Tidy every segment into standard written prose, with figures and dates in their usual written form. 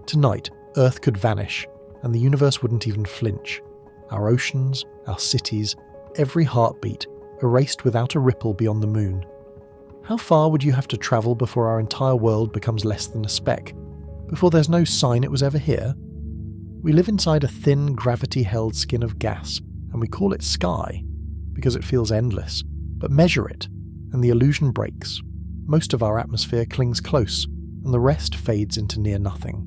Tonight, Earth could vanish, and the universe wouldn't even flinch. Our oceans, our cities, every heartbeat, erased without a ripple beyond the moon. How far would you have to travel before our entire world becomes less than a speck? Before there's no sign it was ever here? We live inside a thin, gravity-held skin of gas, and we call it sky, because it feels endless. But measure it, and the illusion breaks. Most of our atmosphere clings close, and the rest fades into near nothing.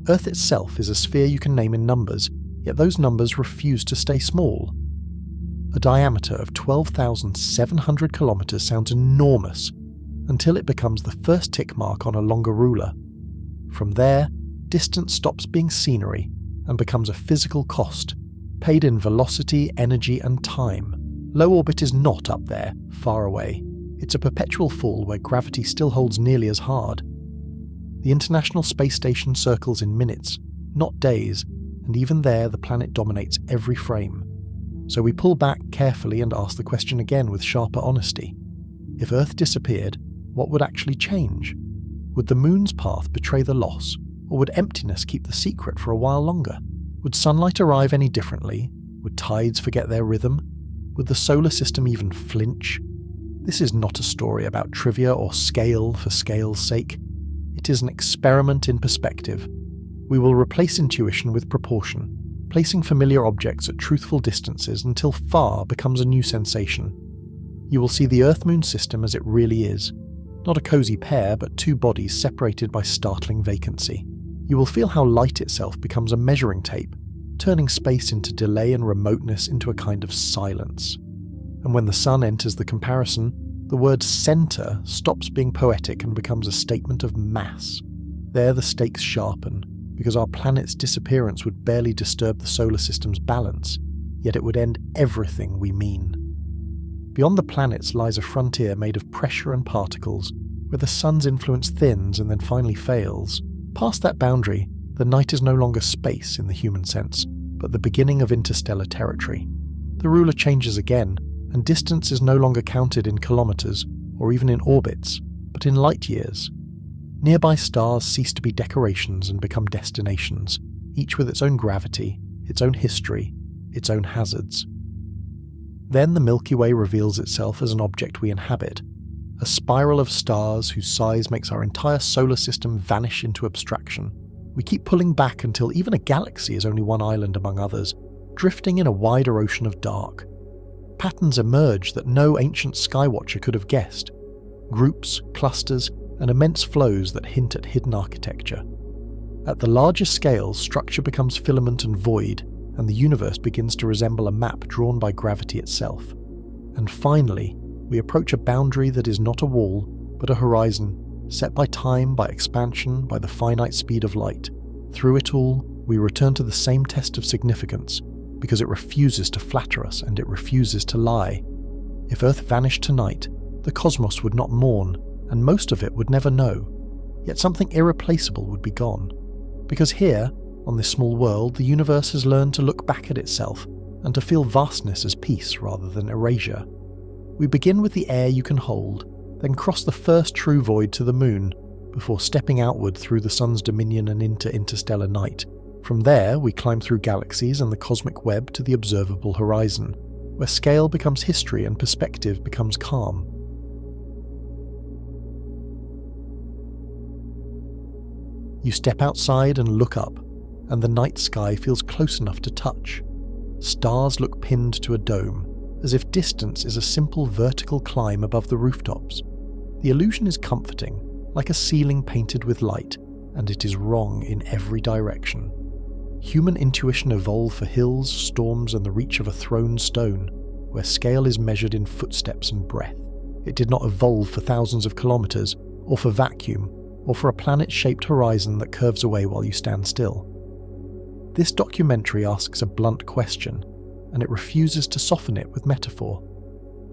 Earth itself is a sphere you can name in numbers, yet those numbers refuse to stay small. A diameter of 12,700 kilometers sounds enormous, until it becomes the first tick mark on a longer ruler. From there, distance stops being scenery and becomes a physical cost, paid in velocity, energy, and time. Low orbit is not up there, far away. It's a perpetual fall where gravity still holds nearly as hard. The International Space Station circles in minutes, not days, and even there the planet dominates every frame. So we pull back carefully and ask the question again with sharper honesty. If Earth disappeared, what would actually change? Would the moon's path betray the loss, or would emptiness keep the secret for a while longer? Would sunlight arrive any differently? Would tides forget their rhythm? Would the solar system even flinch? This is not a story about trivia or scale for scale's sake. It is an experiment in perspective. We will replace intuition with proportion, placing familiar objects at truthful distances until far becomes a new sensation. You will see the Earth-Moon system as it really is. Not a cozy pair, but two bodies separated by startling vacancy. You will feel how light itself becomes a measuring tape, turning space into delay and remoteness into a kind of silence. And when the sun enters the comparison, the word center stops being poetic and becomes a statement of mass. There the stakes sharpen, because our planet's disappearance would barely disturb the solar system's balance, yet it would end everything we mean. Beyond the planets lies a frontier made of pressure and particles, where the sun's influence thins and then finally fails. Past that boundary, the night is no longer space in the human sense, but the beginning of interstellar territory. The ruler changes again, and distance is no longer counted in kilometers, or even in orbits, but in light years. Nearby stars cease to be decorations and become destinations, each with its own gravity, its own history, its own hazards. Then the Milky Way reveals itself as an object we inhabit, a spiral of stars whose size makes our entire solar system vanish into abstraction. We keep pulling back until even a galaxy is only one island among others, drifting in a wider ocean of dark. Patterns emerge that no ancient skywatcher could have guessed. Groups, clusters, and immense flows that hint at hidden architecture. At the larger scale, structure becomes filament and void, and the universe begins to resemble a map drawn by gravity itself. And finally, we approach a boundary that is not a wall, but a horizon, set by time, by expansion, by the finite speed of light. Through it all, we return to the same test of significance, because it refuses to flatter us and it refuses to lie. If Earth vanished tonight, the cosmos would not mourn, and most of it would never know. Yet something irreplaceable would be gone. Because here, on this small world, the universe has learned to look back at itself, and to feel vastness as peace rather than erasure. We begin with the air you can hold, then cross the first true void to the moon, before stepping outward through the sun's dominion and into interstellar night. From there, we climb through galaxies and the cosmic web to the observable horizon, where scale becomes history and perspective becomes calm. You step outside and look up, and the night sky feels close enough to touch. Stars look pinned to a dome, as if distance is a simple vertical climb above the rooftops. The illusion is comforting, like a ceiling painted with light, and it is wrong in every direction. Human intuition evolved for hills, storms, and the reach of a thrown stone, where scale is measured in footsteps and breath. It did not evolve for thousands of kilometers, or for vacuum, or for a planet-shaped horizon that curves away while you stand still. This documentary asks a blunt question, and it refuses to soften it with metaphor.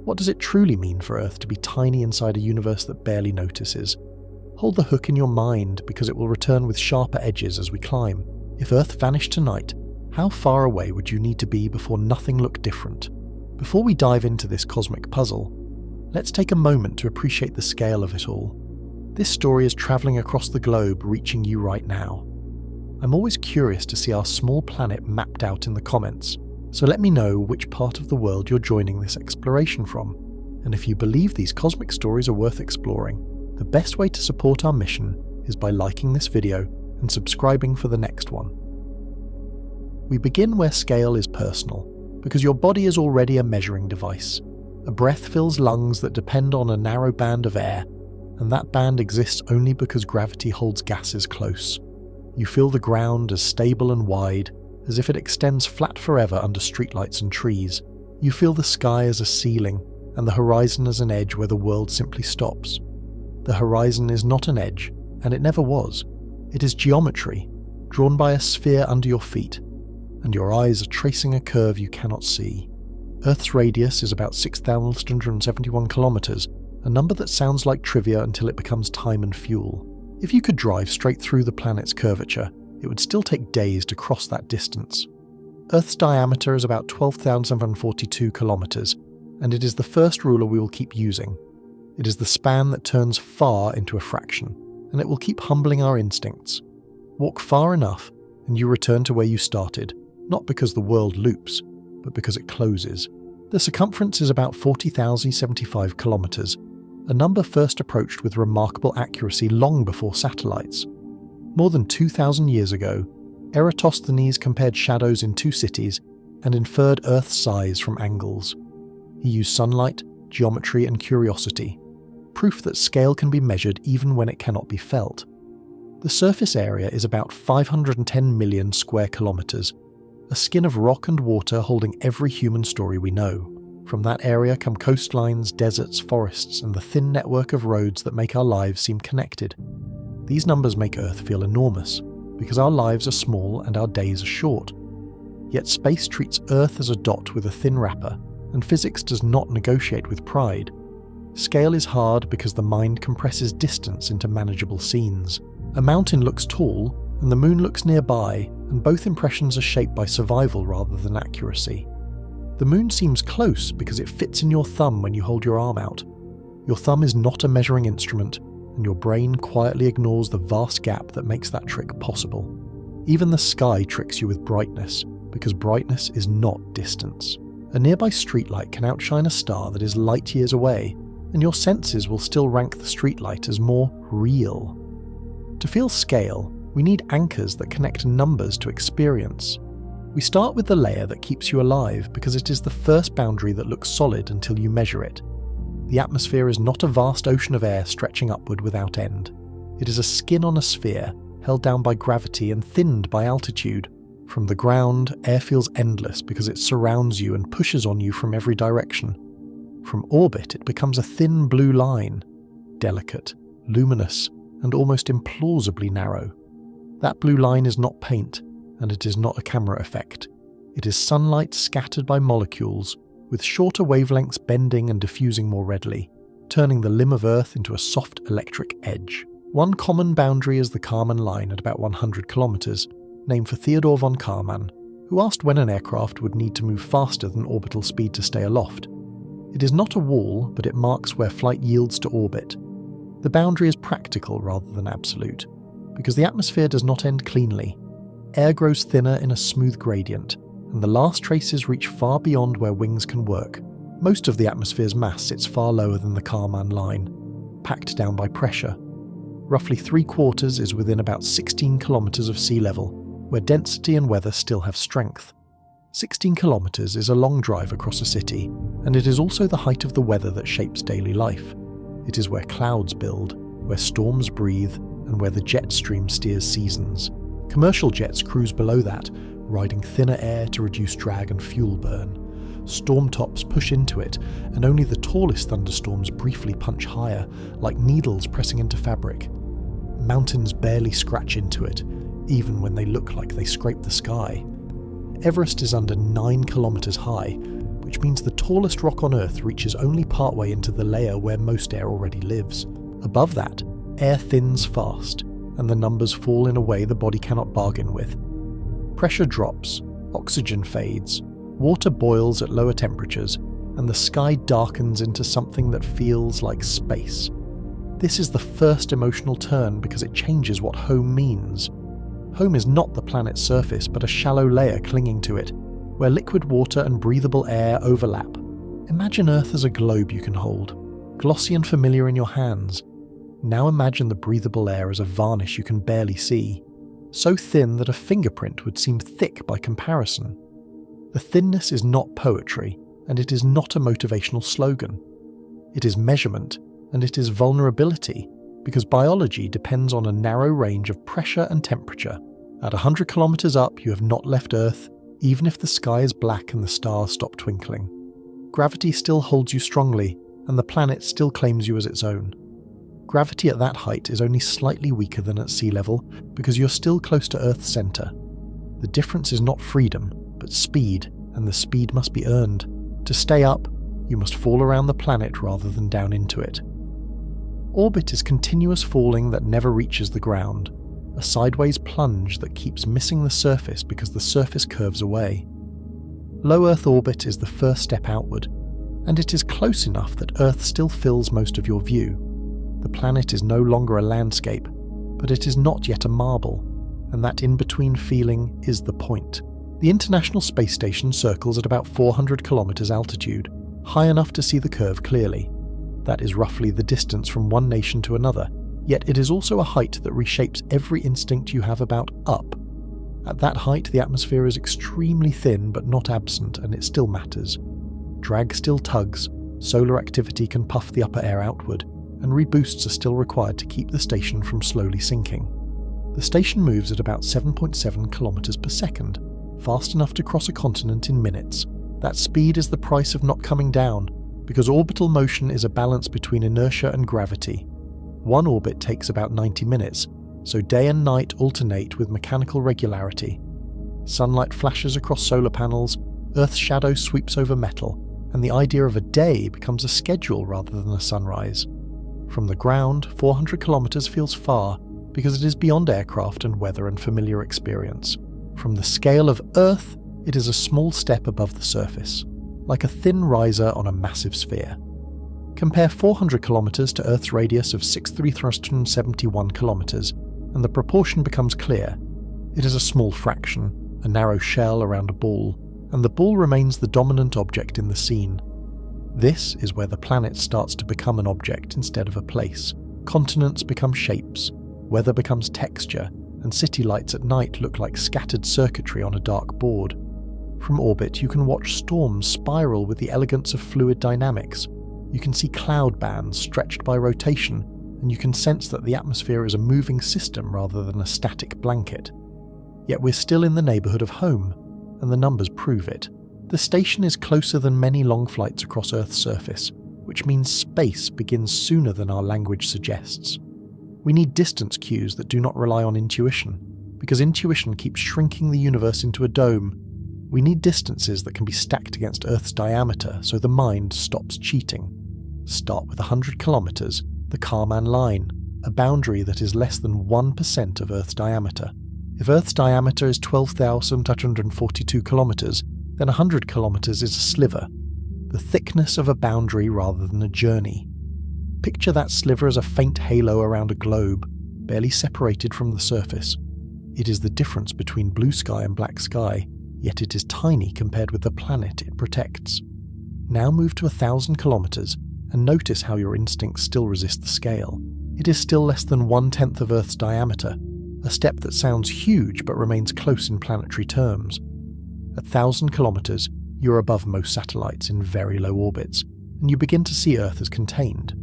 What does it truly mean for Earth to be tiny inside a universe that barely notices? Hold the hook in your mind, because it will return with sharper edges as we climb. If Earth vanished tonight, how far away would you need to be before nothing looked different? Before we dive into this cosmic puzzle, let's take a moment to appreciate the scale of it all. This story is travelling across the globe, reaching you right now. I'm always curious to see our small planet mapped out in the comments, so let me know which part of the world you're joining this exploration from. And if you believe these cosmic stories are worth exploring, the best way to support our mission is by liking this video and subscribing for the next one. We begin where scale is personal, because your body is already a measuring device. A breath fills lungs that depend on a narrow band of air, and that band exists only because gravity holds gases close. You feel the ground as stable and wide, as if it extends flat forever under streetlights and trees. You feel the sky as a ceiling, and the horizon as an edge where the world simply stops. The horizon is not an edge, and it never was. It is geometry, drawn by a sphere under your feet, and your eyes are tracing a curve you cannot see. Earth's radius is about 6,171 kilometers, a number that sounds like trivia until it becomes time and fuel. If you could drive straight through the planet's curvature, it would still take days to cross that distance. Earth's diameter is about 12,742 kilometers, and it is the first ruler we will keep using. It is the span that turns far into a fraction, and it will keep humbling our instincts. Walk far enough, and you return to where you started, not because the world loops, but because it closes. The circumference is about 40,075 kilometers, a number first approached with remarkable accuracy long before satellites. More than 2,000 years ago, Eratosthenes compared shadows in two cities and inferred Earth's size from angles. He used sunlight, geometry, and curiosity, proof that scale can be measured even when it cannot be felt. The surface area is about 510 million square kilometers, a skin of rock and water holding every human story we know. From that area come coastlines, deserts, forests, and the thin network of roads that make our lives seem connected. These numbers make Earth feel enormous, because our lives are small and our days are short. Yet space treats Earth as a dot with a thin wrapper, and physics does not negotiate with pride. Scale is hard because the mind compresses distance into manageable scenes. A mountain looks tall, and the moon looks nearby, and both impressions are shaped by survival rather than accuracy. The moon seems close because it fits in your thumb when you hold your arm out. Your thumb is not a measuring instrument, and your brain quietly ignores the vast gap that makes that trick possible. Even the sky tricks you with brightness, because brightness is not distance. A nearby streetlight can outshine a star that is light years away, and your senses will still rank the streetlight as more real. To feel scale, we need anchors that connect numbers to experience. We start with the layer that keeps you alive because it is the first boundary that looks solid until you measure it. The atmosphere is not a vast ocean of air stretching upward without end. It is a skin on a sphere, held down by gravity and thinned by altitude. From the ground, air feels endless because it surrounds you and pushes on you from every direction. From orbit, it becomes a thin blue line, delicate, luminous, and almost implausibly narrow. That blue line is not paint, and it is not a camera effect. It is sunlight scattered by molecules, with shorter wavelengths bending and diffusing more readily, turning the limb of Earth into a soft electric edge. One common boundary is the Kármán line at about 100 kilometers, named for Theodor von Kármán, who asked when an aircraft would need to move faster than orbital speed to stay aloft. It is not a wall, but it marks where flight yields to orbit. The boundary is practical rather than absolute, because the atmosphere does not end cleanly. Air grows thinner in a smooth gradient, and the last traces reach far beyond where wings can work. Most of the atmosphere's mass sits far lower than the Kármán line, packed down by pressure. Roughly 3/4 is within about 16 kilometers of sea level, where density and weather still have strength. 16 kilometers is a long drive across a city, and it is also the height of the weather that shapes daily life. It is where clouds build, where storms breathe, and where the jet stream steers seasons. Commercial jets cruise below that, riding thinner air to reduce drag and fuel burn. Storm tops push into it, and only the tallest thunderstorms briefly punch higher, like needles pressing into fabric. Mountains barely scratch into it, even when they look like they scrape the sky. Everest is under 9 kilometers high, which means the tallest rock on Earth reaches only partway into the layer where most air already lives. Above that, air thins fast, and the numbers fall in a way the body cannot bargain with. Pressure drops, oxygen fades, water boils at lower temperatures, and the sky darkens into something that feels like space. This is the first emotional turn because it changes what home means. Home is not the planet's surface, but a shallow layer clinging to it, where liquid water and breathable air overlap. Imagine Earth as a globe you can hold, glossy and familiar in your hands. Now imagine the breathable air as a varnish you can barely see, so thin that a fingerprint would seem thick by comparison. The thinness is not poetry, and it is not a motivational slogan. It is measurement, and it is vulnerability, because biology depends on a narrow range of pressure and temperature. At 100 kilometers up, you have not left Earth, even if the sky is black and the stars stop twinkling. Gravity still holds you strongly, and the planet still claims you as its own. Gravity at that height is only slightly weaker than at sea level, because you're still close to Earth's centre. The difference is not freedom, but speed, and the speed must be earned. To stay up, you must fall around the planet rather than down into it. Orbit is continuous falling that never reaches the ground, a sideways plunge that keeps missing the surface because the surface curves away. Low Earth orbit is the first step outward, and it is close enough that Earth still fills most of your view. The planet is no longer a landscape, but it is not yet a marble, and that in-between feeling is the point. The International Space Station circles at about 400 kilometers altitude, high enough to see the curve clearly. That is roughly the distance from one nation to another, yet it is also a height that reshapes every instinct you have about up. At that height, the atmosphere is extremely thin but not absent, and it still matters. Drag still tugs, solar activity can puff the upper air outward, and reboosts are still required to keep the station from slowly sinking. The station moves at about 7.7 kilometers per second, fast enough to cross a continent in minutes. That speed is the price of not coming down, because orbital motion is a balance between inertia and gravity. One orbit takes about 90 minutes, so day and night alternate with mechanical regularity. Sunlight flashes across solar panels, Earth's shadow sweeps over metal, and the idea of a day becomes a schedule rather than a sunrise. From the ground, 400 kilometers feels far, because it is beyond aircraft and weather and familiar experience. From the scale of Earth, it is a small step above the surface, like a thin riser on a massive sphere. Compare 400 kilometers to Earth's radius of 6,371 kilometers, and the proportion becomes clear. It is a small fraction, a narrow shell around a ball, and the ball remains the dominant object in the scene. This is where the planet starts to become an object instead of a place. Continents become shapes, weather becomes texture, and city lights at night look like scattered circuitry on a dark board. From orbit, you can watch storms spiral with the elegance of fluid dynamics. You can see cloud bands stretched by rotation, and you can sense that the atmosphere is a moving system rather than a static blanket. Yet we're still in the neighbourhood of home, and the numbers prove it. The station is closer than many long flights across Earth's surface, which means space begins sooner than our language suggests. We need distance cues that do not rely on intuition, because intuition keeps shrinking the universe into a dome. We need distances that can be stacked against Earth's diameter so the mind stops cheating. Start with 100 kilometers, the Kármán line, a boundary that is less than 1% of Earth's diameter. If Earth's diameter is 12,242 kilometers, then 100 kilometers is a sliver, the thickness of a boundary rather than a journey. Picture that sliver as a faint halo around a globe, barely separated from the surface. It is the difference between blue sky and black sky, yet it is tiny compared with the planet it protects. Now move to 1,000 kilometers and notice how your instincts still resist the scale. It is still less than 1/10 of Earth's diameter, a step that sounds huge but remains close in planetary terms. At 1,000 kilometers, you're above most satellites in very low orbits, and you begin to see Earth as contained.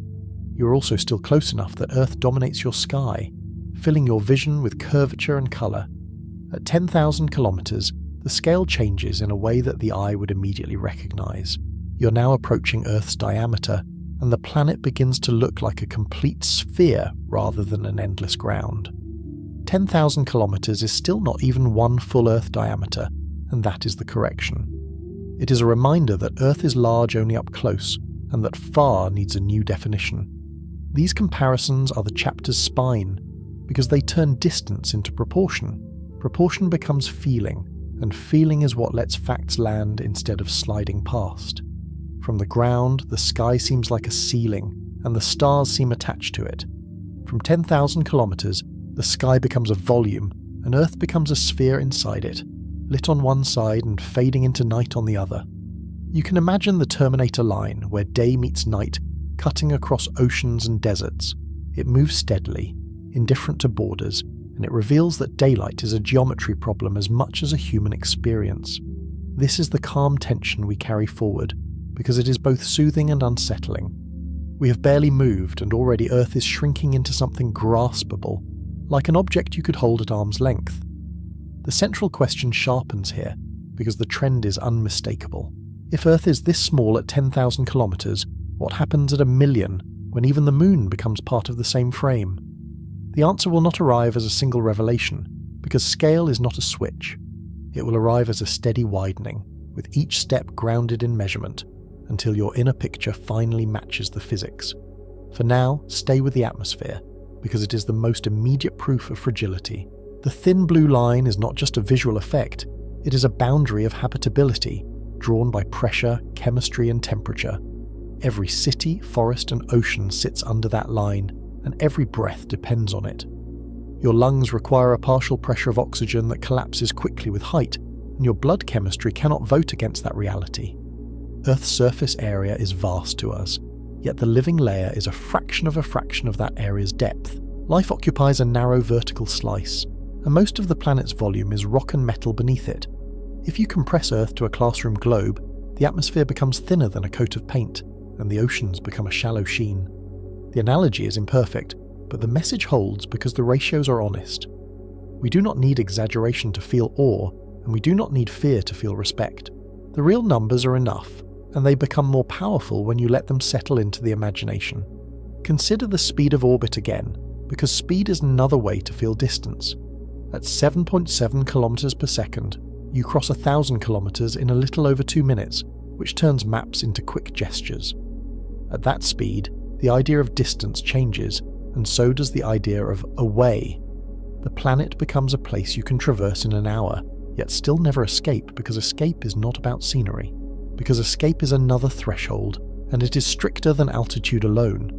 You're also still close enough that Earth dominates your sky, filling your vision with curvature and colour. At 10,000 kilometers, the scale changes in a way that the eye would immediately recognise. You're now approaching Earth's diameter, and the planet begins to look like a complete sphere rather than an endless ground. 10,000 kilometers is still not even one full Earth diameter, and that is the correction. It is a reminder that Earth is large only up close, and that far needs a new definition. These comparisons are the chapter's spine, because they turn distance into proportion. Proportion becomes feeling, and feeling is what lets facts land instead of sliding past. From the ground, the sky seems like a ceiling, and the stars seem attached to it. From 10,000 kilometers, the sky becomes a volume, and Earth becomes a sphere inside it, lit on one side and fading into night on the other. You can imagine the Terminator line, where day meets night, cutting across oceans and deserts. It moves steadily, indifferent to borders, and it reveals that daylight is a geometry problem as much as a human experience. This is the calm tension we carry forward, because it is both soothing and unsettling. We have barely moved, and already Earth is shrinking into something graspable, like an object you could hold at arm's length. The central question sharpens here, because the trend is unmistakable. If Earth is this small at 10,000 kilometers, what happens at 1,000,000, when even the Moon becomes part of the same frame? The answer will not arrive as a single revelation, because scale is not a switch. It will arrive as a steady widening, with each step grounded in measurement, until your inner picture finally matches the physics. For now, stay with the atmosphere, because it is the most immediate proof of fragility. The thin blue line is not just a visual effect, it is a boundary of habitability, drawn by pressure, chemistry and temperature. Every city, forest and ocean sits under that line, and every breath depends on it. Your lungs require a partial pressure of oxygen that collapses quickly with height, and your blood chemistry cannot vote against that reality. Earth's surface area is vast to us, yet the living layer is a fraction of that area's depth. Life occupies a narrow vertical slice, and most of the planet's volume is rock and metal beneath it. If you compress Earth to a classroom globe, the atmosphere becomes thinner than a coat of paint, and the oceans become a shallow sheen. The analogy is imperfect, but the message holds because the ratios are honest. We do not need exaggeration to feel awe, and we do not need fear to feel respect. The real numbers are enough, and they become more powerful when you let them settle into the imagination. Consider the speed of orbit again, because speed is another way to feel distance. At 7.7 kilometers per second, you cross 1,000 kilometers in a little over 2 minutes, which turns maps into quick gestures. At that speed, the idea of distance changes, and so does the idea of away. The planet becomes a place you can traverse in an hour, yet still never escape, because escape is not about scenery. Because escape is another threshold, and it is stricter than altitude alone.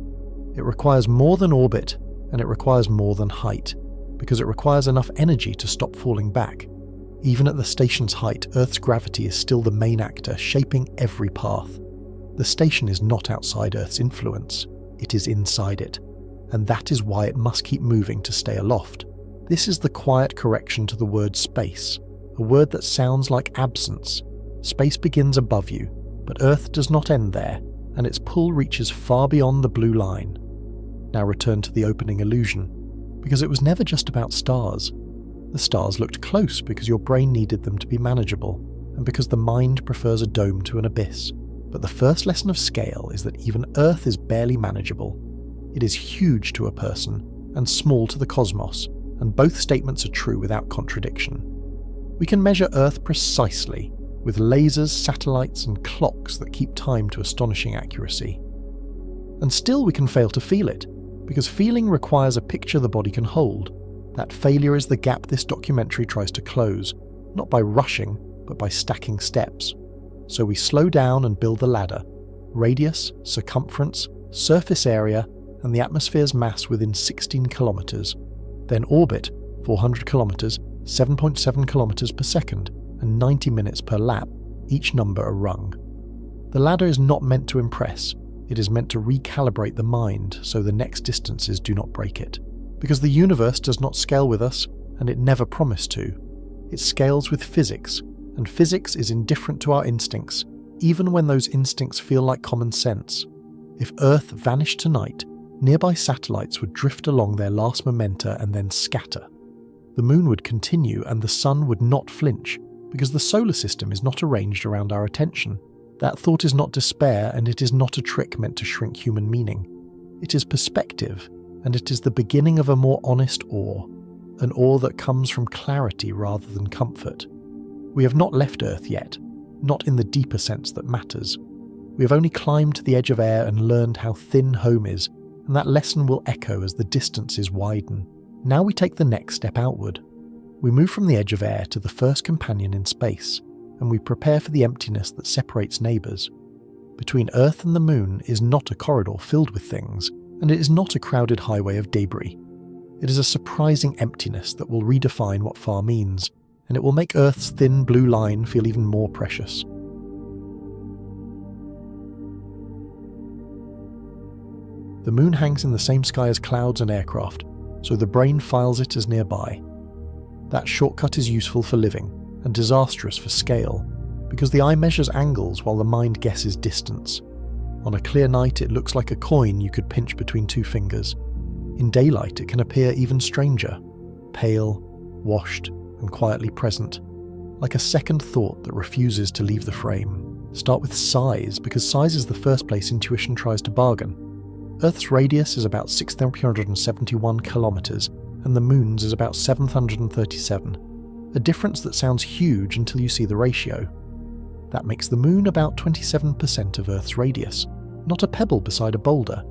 It requires more than orbit, and it requires more than height, because it requires enough energy to stop falling back. Even at the station's height, Earth's gravity is still the main actor, shaping every path. The station is not outside Earth's influence, it is inside it, and that is why it must keep moving to stay aloft. This is the quiet correction to the word space, a word that sounds like absence. Space begins above you, but Earth does not end there, and its pull reaches far beyond the blue line. Now return to the opening illusion, because it was never just about stars. The stars looked close because your brain needed them to be manageable, and because the mind prefers a dome to an abyss. But the first lesson of scale is that even Earth is barely manageable. It is huge to a person, and small to the cosmos, and both statements are true without contradiction. We can measure Earth precisely, with lasers, satellites, and clocks that keep time to astonishing accuracy. And still we can fail to feel it, because feeling requires a picture the body can hold. That failure is the gap this documentary tries to close, not by rushing, but by stacking steps. So we slow down and build the ladder: radius, circumference, surface area, and the atmosphere's mass within 16 kilometers. Then orbit, 400 kilometers, 7.7 kilometers per second, and 90 minutes per lap, each number a rung. The ladder is not meant to impress, it is meant to recalibrate the mind so the next distances do not break it. Because the universe does not scale with us, and it never promised to. It scales with physics, and physics is indifferent to our instincts, even when those instincts feel like common sense. If Earth vanished tonight, nearby satellites would drift along their last momenta and then scatter. The Moon would continue and the Sun would not flinch, because the solar system is not arranged around our attention. That thought is not despair, and it is not a trick meant to shrink human meaning. It is perspective, and it is the beginning of a more honest awe, an awe that comes from clarity rather than comfort. We have not left Earth yet, not in the deeper sense that matters. We have only climbed to the edge of air and learned how thin home is, and that lesson will echo as the distances widen. Now we take the next step outward. We move from the edge of air to the first companion in space, and we prepare for the emptiness that separates neighbours. Between Earth and the Moon is not a corridor filled with things, and it is not a crowded highway of debris. It is a surprising emptiness that will redefine what far means, and it will make Earth's thin blue line feel even more precious. The moon hangs in the same sky as clouds and aircraft, so the brain files it as nearby. That shortcut is useful for living, and disastrous for scale, because the eye measures angles while the mind guesses distance. On a clear night it looks like a coin you could pinch between two fingers. In daylight it can appear even stranger, pale, washed, and quietly present, like a second thought that refuses to leave the frame. Start with size, because size is the first place intuition tries to bargain. Earth's radius is about 6,371 kilometers, and the moon's is about 737, a difference that sounds huge until you see the ratio. That makes the moon about 27% of Earth's radius, not a pebble beside a boulder.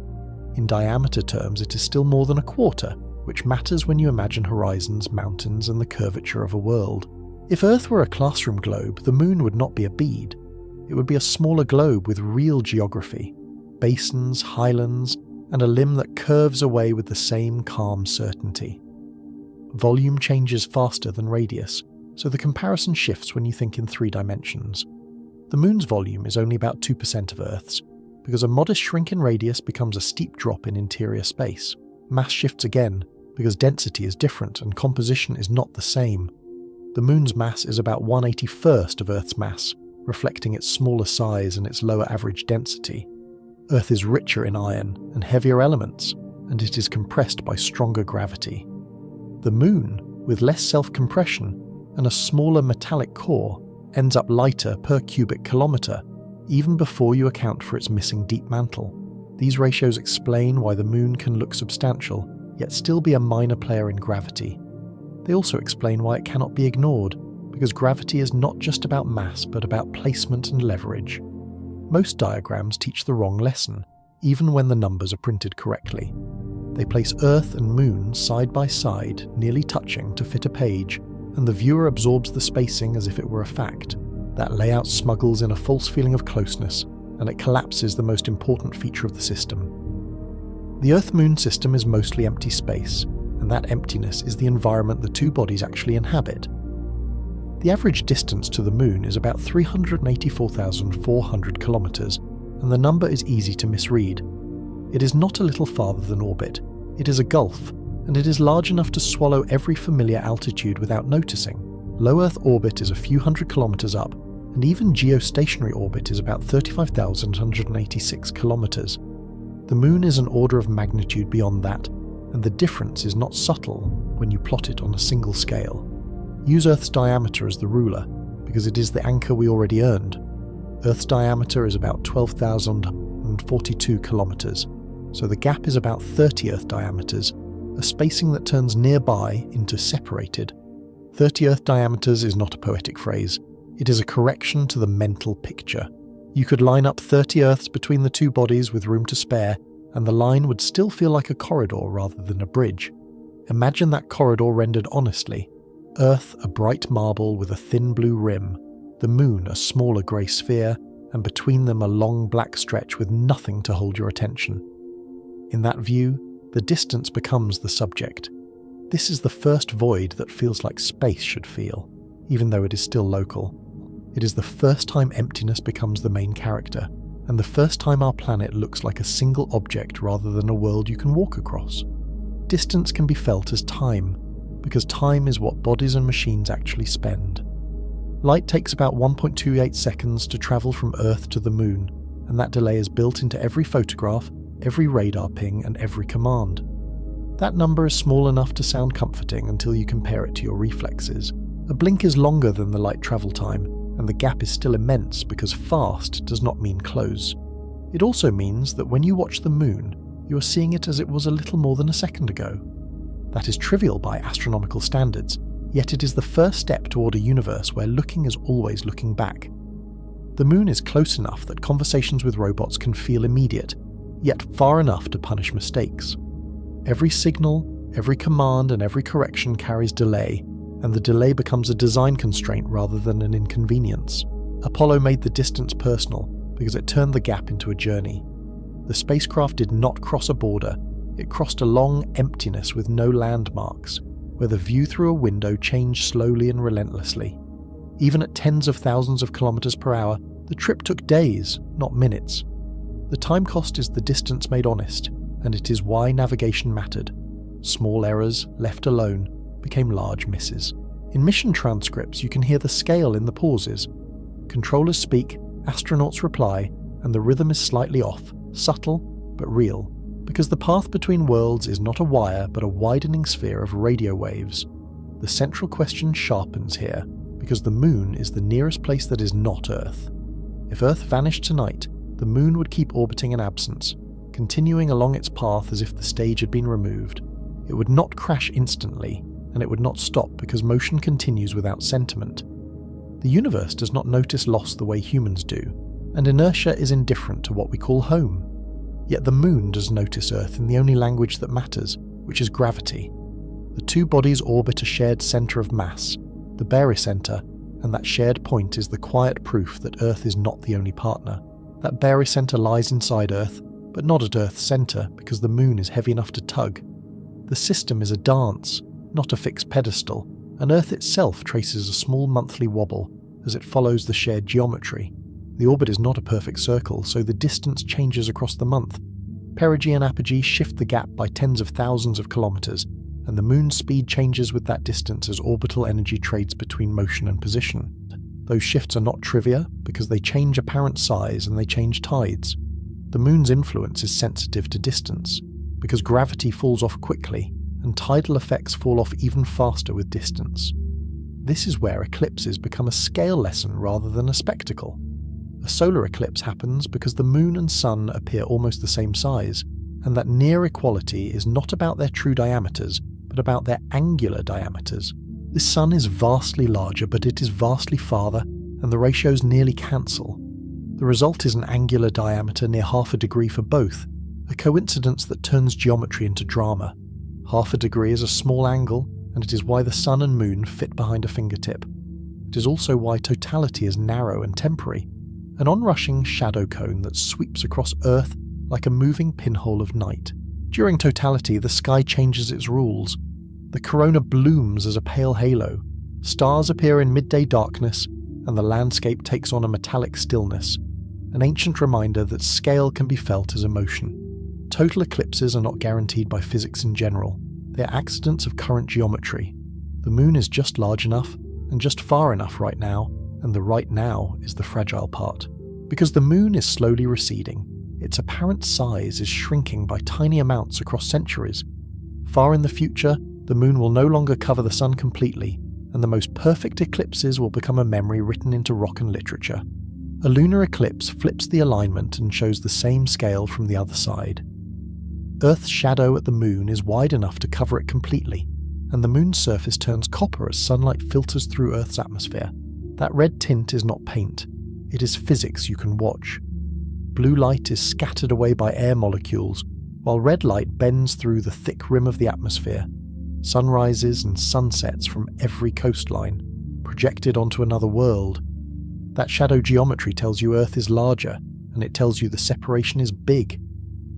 In diameter terms, it is still more than a quarter, which matters when you imagine horizons, mountains, and the curvature of a world. If Earth were a classroom globe, the moon would not be a bead. It would be a smaller globe with real geography, basins, highlands, and a limb that curves away with the same calm certainty. Volume changes faster than radius, so the comparison shifts when you think in 3 dimensions. The moon's volume is only about 2% of Earth's, because a modest shrink in radius becomes a steep drop in interior space. Mass shifts again, because density is different and composition is not the same. The moon's mass is about 1/81st of Earth's mass, reflecting its smaller size and its lower average density. Earth is richer in iron and heavier elements, and it is compressed by stronger gravity. The moon, with less self-compression and a smaller metallic core, ends up lighter per cubic kilometre, even before you account for its missing deep mantle. These ratios explain why the moon can look substantial, yet still be a minor player in gravity. They also explain why it cannot be ignored, because gravity is not just about mass but about placement and leverage. Most diagrams teach the wrong lesson, even when the numbers are printed correctly. They place Earth and Moon side by side, nearly touching to fit a page, and the viewer absorbs the spacing as if it were a fact. That layout smuggles in a false feeling of closeness, and it collapses the most important feature of the system. The Earth-Moon system is mostly empty space, and that emptiness is the environment the two bodies actually inhabit. The average distance to the Moon is about 384,400 kilometers, and the number is easy to misread. It is not a little farther than orbit, it is a gulf, and it is large enough to swallow every familiar altitude without noticing. Low Earth orbit is a few hundred kilometers up, and even geostationary orbit is about 35,186 kilometers. The Moon is an order of magnitude beyond that, and the difference is not subtle when you plot it on a single scale. Use Earth's diameter as the ruler, because it is the anchor we already earned. Earth's diameter is about 12,042 kilometers, so the gap is about 30 Earth diameters, a spacing that turns nearby into separated. 30 Earth diameters is not a poetic phrase, it is a correction to the mental picture. You could line up 30 Earths between the two bodies with room to spare, and the line would still feel like a corridor rather than a bridge. Imagine that corridor rendered honestly. Earth a bright marble with a thin blue rim, the Moon a smaller grey sphere, and between them a long black stretch with nothing to hold your attention. In that view, the distance becomes the subject. This is the first void that feels like space should feel, even though it is still local. It is the first time emptiness becomes the main character, and the first time our planet looks like a single object rather than a world you can walk across. Distance can be felt as time, because time is what bodies and machines actually spend. Light takes about 1.28 seconds to travel from Earth to the Moon, and that delay is built into every photograph, every radar ping, and every command. That number is small enough to sound comforting until you compare it to your reflexes. A blink is longer than the light travel time, and the gap is still immense because fast does not mean close. It also means that when you watch the Moon, you are seeing it as it was a little more than a second ago. That is trivial by astronomical standards, yet it is the first step toward a universe where looking is always looking back. The Moon is close enough that conversations with robots can feel immediate, yet far enough to punish mistakes. Every signal, every command, and every correction carries delay, and the delay becomes a design constraint rather than an inconvenience. Apollo made the distance personal because it turned the gap into a journey. The spacecraft did not cross a border, it crossed a long emptiness with no landmarks, where the view through a window changed slowly and relentlessly. Even at tens of thousands of kilometers per hour, the trip took days, not minutes. The time cost is the distance made honest, and it is why navigation mattered. Small errors, left alone, became large misses. In mission transcripts, you can hear the scale in the pauses. Controllers speak, astronauts reply, and the rhythm is slightly off, subtle but real, because the path between worlds is not a wire but a widening sphere of radio waves. The central question sharpens here, because the Moon is the nearest place that is not Earth. If Earth vanished tonight, the Moon would keep orbiting in absence, continuing along its path as if the stage had been removed. It would not crash instantly, and it would not stop because motion continues without sentiment. The universe does not notice loss the way humans do, and inertia is indifferent to what we call home. Yet the Moon does notice Earth in the only language that matters, which is gravity. The two bodies orbit a shared centre of mass, the barycenter, and that shared point is the quiet proof that Earth is not the only partner. That barycenter lies inside Earth, but not at Earth's centre because the Moon is heavy enough to tug. The system is a dance, not a fixed pedestal, and Earth itself traces a small monthly wobble as it follows the shared geometry. The orbit is not a perfect circle, so the distance changes across the month. Perigee and apogee shift the gap by tens of thousands of kilometres, and the Moon's speed changes with that distance as orbital energy trades between motion and position. Those shifts are not trivia, because they change apparent size and they change tides. The Moon's influence is sensitive to distance, because gravity falls off quickly, and tidal effects fall off even faster with distance. This is where eclipses become a scale lesson rather than a spectacle. A solar eclipse happens because the Moon and Sun appear almost the same size, and that near equality is not about their true diameters, but about their angular diameters. The Sun is vastly larger, but it is vastly farther, and the ratios nearly cancel. The result is an angular diameter near half a degree for both, a coincidence that turns geometry into drama. Half a degree is a small angle, and it is why the Sun and Moon fit behind a fingertip. It is also why totality is narrow and temporary, an onrushing shadow cone that sweeps across Earth like a moving pinhole of night. During totality, the sky changes its rules. The corona blooms as a pale halo, stars appear in midday darkness, and the landscape takes on a metallic stillness, an ancient reminder that scale can be felt as emotion. Total eclipses are not guaranteed by physics in general. They are accidents of current geometry. The Moon is just large enough, and just far enough right now, and the right now is the fragile part. Because the Moon is slowly receding, its apparent size is shrinking by tiny amounts across centuries. Far in the future, the Moon will no longer cover the Sun completely, and the most perfect eclipses will become a memory written into rock and literature. A lunar eclipse flips the alignment and shows the same scale from the other side. Earth's shadow at the Moon is wide enough to cover it completely, and the Moon's surface turns copper as sunlight filters through Earth's atmosphere. That red tint is not paint, it is physics you can watch. Blue light is scattered away by air molecules, while red light bends through the thick rim of the atmosphere. Sunrises and sunsets from every coastline, projected onto another world. That shadow geometry tells you Earth is larger, and it tells you the separation is big.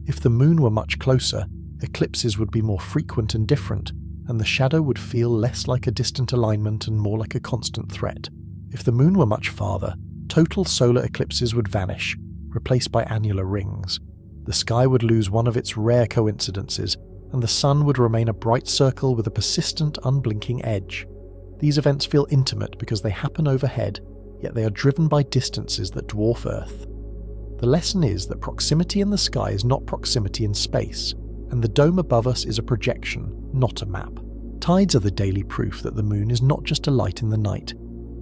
If the Moon were much closer, eclipses would be more frequent and different, and the shadow would feel less like a distant alignment and more like a constant threat. If the Moon were much farther, total solar eclipses would vanish, replaced by annular rings. The sky would lose one of its rare coincidences, and the Sun would remain a bright circle with a persistent, unblinking edge. These events feel intimate because they happen overhead, yet they are driven by distances that dwarf Earth. The lesson is that proximity in the sky is not proximity in space, and the dome above us is a projection, not a map. Tides are the daily proof that the Moon is not just a light in the night.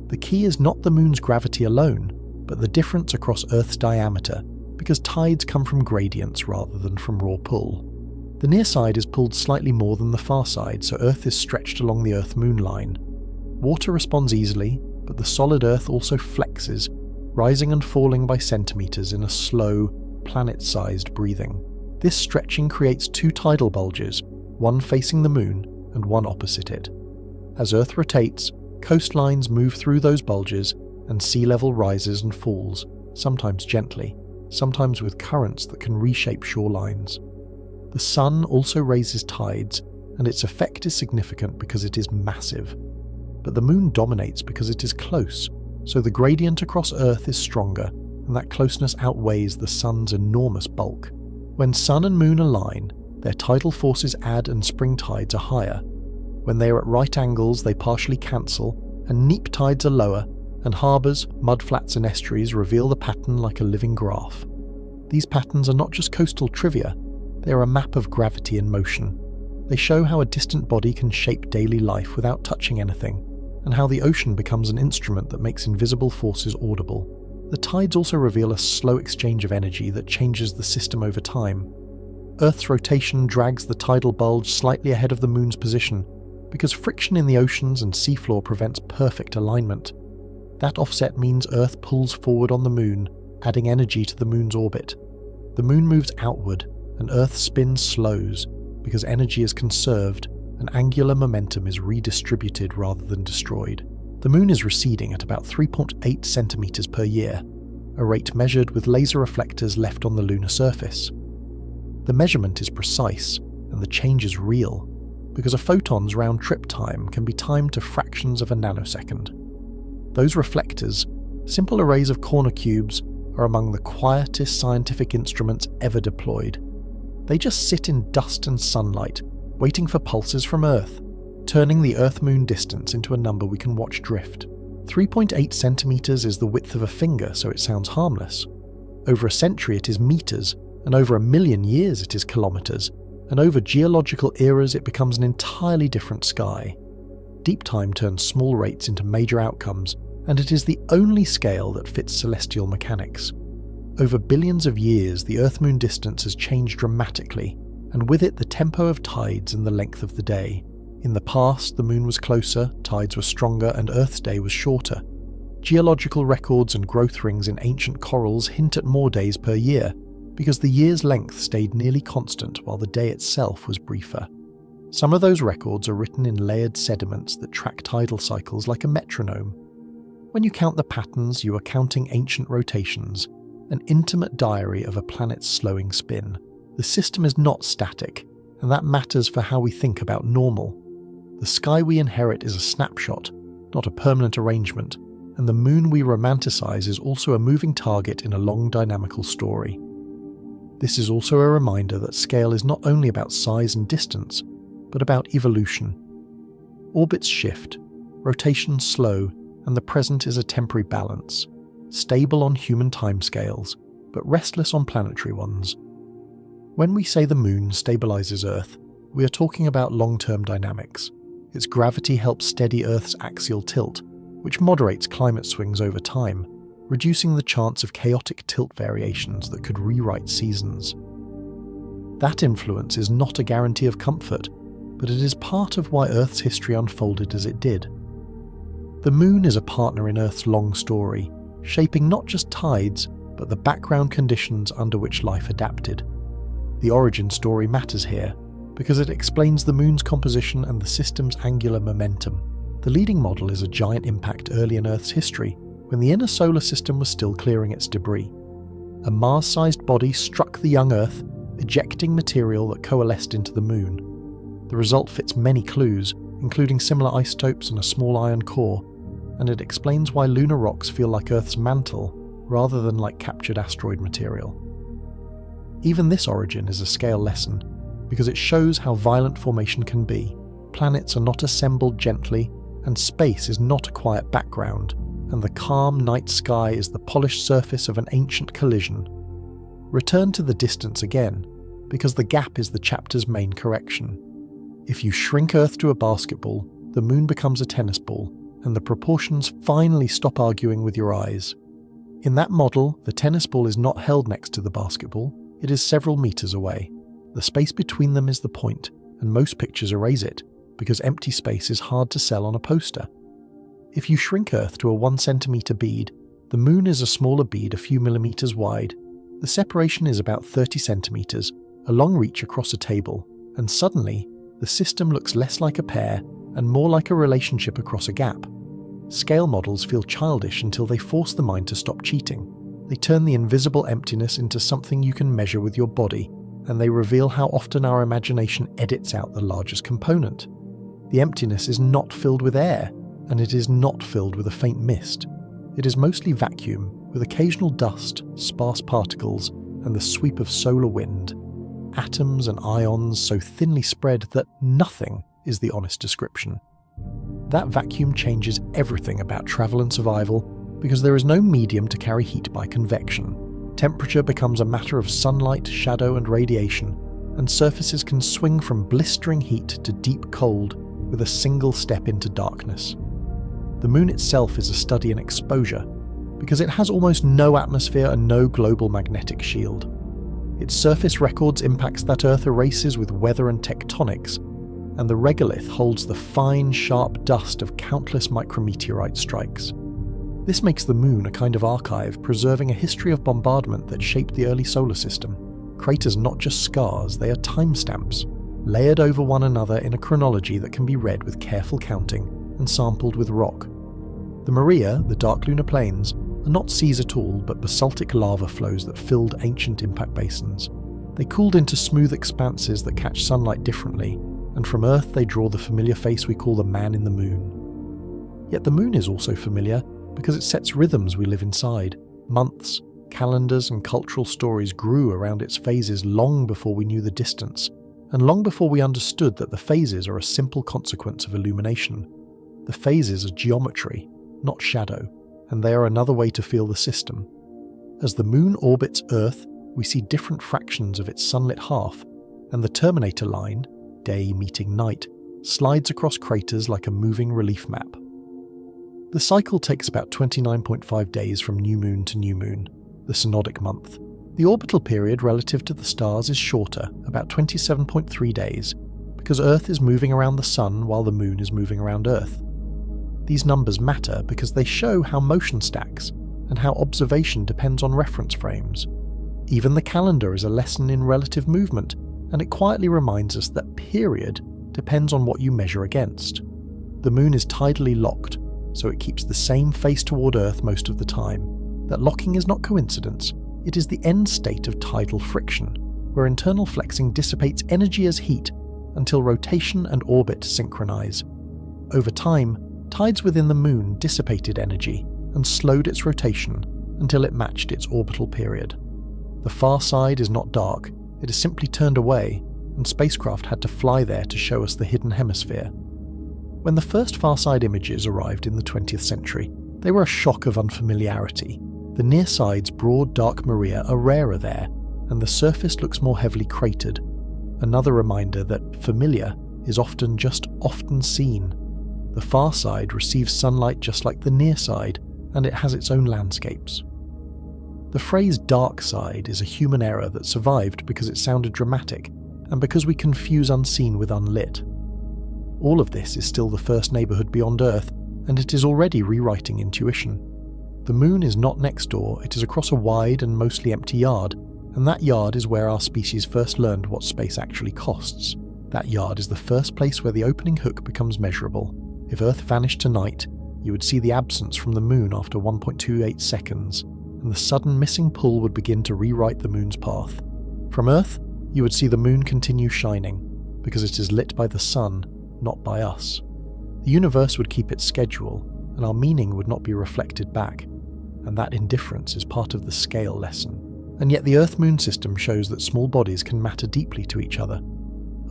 The key is not the Moon's gravity alone, but the difference across Earth's diameter, because tides come from gradients rather than from raw pull. The near side is pulled slightly more than the far side, so Earth is stretched along the Earth-Moon line. Water responds easily, but the solid Earth also flexes, rising and falling by centimeters in a slow, planet-sized breathing. This stretching creates two tidal bulges, one facing the Moon and one opposite it. As Earth rotates, coastlines move through those bulges, and sea level rises and falls, sometimes gently, sometimes with currents that can reshape shorelines. The sun also raises tides, and its effect is significant because it is massive. But the moon dominates because it is close, so the gradient across Earth is stronger, and that closeness outweighs the sun's enormous bulk. When sun and moon align, their tidal forces add and spring tides are higher. When they are at right angles, they partially cancel, and neap tides are lower, and harbours, mudflats and estuaries reveal the pattern like a living graph. These patterns are not just coastal trivia, they are a map of gravity in motion. They show how a distant body can shape daily life without touching anything, and how the ocean becomes an instrument that makes invisible forces audible. The tides also reveal a slow exchange of energy that changes the system over time. Earth's rotation drags the tidal bulge slightly ahead of the moon's position, because friction in the oceans and seafloor prevents perfect alignment. That offset means Earth pulls forward on the moon, adding energy to the moon's orbit. The moon moves outward, and Earth's spin slows, because energy is conserved and angular momentum is redistributed rather than destroyed. The moon is receding at about 3.8 centimeters per year, a rate measured with laser reflectors left on the lunar surface. The measurement is precise, and the change is real, because a photon's round-trip time can be timed to fractions of a nanosecond. Those reflectors, simple arrays of corner cubes, are among the quietest scientific instruments ever deployed. They just sit in dust and sunlight, waiting for pulses from Earth, turning the Earth-Moon distance into a number we can watch drift. 3.8 centimeters is the width of a finger, so it sounds harmless. Over a century it is meters, and over 1 million years it is kilometers, and over geological eras it becomes an entirely different sky. Deep time turns small rates into major outcomes, and it is the only scale that fits celestial mechanics. Over billions of years, the Earth-Moon distance has changed dramatically, and with it the tempo of tides and the length of the day. In the past, the moon was closer, tides were stronger, and Earth's day was shorter. Geological records and growth rings in ancient corals hint at more days per year, because the year's length stayed nearly constant while the day itself was briefer. Some of those records are written in layered sediments that track tidal cycles like a metronome. When you count the patterns, you are counting ancient rotations, an intimate diary of a planet's slowing spin. The system is not static, and that matters for how we think about normal. The sky we inherit is a snapshot, not a permanent arrangement, and the moon we romanticize is also a moving target in a long dynamical story. This is also a reminder that scale is not only about size and distance, but about evolution. Orbits shift, rotations slow, and the present is a temporary balance, stable on human timescales, but restless on planetary ones. When we say the moon stabilizes Earth, we are talking about long-term dynamics. Its gravity helps steady Earth's axial tilt, which moderates climate swings over time, reducing the chance of chaotic tilt variations that could rewrite seasons. That influence is not a guarantee of comfort, but it is part of why Earth's history unfolded as it did. The moon is a partner in Earth's long story, shaping not just tides, but the background conditions under which life adapted. The origin story matters here, because it explains the moon's composition and the system's angular momentum. The leading model is a giant impact early in Earth's history, when the inner solar system was still clearing its debris. A Mars-sized body struck the young Earth, ejecting material that coalesced into the moon. The result fits many clues, including similar isotopes and a small iron core, and it explains why lunar rocks feel like Earth's mantle, rather than like captured asteroid material. Even this origin is a scale lesson, because it shows how violent formation can be. Planets are not assembled gently, and space is not a quiet background, and the calm night sky is the polished surface of an ancient collision. Return to the distance again, because the gap is the chapter's main correction. If you shrink Earth to a basketball, the moon becomes a tennis ball, and the proportions finally stop arguing with your eyes. In that model, the tennis ball is not held next to the basketball, it is several meters away. The space between them is the point, and most pictures erase it, because empty space is hard to sell on a poster. If you shrink Earth to a 1 centimeter bead, the moon is a smaller bead a few millimeters wide. The separation is about 30 centimeters, a long reach across a table, and suddenly, the system looks less like a pair and more like a relationship across a gap. Scale models feel childish until they force the mind to stop cheating. They turn the invisible emptiness into something you can measure with your body, and they reveal how often our imagination edits out the largest component. The emptiness is not filled with air, and it is not filled with a faint mist. It is mostly vacuum, with occasional dust, sparse particles, and the sweep of solar wind. Atoms and ions so thinly spread that nothing is the honest description. That vacuum changes everything about travel and survival, because there is no medium to carry heat by convection. Temperature becomes a matter of sunlight, shadow, and radiation, and surfaces can swing from blistering heat to deep cold with a single step into darkness. The moon itself is a study in exposure, because it has almost no atmosphere and no global magnetic shield. Its surface records impacts that Earth erases with weather and tectonics, and the regolith holds the fine, sharp dust of countless micrometeorite strikes. This makes the moon a kind of archive, preserving a history of bombardment that shaped the early solar system. Craters are not just scars, they are timestamps, layered over one another in a chronology that can be read with careful counting and sampled with rock. The Maria, the dark lunar plains, are not seas at all, but basaltic lava flows that filled ancient impact basins. They cooled into smooth expanses that catch sunlight differently, and from Earth they draw the familiar face we call the man in the moon. Yet the moon is also familiar because it sets rhythms we live inside. Months, calendars, and cultural stories grew around its phases long before we knew the distance, and long before we understood that the phases are a simple consequence of illumination. The phases are geometry, not shadow, and they are another way to feel the system. As the moon orbits Earth, we see different fractions of its sunlit half, and the terminator line, day meeting night, slides across craters like a moving relief map. The cycle takes about 29.5 days from new moon to new moon, the synodic month. The orbital period relative to the stars is shorter, about 27.3 days, because Earth is moving around the Sun while the moon is moving around Earth. These numbers matter because they show how motion stacks and how observation depends on reference frames. Even the calendar is a lesson in relative movement, and it quietly reminds us that period depends on what you measure against. The moon is tidally locked, so it keeps the same face toward Earth most of the time. That locking is not coincidence, it is the end state of tidal friction, where internal flexing dissipates energy as heat until rotation and orbit synchronize. Over time, tides within the moon dissipated energy and slowed its rotation until it matched its orbital period. The far side is not dark, it is simply turned away, and spacecraft had to fly there to show us the hidden hemisphere. When the first far side images arrived in the 20th century, they were a shock of unfamiliarity. The near side's broad dark Maria are rarer there, and the surface looks more heavily cratered. Another reminder that familiar is often just often seen. The far side receives sunlight just like the near side, and it has its own landscapes. The phrase dark side is a human error that survived because it sounded dramatic, and because we confuse unseen with unlit. All of this is still the first neighbourhood beyond Earth, and it is already rewriting intuition. The moon is not next door, it is across a wide and mostly empty yard, and that yard is where our species first learned what space actually costs. That yard is the first place where the opening hook becomes measurable. If Earth vanished tonight, you would see the absence from the moon after 1.28 seconds, and the sudden missing pull would begin to rewrite the moon's path. From Earth, you would see the moon continue shining, because it is lit by the sun, not by us. The universe would keep its schedule, and our meaning would not be reflected back, and that indifference is part of the scale lesson. And yet the Earth-Moon system shows that small bodies can matter deeply to each other.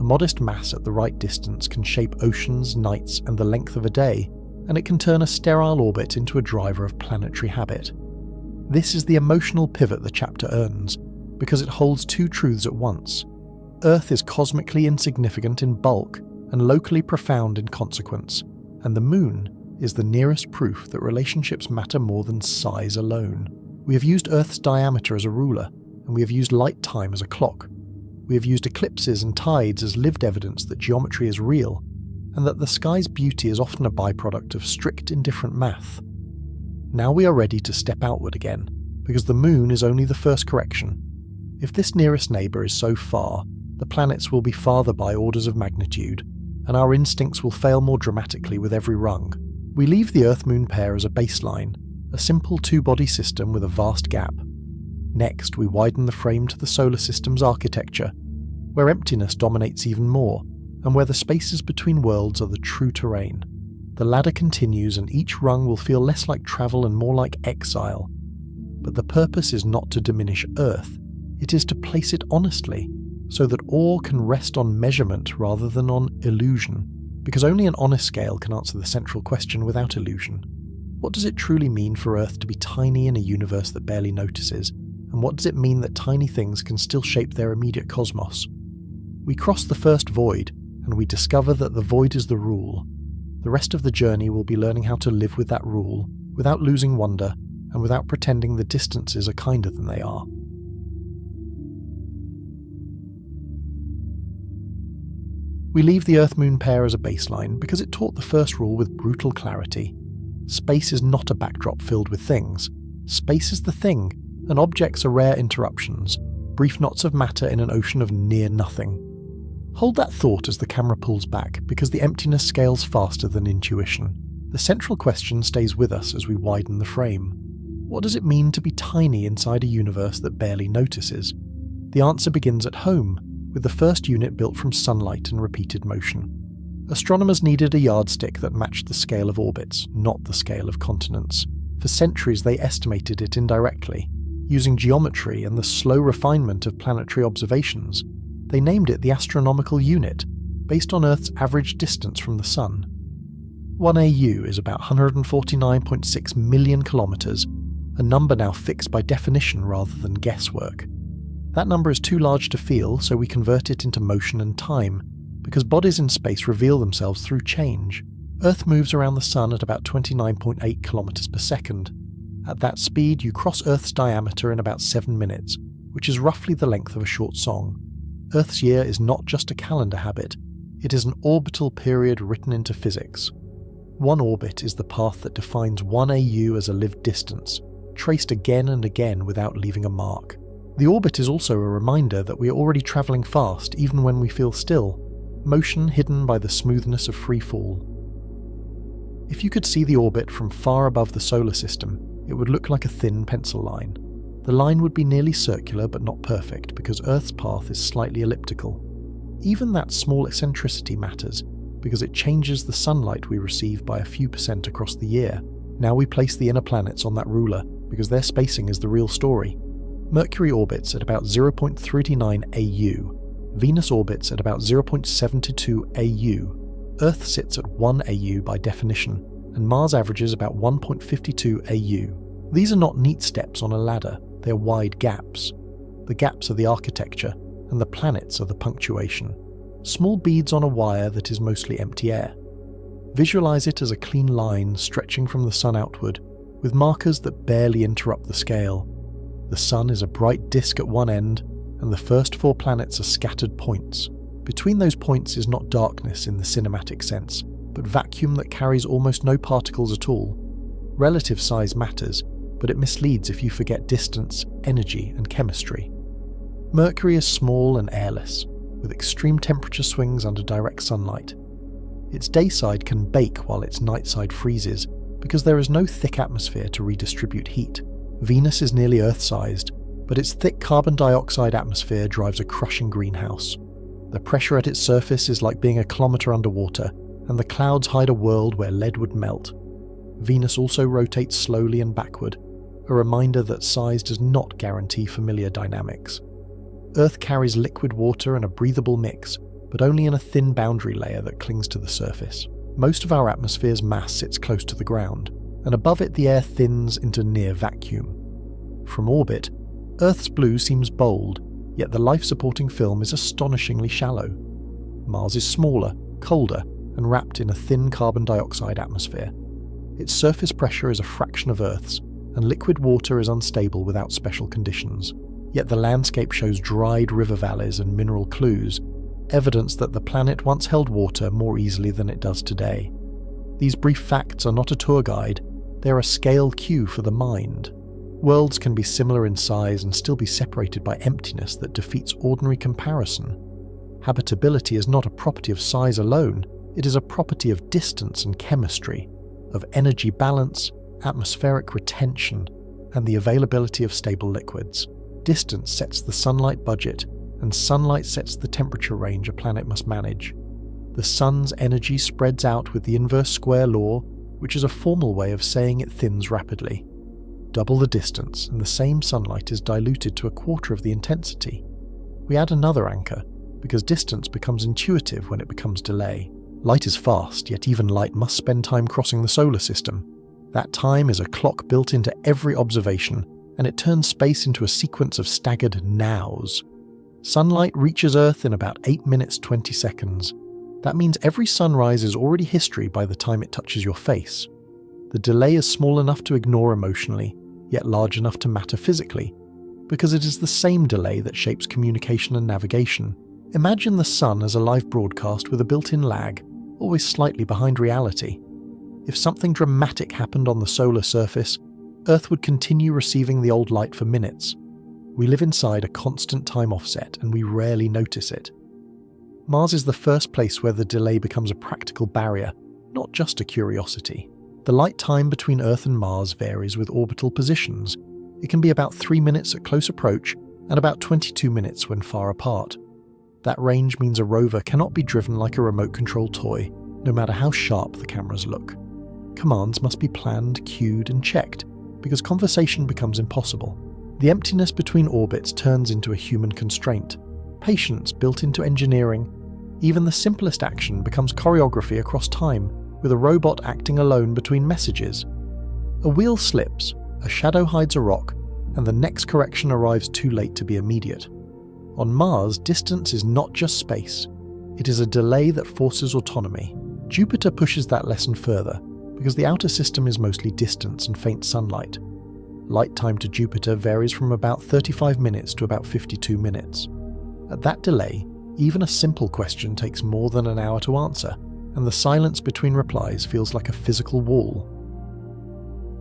A modest mass at the right distance can shape oceans, nights, and the length of a day, and it can turn a sterile orbit into a driver of planetary habit. This is the emotional pivot the chapter earns, because it holds two truths at once. Earth is cosmically insignificant in bulk and locally profound in consequence, and the moon is the nearest proof that relationships matter more than size alone. We have used Earth's diameter as a ruler, and we have used light time as a clock. We have used eclipses and tides as lived evidence that geometry is real, and that the sky's beauty is often a byproduct of strict indifferent math. Now we are ready to step outward again, because the moon is only the first correction. If this nearest neighbour is so far, the planets will be farther by orders of magnitude, and our instincts will fail more dramatically with every rung. We leave the Earth-Moon pair as a baseline, a simple two-body system with a vast gap. Next, we widen the frame to the solar system's architecture where emptiness dominates even more, and where the spaces between worlds are the true terrain. The ladder continues, and each rung will feel less like travel and more like exile. But the purpose is not to diminish Earth, it is to place it honestly, so that awe can rest on measurement rather than on illusion, because only an honest scale can answer the central question without illusion. What does it truly mean for Earth to be tiny in a universe that barely notices, and what does it mean that tiny things can still shape their immediate cosmos? We cross the first void, and we discover that the void is the rule. The rest of the journey will be learning how to live with that rule, without losing wonder, and without pretending the distances are kinder than they are. We leave the Earth-Moon pair as a baseline because it taught the first rule with brutal clarity. Space is not a backdrop filled with things. Space is the thing, and objects are rare interruptions, brief knots of matter in an ocean of near nothing. Hold that thought as the camera pulls back, because the emptiness scales faster than intuition. The central question stays with us as we widen the frame. What does it mean to be tiny inside a universe that barely notices? The answer begins at home, with the first unit built from sunlight and repeated motion. Astronomers needed a yardstick that matched the scale of orbits, not the scale of continents. For centuries they estimated it indirectly. Using geometry and the slow refinement of planetary observations, they named it the astronomical unit, based on Earth's average distance from the Sun. 1 AU is about 149.6 million kilometers, a number now fixed by definition rather than guesswork. That number is too large to feel, so we convert it into motion and time, because bodies in space reveal themselves through change. Earth moves around the Sun at about 29.8 kilometers per second. At that speed, you cross Earth's diameter in about 7 minutes, which is roughly the length of a short song. Earth's year is not just a calendar habit, it is an orbital period written into physics. One orbit is the path that defines 1 AU as a lived distance, traced again and again without leaving a mark. The orbit is also a reminder that we are already travelling fast even when we feel still, motion hidden by the smoothness of free fall. If you could see the orbit from far above the solar system, it would look like a thin pencil line. The line would be nearly circular but not perfect because Earth's path is slightly elliptical. Even that small eccentricity matters because it changes the sunlight we receive by a few % across the year. Now we place the inner planets on that ruler because their spacing is the real story. Mercury orbits at about 0.39 AU, Venus orbits at about 0.72 AU, Earth sits at 1 AU by definition, and Mars averages about 1.52 AU. These are not neat steps on a ladder, they're wide gaps. The gaps are the architecture, and the planets are the punctuation. Small beads on a wire that is mostly empty air. Visualize it as a clean line stretching from the Sun outward, with markers that barely interrupt the scale. The Sun is a bright disk at one end, and the first 4 planets are scattered points. Between those points is not darkness in the cinematic sense, but vacuum that carries almost no particles at all. Relative size matters, but it misleads if you forget distance, energy, and chemistry. Mercury is small and airless, with extreme temperature swings under direct sunlight. Its day side can bake while its night side freezes, because there is no thick atmosphere to redistribute heat. Venus is nearly Earth-sized, but its thick carbon dioxide atmosphere drives a crushing greenhouse. The pressure at its surface is like being a kilometre underwater, and the clouds hide a world where lead would melt. Venus also rotates slowly and backward, a reminder that size does not guarantee familiar dynamics. Earth carries liquid water and a breathable mix, but only in a thin boundary layer that clings to the surface. Most of our atmosphere's mass sits close to the ground, and above it the air thins into near vacuum. From orbit, Earth's blue seems bold, yet the life-supporting film is astonishingly shallow. Mars is smaller, colder, and wrapped in a thin carbon dioxide atmosphere. Its surface pressure is a fraction of Earth's, and liquid water is unstable without special conditions. Yet the landscape shows dried river valleys and mineral clues, evidence that the planet once held water more easily than it does today. These brief facts are not a tour guide, they're a scale cue for the mind. Worlds can be similar in size and still be separated by emptiness that defeats ordinary comparison. Habitability is not a property of size alone, it is a property of distance and chemistry, of energy balance, atmospheric retention, and the availability of stable liquids. Distance sets the sunlight budget, and sunlight sets the temperature range a planet must manage. The sun's energy spreads out with the inverse square law, which is a formal way of saying it thins rapidly. Double the distance, and the same sunlight is diluted to a quarter of the intensity. We add another anchor, because distance becomes intuitive when it becomes delay. Light is fast, yet even light must spend time crossing the solar system. That time is a clock built into every observation, and it turns space into a sequence of staggered nows. Sunlight reaches Earth in about 8 minutes 20 seconds. That means every sunrise is already history by the time it touches your face. The delay is small enough to ignore emotionally, yet large enough to matter physically, because it is the same delay that shapes communication and navigation. Imagine the sun as a live broadcast with a built-in lag, always slightly behind reality. If something dramatic happened on the solar surface, Earth would continue receiving the old light for minutes. We live inside a constant time offset, and we rarely notice it. Mars is the first place where the delay becomes a practical barrier, not just a curiosity. The light time between Earth and Mars varies with orbital positions. It can be about 3 minutes at close approach and about 22 minutes when far apart. That range means a rover cannot be driven like a remote-control toy, no matter how sharp the cameras look. Commands must be planned, queued, and checked, because conversation becomes impossible. The emptiness between orbits turns into a human constraint. Patience built into engineering. Even the simplest action becomes choreography across time, with a robot acting alone between messages. A wheel slips, a shadow hides a rock, and the next correction arrives too late to be immediate. On Mars, distance is not just space. It is a delay that forces autonomy. Jupiter pushes that lesson further, because the outer system is mostly distance and faint sunlight. Light time to Jupiter varies from about 35 minutes to about 52 minutes. At that delay, even a simple question takes more than an hour to answer, and the silence between replies feels like a physical wall.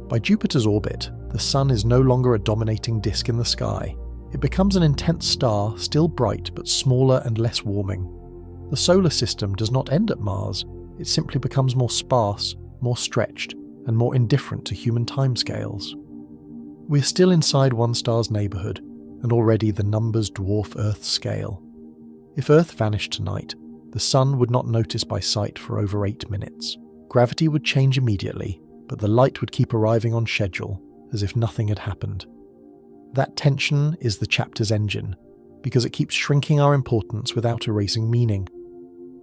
By Jupiter's orbit, the Sun is no longer a dominating disk in the sky. It becomes an intense star, still bright but smaller and less warming. The solar system does not end at Mars, it simply becomes more sparse, more stretched, and more indifferent to human timescales. We are still inside one star's neighbourhood, and already the numbers dwarf Earth's scale. If Earth vanished tonight, the Sun would not notice by sight for over 8 minutes. Gravity would change immediately, but the light would keep arriving on schedule, as if nothing had happened. That tension is the chapter's engine, because it keeps shrinking our importance without erasing meaning.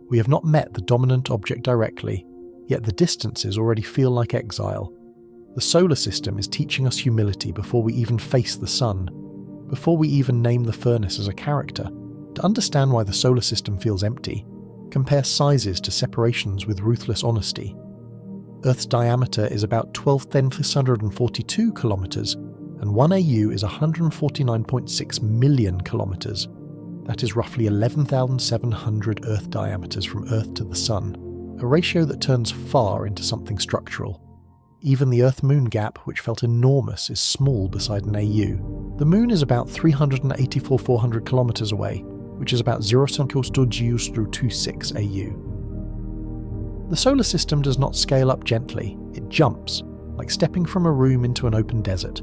We have not met the dominant object directly, yet the distances already feel like exile. The solar system is teaching us humility before we even face the Sun, before we even name the furnace as a character. To understand why the solar system feels empty, compare sizes to separations with ruthless honesty. Earth's diameter is about 12,642 kilometers, and 1 AU is 149.6 million kilometers. That is roughly 11,700 Earth diameters from Earth to the Sun, a ratio that turns far into something structural. Even the Earth-Moon gap, which felt enormous, is small beside an AU. The Moon is about 384,400 kilometers away, which is about 0.26 AU. The solar system does not scale up gently, it jumps, like stepping from a room into an open desert.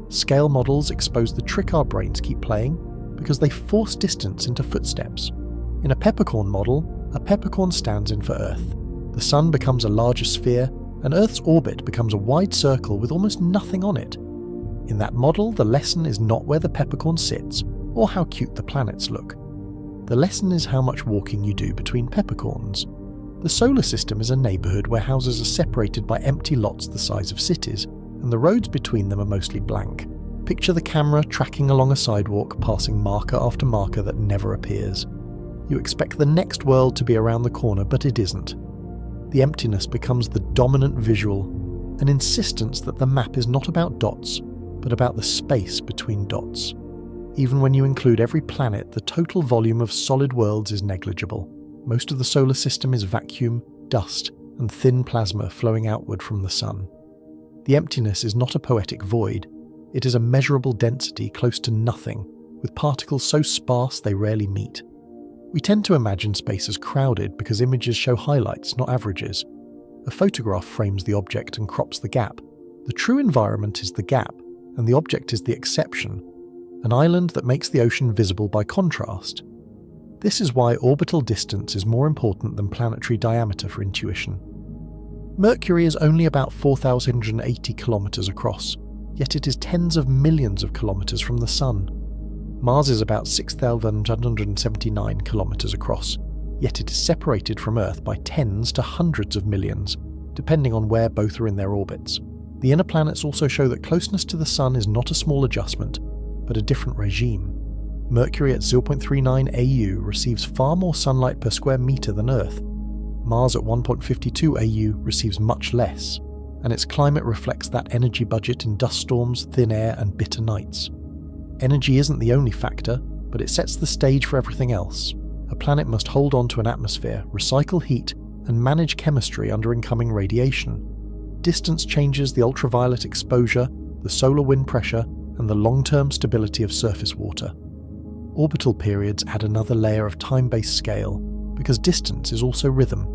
Scale models expose the trick our brains keep playing because they force distance into footsteps. In a peppercorn model, a peppercorn stands in for Earth. The Sun becomes a larger sphere, and Earth's orbit becomes a wide circle with almost nothing on it. In that model, the lesson is not where the peppercorn sits, or how cute the planets look. The lesson is how much walking you do between peppercorns. The solar system is a neighbourhood where houses are separated by empty lots the size of cities, and the roads between them are mostly blank. Picture the camera tracking along a sidewalk, passing marker after marker that never appears. You expect the next world to be around the corner, but it isn't. The emptiness becomes the dominant visual, an insistence that the map is not about dots, but about the space between dots. Even when you include every planet, the total volume of solid worlds is negligible. Most of the solar system is vacuum, dust, and thin plasma flowing outward from the Sun. The emptiness is not a poetic void, it is a measurable density close to nothing, with particles so sparse they rarely meet. We tend to imagine space as crowded because images show highlights, not averages. A photograph frames the object and crops the gap. The true environment is the gap, and the object is the exception. an island that makes the ocean visible by contrast. This is why orbital distance is more important than planetary diameter for intuition. Mercury is only about 4,080 kilometers across, yet it is tens of millions of kilometers from the Sun. Mars is about 6,179 kilometers across, yet it is separated from Earth by tens to hundreds of millions, depending on where both are in their orbits. The inner planets also show that closeness to the Sun is not a small adjustment, but a different regime. Mercury at 0.39 AU receives far more sunlight per square meter than Earth. Mars at 1.52 AU receives much less, and its climate reflects that energy budget in dust storms, thin air, and bitter nights. Energy isn't the only factor, but it sets the stage for everything else. A planet must hold on to an atmosphere, recycle heat, and manage chemistry under incoming radiation. Distance changes the ultraviolet exposure, the solar wind pressure, and the long-term stability of surface water. Orbital periods add another layer of time-based scale, because distance is also rhythm.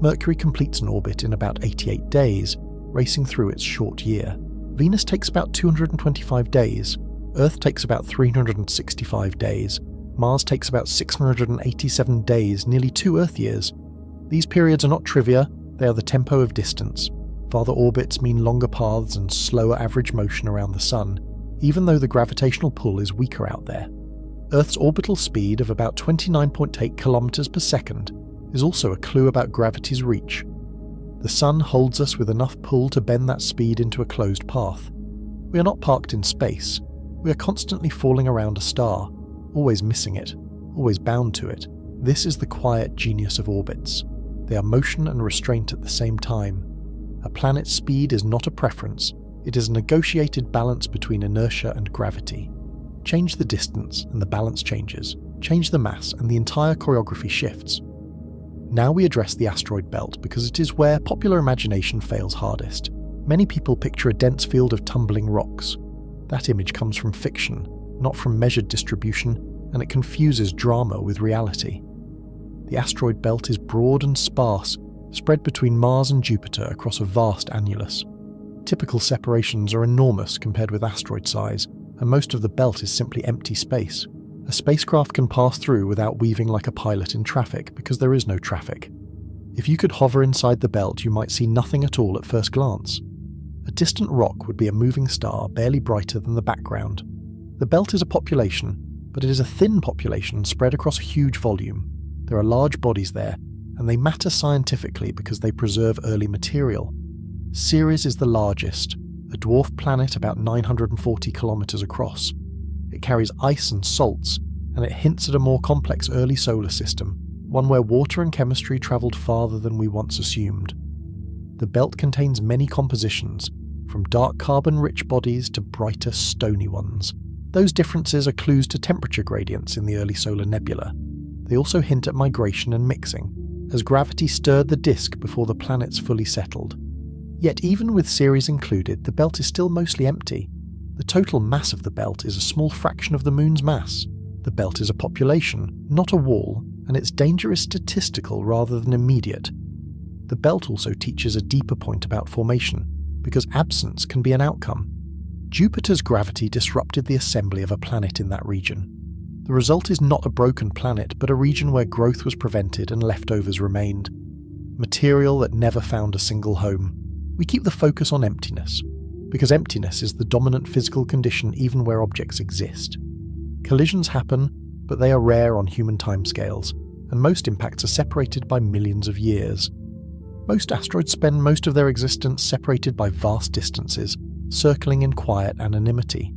Mercury completes an orbit in about 88 days, racing through its short year. Venus takes about 225 days, Earth takes about 365 days, Mars takes about 687 days, nearly 2 Earth years. These periods are not trivia, they are the tempo of distance. Farther orbits mean longer paths and slower average motion around the Sun, even though the gravitational pull is weaker out there. Earth's orbital speed of about 29.8 kilometers per second is also a clue about gravity's reach. The Sun holds us with enough pull to bend that speed into a closed path. We are not parked in space. We are constantly falling around a star, always missing it, always bound to it. This is the quiet genius of orbits. They are motion and restraint at the same time. A planet's speed is not a preference, it is a negotiated balance between inertia and gravity. Change the distance and the balance changes. Change the mass and the entire choreography shifts. Now we address the asteroid belt because it is where popular imagination fails hardest. Many people picture a dense field of tumbling rocks. That image comes from fiction, not from measured distribution, and it confuses drama with reality. The asteroid belt is broad and sparse, spread between Mars and Jupiter across a vast annulus. Typical separations are enormous compared with asteroid size, and most of the belt is simply empty space. A spacecraft can pass through without weaving like a pilot in traffic because there is no traffic. If you could hover inside the belt, you might see nothing at all at first glance. A distant rock would be a moving star barely brighter than the background. The belt is a population, but it is a thin population spread across a huge volume. There are large bodies there, and they matter scientifically because they preserve early material. Ceres is the largest, a dwarf planet about 940 kilometers across. It carries ice and salts, and it hints at a more complex early solar system, one where water and chemistry travelled farther than we once assumed. The belt contains many compositions, from dark carbon-rich bodies to brighter stony ones. Those differences are clues to temperature gradients in the early solar nebula. They also hint at migration and mixing, as gravity stirred the disk before the planets fully settled. Yet even with Ceres included, the belt is still mostly empty. The total mass of the belt is a small fraction of the Moon's mass. The belt is a population, not a wall, and its danger is statistical rather than immediate. The belt also teaches a deeper point about formation, because absence can be an outcome. Jupiter's gravity disrupted the assembly of a planet in that region. The result is not a broken planet, but a region where growth was prevented and leftovers remained. Material that never found a single home. We keep the focus on emptiness, because emptiness is the dominant physical condition even where objects exist. Collisions happen, but they are rare on human timescales, and most impacts are separated by millions of years. Most asteroids spend most of their existence separated by vast distances, circling in quiet anonymity.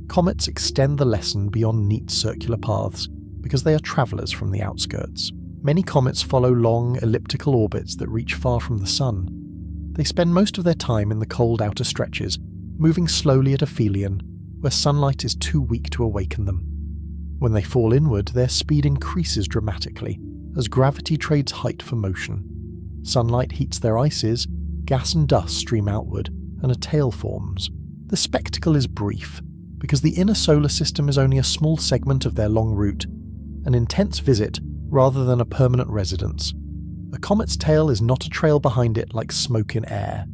Comets extend the lesson beyond neat circular paths, because they are travellers from the outskirts. Many comets follow long, elliptical orbits that reach far from the Sun. They spend most of their time in the cold outer stretches, moving slowly at aphelion, where sunlight is too weak to awaken them. When they fall inward, their speed increases dramatically, as gravity trades height for motion. Sunlight heats their ices, gas and dust stream outward, and a tail forms. The spectacle is brief, because the inner solar system is only a small segment of their long route, an intense visit rather than a permanent residence. A comet's tail is not a trail behind it like smoke in air.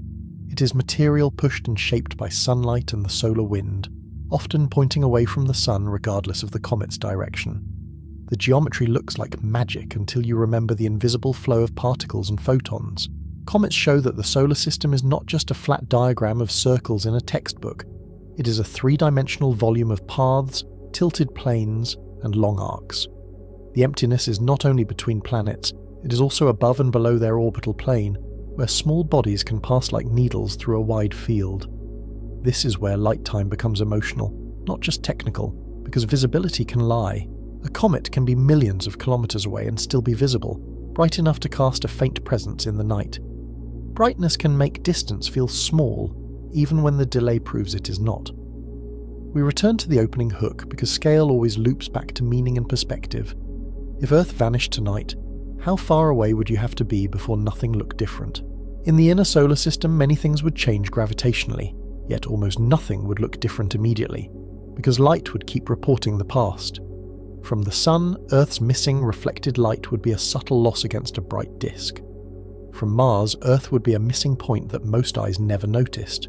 It is material pushed and shaped by sunlight and the solar wind. often pointing away from the sun regardless of the comet's direction. The geometry looks like magic until you remember the invisible flow of particles and photons. Comets show that the solar system is not just a flat diagram of circles in a textbook. It is a three-dimensional volume of paths, tilted planes, and long arcs. The emptiness is not only between planets, it is also above and below their orbital plane, where small bodies can pass like needles through a wide field. This is where light time becomes emotional, not just technical, because visibility can lie. A comet can be millions of kilometers away and still be visible, bright enough to cast a faint presence in the night. Brightness can make distance feel small, even when the delay proves it is not. We return to the opening hook because scale always loops back to meaning and perspective. If Earth vanished tonight, how far away would you have to be before nothing looked different? In the inner solar system, many things would change gravitationally, yet almost nothing would look different immediately, because light would keep reporting the past. From the Sun, Earth's missing reflected light would be a subtle loss against a bright disk. From Mars, Earth would be a missing point that most eyes never noticed.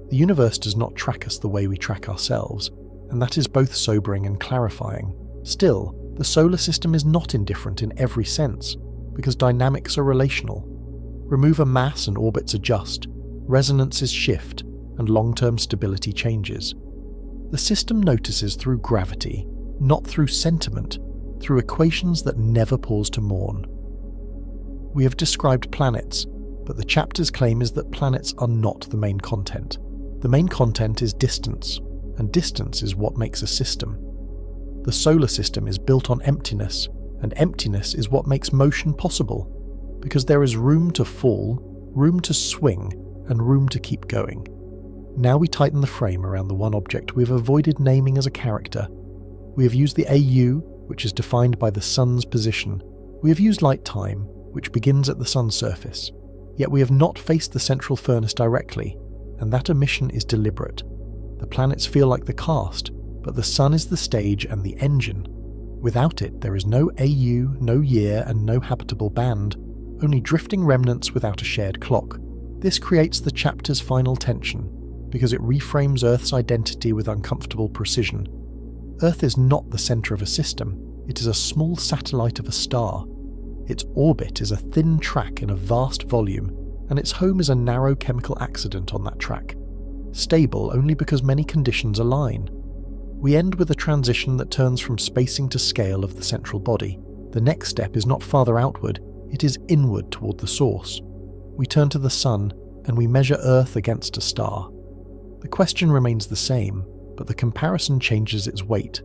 The universe does not track us the way we track ourselves, and that is both sobering and clarifying. Still, the solar system is not indifferent in every sense, because dynamics are relational. Remove a mass and orbits adjust, resonances shift, and long-term stability changes. The system notices through gravity, not through sentiment, through equations that never pause to mourn. We have described planets, but the chapter's claim is that planets are not the main content. The main content is distance, and distance is what makes a system. The solar system is built on emptiness, and emptiness is what makes motion possible, because there is room to fall, room to swing, and room to keep going. Now we tighten the frame around the one object we have avoided naming as a character. We have used the AU, which is defined by the sun's position. We have used light time, which begins at the sun's surface. Yet we have not faced the central furnace directly, and that omission is deliberate. The planets feel like the cast, but the sun is the stage and the engine. Without it, there is no AU, no year, and no habitable band, only drifting remnants without a shared clock. This creates the chapter's final tension, because it reframes Earth's identity with uncomfortable precision. Earth is not the center of a system, it is a small satellite of a star. Its orbit is a thin track in a vast volume, and its home is a narrow chemical accident on that track. Stable only because many conditions align. We end with a transition that turns from spacing to scale of the central body. The next step is not farther outward, it is inward toward the source. We turn to the sun, and we measure Earth against a star. The question remains the same, but the comparison changes its weight.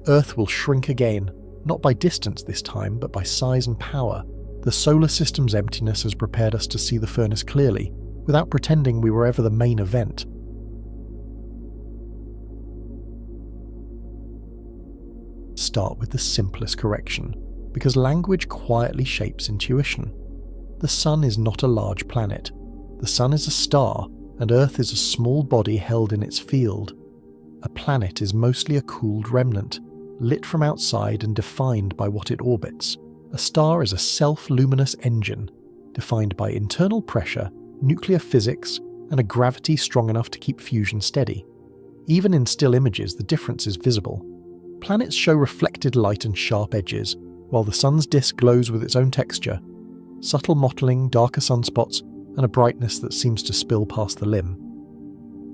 Earth will shrink again, not by distance this time, but by size and power. The solar system's emptiness has prepared us to see the furnace clearly, without pretending we were ever the main event. Start with the simplest correction, because language quietly shapes intuition. The sun is not a large planet. The sun is a star, and Earth is a small body held in its field. A planet is mostly a cooled remnant, lit from outside and defined by what it orbits. A star is a self-luminous engine, defined by internal pressure, nuclear physics, and a gravity strong enough to keep fusion steady. Even in still images, the difference is visible. Planets show reflected light and sharp edges, while the sun's disk glows with its own texture, subtle mottling, darker sunspots, and a brightness that seems to spill past the limb.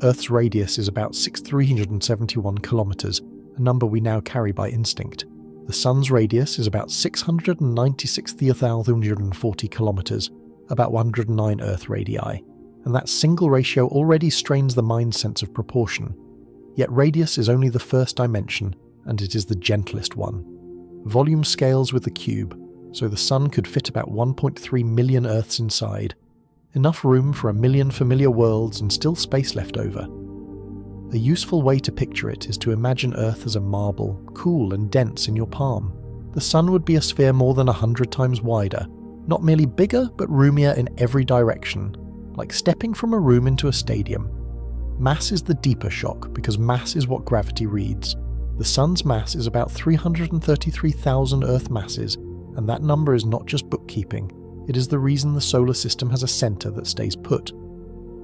Earth's radius is about 6,371 kilometers, a number we now carry by instinct. The sun's radius is about 696,140 kilometers, about 109 Earth radii, and that single ratio already strains the mind's sense of proportion. Yet radius is only the first dimension, and it is the gentlest one. Volume scales with the cube, so the sun could fit about 1.3 million Earths inside, enough room for 1 million familiar worlds and still space left over. A useful way to picture it is to imagine Earth as a marble, cool and dense in your palm. The sun would be a sphere more than 100 times wider, not merely bigger but roomier in every direction, like stepping from a room into a stadium. Mass is the deeper shock because mass is what gravity reads. The sun's mass is about 333,000 Earth masses, and that number is not just bookkeeping, it is the reason the solar system has a center that stays put.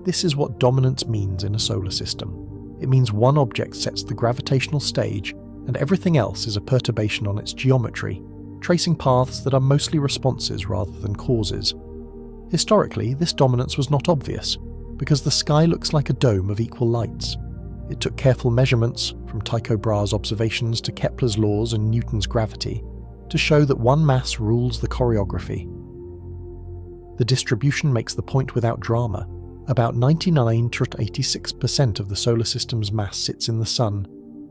This is what dominance means in a solar system. It means one object sets the gravitational stage, and everything else is a perturbation on its geometry, tracing paths that are mostly responses rather than causes. Historically, this dominance was not obvious, because the sky looks like a dome of equal lights. It took careful measurements, from Tycho Brahe's observations to Kepler's laws and Newton's gravity, to show that one mass rules the choreography. The distribution makes the point without drama. About 99 to 86% of the solar system's mass sits in the Sun,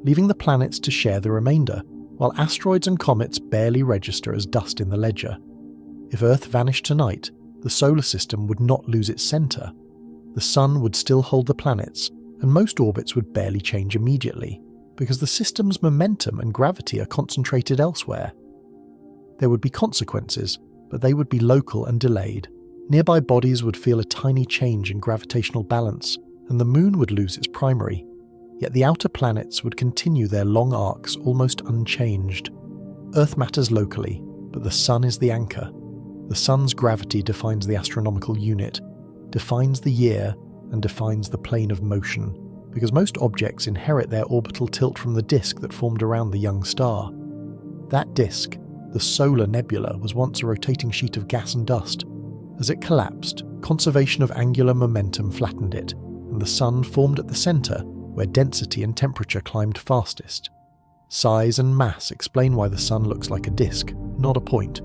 leaving the planets to share the remainder, while asteroids and comets barely register as dust in the ledger. If Earth vanished tonight, the solar system would not lose its centre. The Sun would still hold the planets, and most orbits would barely change immediately, because the system's momentum and gravity are concentrated elsewhere. There would be consequences, but they would be local and delayed. Nearby bodies would feel a tiny change in gravitational balance, and the Moon would lose its primary. Yet the outer planets would continue their long arcs almost unchanged. Earth matters locally, but the Sun is the anchor. The Sun's gravity defines the astronomical unit, defines the year, and defines the plane of motion, because most objects inherit their orbital tilt from the disk that formed around the young star. That disk, the solar nebula, was once a rotating sheet of gas and dust. As it collapsed, conservation of angular momentum flattened it, and the Sun formed at the centre, where density and temperature climbed fastest. Size and mass explain why the Sun looks like a disk, not a point.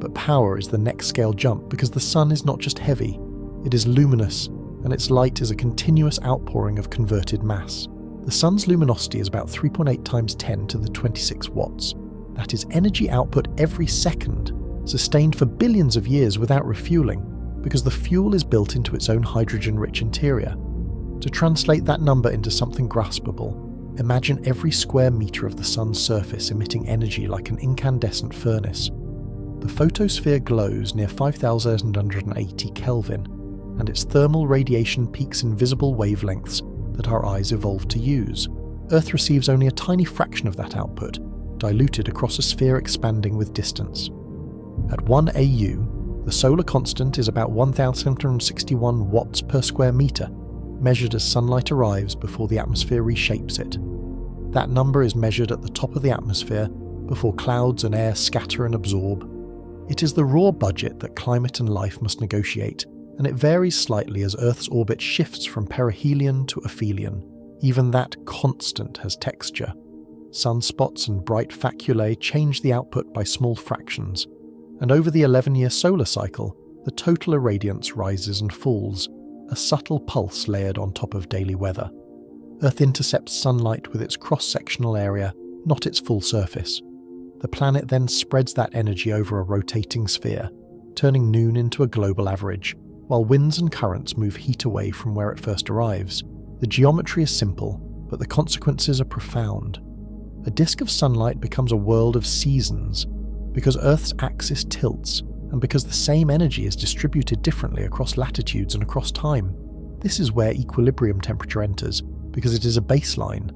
But power is the next scale jump, because the Sun is not just heavy, it is luminous, and its light is a continuous outpouring of converted mass. The Sun's luminosity is about 3.8 times 10 to the 26 watts. That is energy output every second, sustained for billions of years without refueling, because the fuel is built into its own hydrogen-rich interior. To translate that number into something graspable, imagine every square metre of the Sun's surface emitting energy like an incandescent furnace. The photosphere glows near 5,180 Kelvin, and its thermal radiation peaks in visible wavelengths that our eyes evolved to use. Earth receives only a tiny fraction of that output, diluted across a sphere expanding with distance. At 1 AU, the solar constant is about 1,761 watts per square metre, measured as sunlight arrives before the atmosphere reshapes it. That number is measured at the top of the atmosphere before clouds and air scatter and absorb. It is the raw budget that climate and life must negotiate, and it varies slightly as Earth's orbit shifts from perihelion to aphelion. Even that constant has texture. Sunspots and bright faculae change the output by small fractions, and over the 11-year solar cycle, the total irradiance rises and falls, a subtle pulse layered on top of daily weather. Earth intercepts sunlight with its cross-sectional area, not its full surface. The planet then spreads that energy over a rotating sphere, turning noon into a global average, while winds and currents move heat away from where it first arrives. The geometry is simple, but the consequences are profound. A disk of sunlight becomes a world of seasons, because Earth's axis tilts, and because the same energy is distributed differently across latitudes and across time. This is where equilibrium temperature enters, because it is a baseline.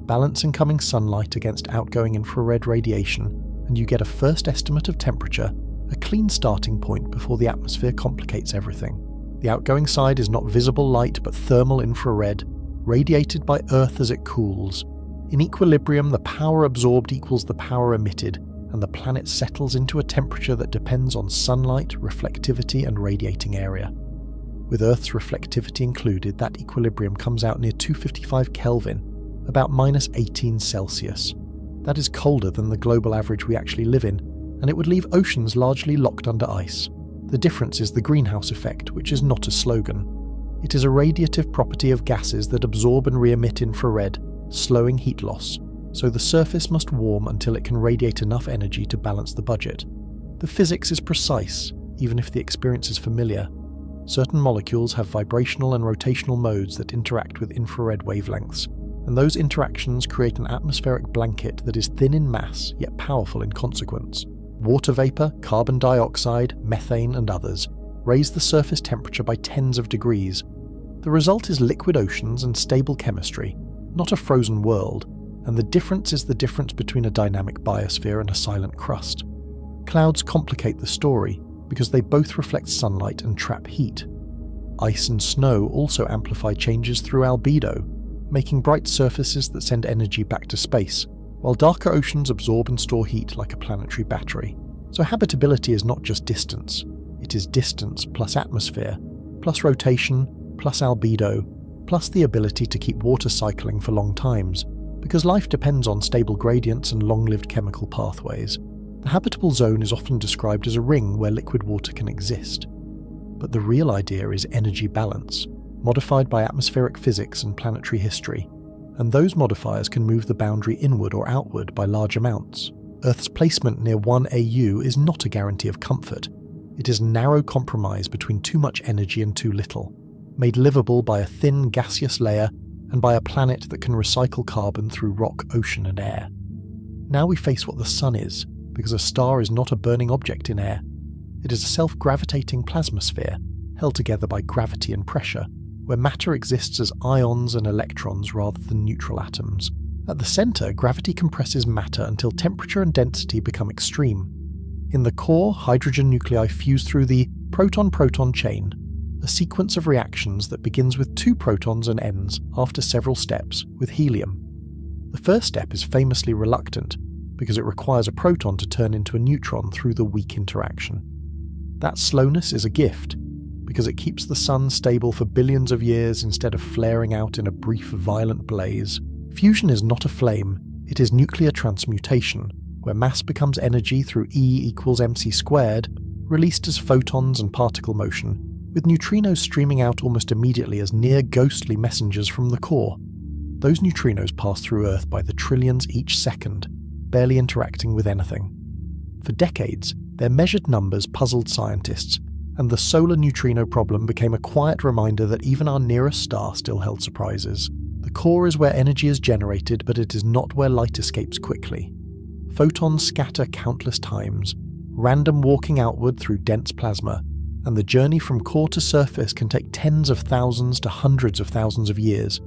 Balance incoming sunlight against outgoing infrared radiation, and you get a first estimate of temperature, a clean starting point before the atmosphere complicates everything. The outgoing side is not visible light but thermal infrared, radiated by Earth as it cools. In equilibrium, the power absorbed equals the power emitted, and the planet settles into a temperature that depends on sunlight, reflectivity, and radiating area. With Earth's reflectivity included, that equilibrium comes out near 255 Kelvin, about -18 Celsius. That is colder than the global average we actually live in, and it would leave oceans largely locked under ice. The difference is the greenhouse effect, which is not a slogan. It is a radiative property of gases that absorb and re-emit infrared, slowing heat loss, so the surface must warm until it can radiate enough energy to balance the budget. The physics is precise, even if the experience is familiar. Certain molecules have vibrational and rotational modes that interact with infrared wavelengths, and those interactions create an atmospheric blanket that is thin in mass yet powerful in consequence. Water vapor, carbon dioxide, methane, and others raise the surface temperature by tens of degrees. The result is liquid oceans and stable chemistry, not a frozen world, and the difference is the difference between a dynamic biosphere and a silent crust. Clouds complicate the story because they both reflect sunlight and trap heat. Ice and snow also amplify changes through albedo. making bright surfaces that send energy back to space, while darker oceans absorb and store heat like a planetary battery. So habitability is not just distance, it is distance plus atmosphere, plus rotation, plus albedo, plus the ability to keep water cycling for long times, because life depends on stable gradients and long-lived chemical pathways. The habitable zone is often described as a ring where liquid water can exist. But the real idea is energy balance, modified by atmospheric physics and planetary history, and those modifiers can move the boundary inward or outward by large amounts. Earth's placement near 1 AU is not a guarantee of comfort. It is a narrow compromise between too much energy and too little, made livable by a thin gaseous layer and by a planet that can recycle carbon through rock, ocean and air. Now we face what the Sun is, because a star is not a burning object in air. It is a self-gravitating plasmasphere, held together by gravity and pressure, where matter exists as ions and electrons rather than neutral atoms. At the centre, gravity compresses matter until temperature and density become extreme. In the core, hydrogen nuclei fuse through the proton-proton chain, a sequence of reactions that begins with 2 protons and ends, after several steps, with helium. The first step is famously reluctant, because it requires a proton to turn into a neutron through the weak interaction. That slowness is a gift, because it keeps the Sun stable for billions of years instead of flaring out in a brief violent blaze. Fusion is not a flame, it is nuclear transmutation, where mass becomes energy through E=mc², released as photons and particle motion, with neutrinos streaming out almost immediately as near-ghostly messengers from the core. Those neutrinos pass through Earth by the trillions each second, barely interacting with anything. For decades, their measured numbers puzzled scientists, and the solar neutrino problem became a quiet reminder that even our nearest star still held surprises. The core is where energy is generated, but it is not where light escapes quickly. Photons scatter countless times, random walking outward through dense plasma, and the journey from core to surface can take tens of thousands to hundreds of thousands of years.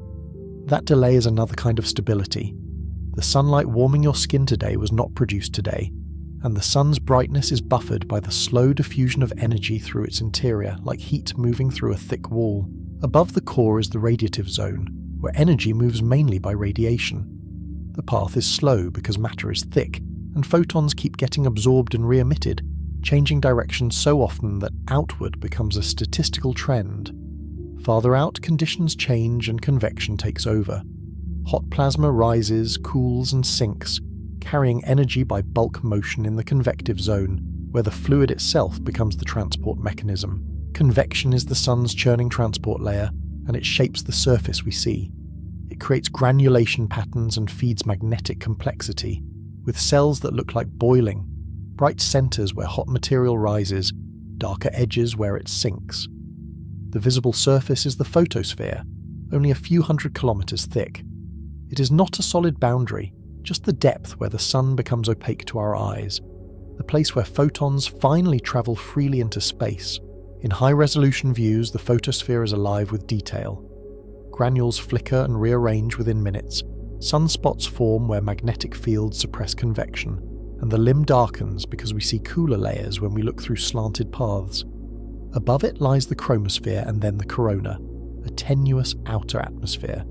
That delay is another kind of stability. The sunlight warming your skin today was not produced today, and the sun's brightness is buffered by the slow diffusion of energy through its interior, like heat moving through a thick wall. Above the core is the radiative zone, where energy moves mainly by radiation. The path is slow because matter is thick, and photons keep getting absorbed and re-emitted, changing direction so often that outward becomes a statistical trend. Farther out, conditions change and convection takes over. Hot plasma rises, cools and sinks, carrying energy by bulk motion in the convective zone, where the fluid itself becomes the transport mechanism. Convection is the sun's churning transport layer, and it shapes the surface we see. It creates granulation patterns and feeds magnetic complexity, with cells that look like boiling, bright centers where hot material rises, darker edges where it sinks. The visible surface is the photosphere, only a few hundred kilometers thick. It is not a solid boundary, just the depth where the sun becomes opaque to our eyes, the place where photons finally travel freely into space. In high-resolution views, the photosphere is alive with detail. Granules flicker and rearrange within minutes, sunspots form where magnetic fields suppress convection, and the limb darkens because we see cooler layers when we look through slanted paths. Above it lies the chromosphere and then the corona, a tenuous outer atmosphere.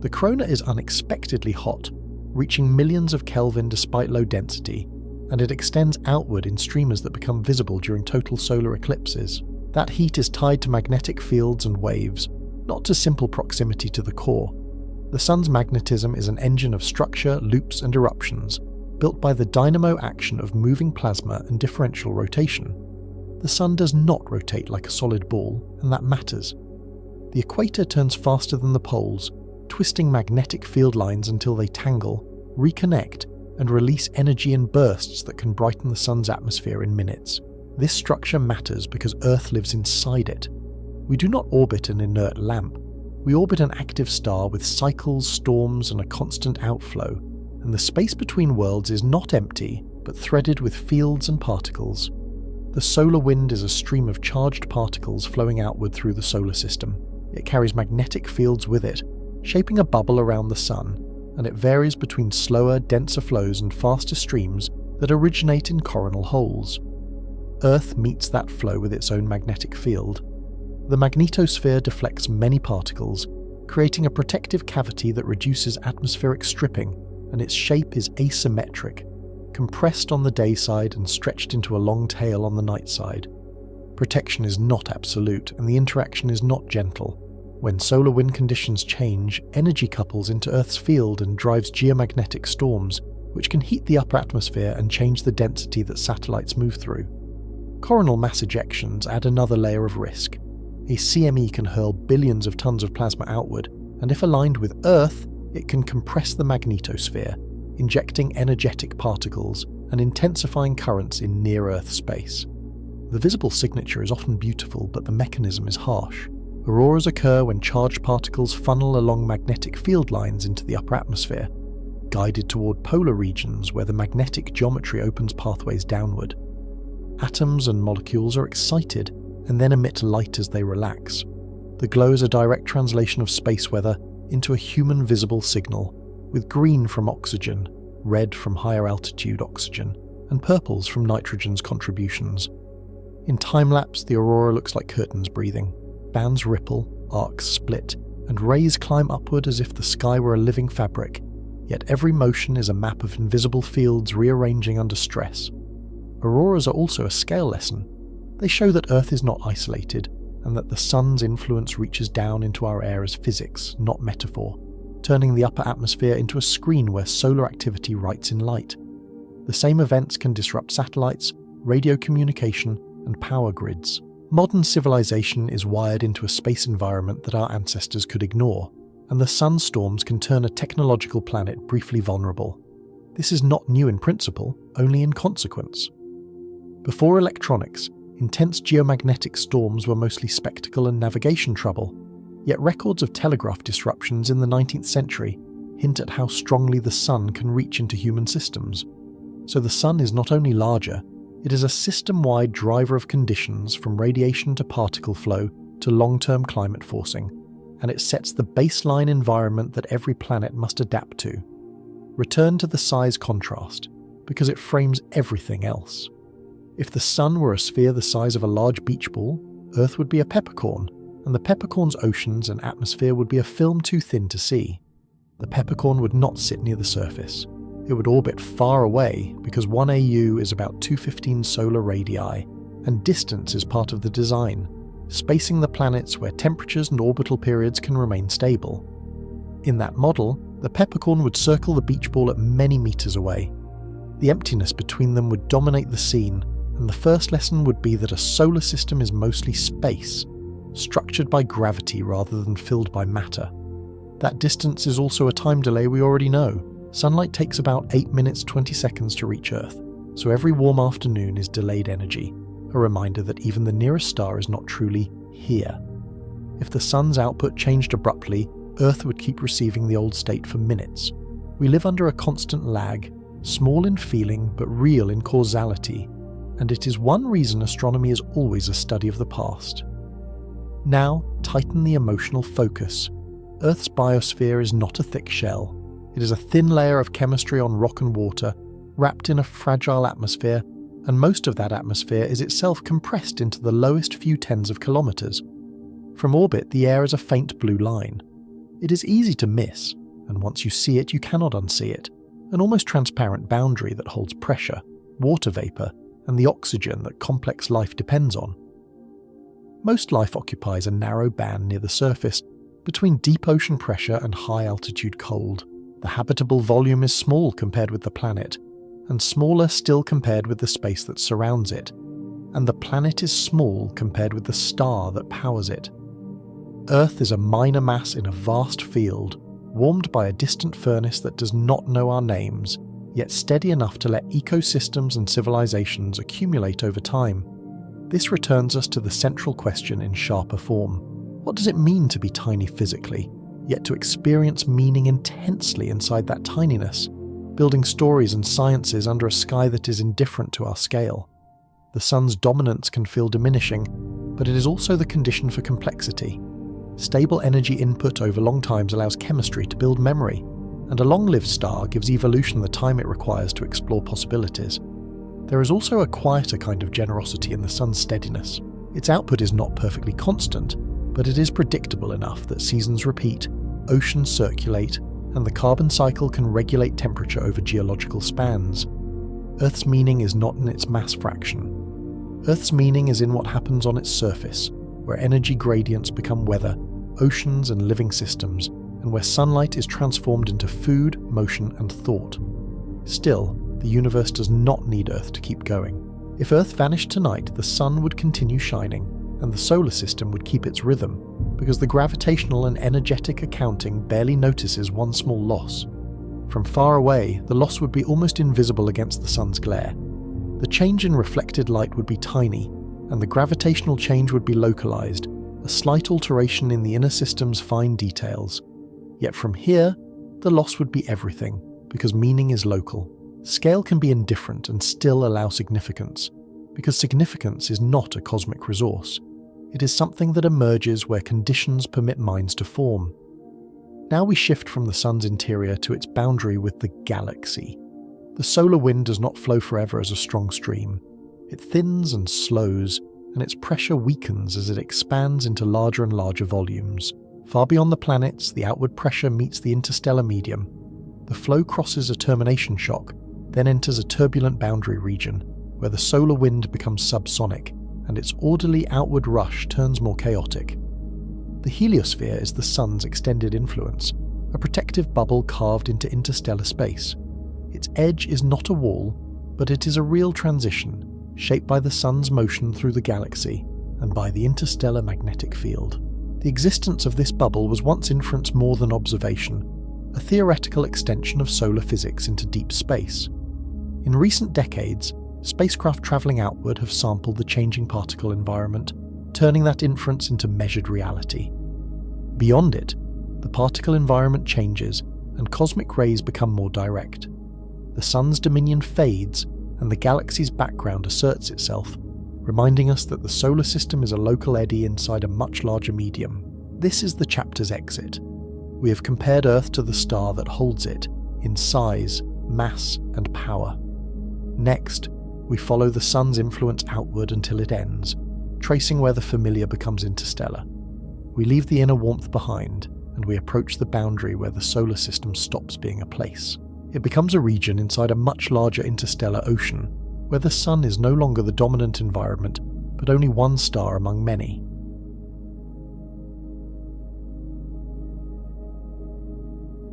The corona is unexpectedly hot, reaching millions of Kelvin despite low density, and it extends outward in streamers that become visible during total solar eclipses. That heat is tied to magnetic fields and waves, not to simple proximity to the core. The sun's magnetism is an engine of structure, loops and eruptions, built by the dynamo action of moving plasma and differential rotation. The sun does not rotate like a solid ball, and that matters. The equator turns faster than the poles, twisting magnetic field lines until they tangle, reconnect, and release energy in bursts that can brighten the sun's atmosphere in minutes. This structure matters because Earth lives inside it. We do not orbit an inert lamp. We orbit an active star with cycles, storms, and a constant outflow, and the space between worlds is not empty, but threaded with fields and particles. The solar wind is a stream of charged particles flowing outward through the solar system. It carries magnetic fields with it, shaping a bubble around the sun, and it varies between slower, denser flows and faster streams that originate in coronal holes. Earth meets that flow with its own magnetic field. The magnetosphere deflects many particles, creating a protective cavity that reduces atmospheric stripping, and its shape is asymmetric, compressed on the day side and stretched into a long tail on the night side. Protection is not absolute, and the interaction is not gentle. When solar wind conditions change, energy couples into Earth's field and drives geomagnetic storms, which can heat the upper atmosphere and change the density that satellites move through. Coronal mass ejections add another layer of risk. A CME can hurl billions of tons of plasma outward, and if aligned with Earth, it can compress the magnetosphere, injecting energetic particles and intensifying currents in near-Earth space. The visible signature is often beautiful, but the mechanism is harsh. Auroras occur when charged particles funnel along magnetic field lines into the upper atmosphere, guided toward polar regions where the magnetic geometry opens pathways downward. Atoms and molecules are excited and then emit light as they relax. The glow is a direct translation of space weather into a human visible signal, with green from oxygen, red from higher altitude oxygen, and purples from nitrogen's contributions. In time-lapse, the aurora looks like curtains breathing. Bands ripple, arcs split, and rays climb upward as if the sky were a living fabric, yet every motion is a map of invisible fields rearranging under stress. Auroras are also a scale lesson. They show that Earth is not isolated, and that the sun's influence reaches down into our air as physics, not metaphor, turning the upper atmosphere into a screen where solar activity writes in light. The same events can disrupt satellites, radio communication, and power grids. Modern civilization is wired into a space environment that our ancestors could ignore, and the sunstorms can turn a technological planet briefly vulnerable. This is not new in principle, only in consequence. Before electronics, intense geomagnetic storms were mostly spectacle and navigation trouble, yet records of telegraph disruptions in the 19th century hint at how strongly the sun can reach into human systems. So the sun is not only larger, it is a system-wide driver of conditions from radiation to particle flow to long-term climate forcing, and it sets the baseline environment that every planet must adapt to. Return to the size contrast, because it frames everything else. If the sun were a sphere the size of a large beach ball, Earth would be a peppercorn, and the peppercorn's oceans and atmosphere would be a film too thin to see. The peppercorn would not sit near the surface. It would orbit far away because 1 AU is about 215 solar radii, and distance is part of the design, spacing the planets where temperatures and orbital periods can remain stable. In that model, the peppercorn would circle the beach ball at many meters away. The emptiness between them would dominate the scene, and the first lesson would be that a solar system is mostly space, structured by gravity rather than filled by matter. That distance is also a time delay we already know. Sunlight takes about 8 minutes 20 seconds to reach Earth, so every warm afternoon is delayed energy, a reminder that even the nearest star is not truly here. If the sun's output changed abruptly, Earth would keep receiving the old state for minutes. We live under a constant lag, small in feeling but real in causality, and it is one reason astronomy is always a study of the past. Now, tighten the emotional focus. Earth's biosphere is not a thick shell. It is a thin layer of chemistry on rock and water, wrapped in a fragile atmosphere, and most of that atmosphere is itself compressed into the lowest few tens of kilometers. From orbit, the air is a faint blue line. It is easy to miss, and once you see it, you cannot unsee it, an almost transparent boundary that holds pressure, water vapor, and the oxygen that complex life depends on. Most life occupies a narrow band near the surface, between deep ocean pressure and high altitude cold. The habitable volume is small compared with the planet, and smaller still compared with the space that surrounds it, and the planet is small compared with the star that powers it. Earth is a minor mass in a vast field, warmed by a distant furnace that does not know our names, yet steady enough to let ecosystems and civilizations accumulate over time. This returns us to the central question in sharper form. What does it mean to be tiny physically, yet to experience meaning intensely inside that tininess, building stories and sciences under a sky that is indifferent to our scale? The sun's dominance can feel diminishing, but it is also the condition for complexity. Stable energy input over long times allows chemistry to build memory, and a long-lived star gives evolution the time it requires to explore possibilities. There is also a quieter kind of generosity in the sun's steadiness. Its output is not perfectly constant, but it is predictable enough that seasons repeat, oceans circulate, and the carbon cycle can regulate temperature over geological spans. Earth's meaning is not in its mass fraction. Earth's meaning is in what happens on its surface, where energy gradients become weather, oceans and living systems, and where sunlight is transformed into food, motion and thought. Still, the universe does not need Earth to keep going. If Earth vanished tonight, the sun would continue shining, and the solar system would keep its rhythm, because the gravitational and energetic accounting barely notices one small loss. From far away, the loss would be almost invisible against the sun's glare. The change in reflected light would be tiny, and the gravitational change would be localized, a slight alteration in the inner system's fine details. Yet from here, the loss would be everything, because meaning is local. Scale can be indifferent and still allow significance, because significance is not a cosmic resource. It is something that emerges where conditions permit minds to form. Now we shift from the sun's interior to its boundary with the galaxy. The solar wind does not flow forever as a strong stream. It thins and slows, and its pressure weakens as it expands into larger and larger volumes. Far beyond the planets, the outward pressure meets the interstellar medium. The flow crosses a termination shock, then enters a turbulent boundary region, where the solar wind becomes subsonic, and its orderly outward rush turns more chaotic. The heliosphere is the sun's extended influence, a protective bubble carved into interstellar space. Its edge is not a wall, but it is a real transition, shaped by the sun's motion through the galaxy and by the interstellar magnetic field. The existence of this bubble was once inference more than observation, a theoretical extension of solar physics into deep space. In recent decades, spacecraft travelling outward have sampled the changing particle environment, turning that inference into measured reality. Beyond it, the particle environment changes and cosmic rays become more direct. The sun's dominion fades and the galaxy's background asserts itself, reminding us that the solar system is a local eddy inside a much larger medium. This is the chapter's exit. We have compared Earth to the star that holds it, in size, mass, and power. Next, we follow the sun's influence outward until it ends, tracing where the familiar becomes interstellar. We leave the inner warmth behind, and we approach the boundary where the solar system stops being a place. It becomes a region inside a much larger interstellar ocean, where the sun is no longer the dominant environment, but only one star among many.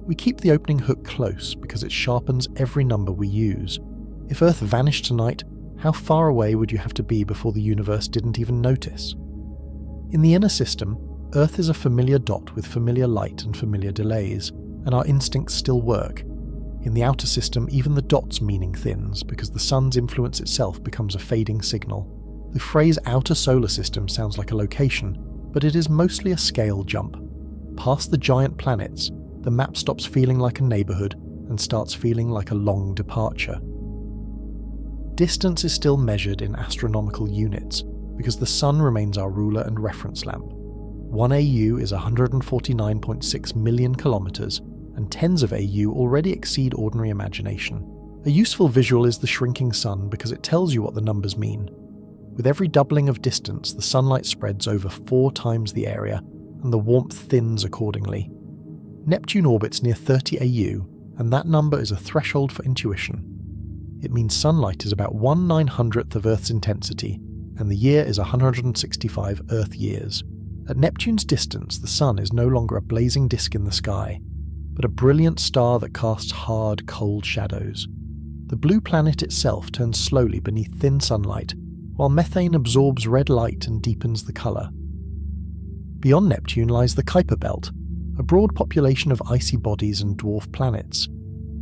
We keep the opening hook close because it sharpens every number we use. If Earth vanished tonight, how far away would you have to be before the universe didn't even notice? In the inner system, Earth is a familiar dot with familiar light and familiar delays, and our instincts still work. In the outer system, even the dot's meaning thins because the sun's influence itself becomes a fading signal. The phrase outer solar system sounds like a location, but it is mostly a scale jump. Past the giant planets, the map stops feeling like a neighbourhood and starts feeling like a long departure. Distance is still measured in astronomical units because the sun remains our ruler and reference lamp. 1 AU is 149.6 million kilometres, and tens of AU already exceed ordinary imagination. A useful visual is the shrinking sun because it tells you what the numbers mean. With every doubling of distance, the sunlight spreads over 4 times the area, and the warmth thins accordingly. Neptune orbits near 30 AU, and that number is a threshold for intuition. It means sunlight is about 1/900th of Earth's intensity, and the year is 165 Earth years. At Neptune's distance, the sun is no longer a blazing disk in the sky, but a brilliant star that casts hard, cold shadows. The blue planet itself turns slowly beneath thin sunlight, while methane absorbs red light and deepens the colour. Beyond Neptune lies the Kuiper Belt, a broad population of icy bodies and dwarf planets.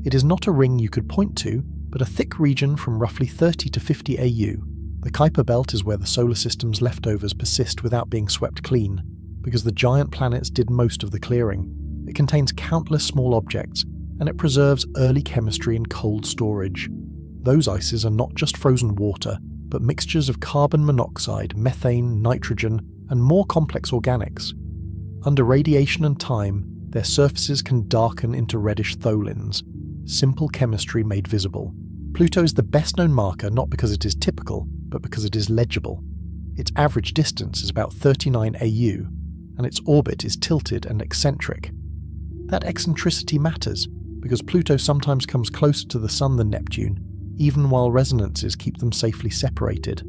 It is not a ring you could point to, but a thick region from roughly 30 to 50 AU. The Kuiper Belt is where the solar system's leftovers persist without being swept clean, because the giant planets did most of the clearing. It contains countless small objects, and it preserves early chemistry in cold storage. Those ices are not just frozen water, but mixtures of carbon monoxide, methane, nitrogen, and more complex organics. Under radiation and time, their surfaces can darken into reddish tholins, simple chemistry made visible. Pluto is the best-known marker not because it is typical, but because it is legible. Its average distance is about 39 AU, and its orbit is tilted and eccentric. That eccentricity matters, because Pluto sometimes comes closer to the Sun than Neptune, even while resonances keep them safely separated.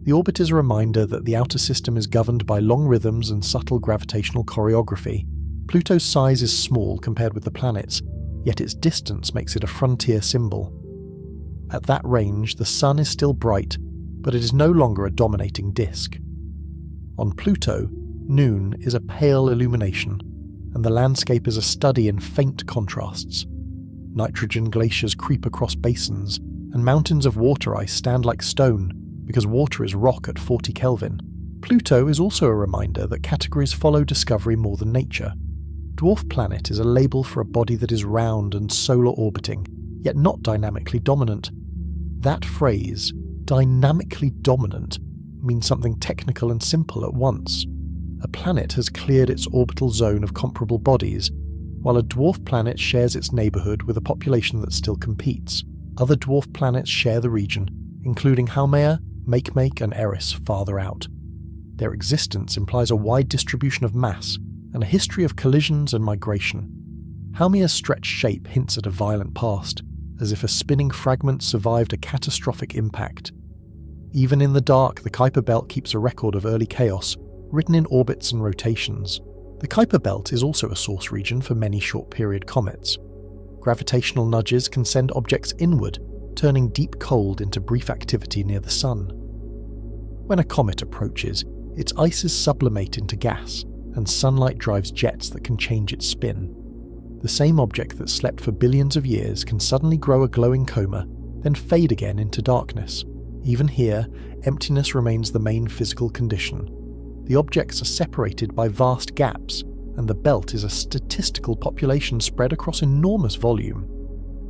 The orbit is a reminder that the outer system is governed by long rhythms and subtle gravitational choreography. Pluto's size is small compared with the planets, yet its distance makes it a frontier symbol. At that range, the Sun is still bright, but it is no longer a dominating disk. On Pluto, noon is a pale illumination, and the landscape is a study in faint contrasts. Nitrogen glaciers creep across basins, and mountains of water ice stand like stone, because water is rock at 40 Kelvin. Pluto is also a reminder that categories follow discovery more than nature. Dwarf planet is a label for a body that is round and solar orbiting, yet not dynamically dominant. That phrase, dynamically dominant, means something technical and simple at once. A planet has cleared its orbital zone of comparable bodies, while a dwarf planet shares its neighbourhood with a population that still competes. Other dwarf planets share the region, including Haumea, Makemake and Eris farther out. Their existence implies a wide distribution of mass and a history of collisions and migration. Haumea's stretched shape hints at a violent past, as if a spinning fragment survived a catastrophic impact. Even in the dark, the Kuiper Belt keeps a record of early chaos, written in orbits and rotations. The Kuiper Belt is also a source region for many short-period comets. Gravitational nudges can send objects inward, turning deep cold into brief activity near the Sun. When a comet approaches, its ices sublimate into gas, and sunlight drives jets that can change its spin. The same object that slept for billions of years can suddenly grow a glowing coma, then fade again into darkness. Even here, emptiness remains the main physical condition. The objects are separated by vast gaps, and the belt is a statistical population spread across enormous volume.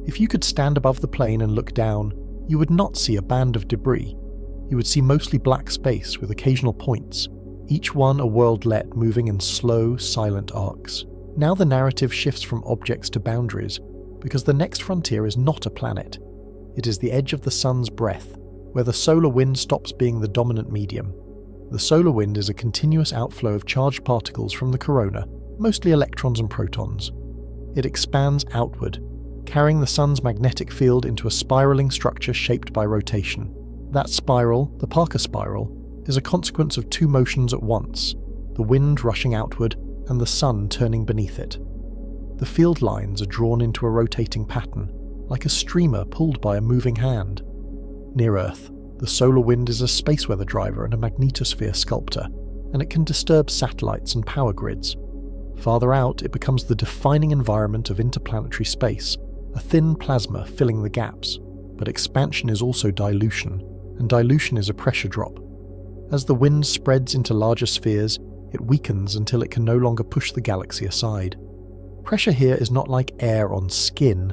If you could stand above the plane and look down, you would not see a band of debris. You would see mostly black space with occasional points, each one a worldlet moving in slow, silent arcs. Now the narrative shifts from objects to boundaries, because the next frontier is not a planet. It is the edge of the Sun's breath, where the solar wind stops being the dominant medium. The solar wind is a continuous outflow of charged particles from the corona, mostly electrons and protons. It expands outward, carrying the Sun's magnetic field into a spiraling structure shaped by rotation. That spiral, the Parker spiral, is a consequence of two motions at once, the wind rushing outward and the Sun turning beneath it. The field lines are drawn into a rotating pattern, like a streamer pulled by a moving hand. Near Earth, the solar wind is a space weather driver and a magnetosphere sculptor, and it can disturb satellites and power grids. Farther out, it becomes the defining environment of interplanetary space, a thin plasma filling the gaps. But expansion is also dilution, and dilution is a pressure drop. As the wind spreads into larger spheres, it weakens until it can no longer push the galaxy aside. Pressure here is not like air on skin,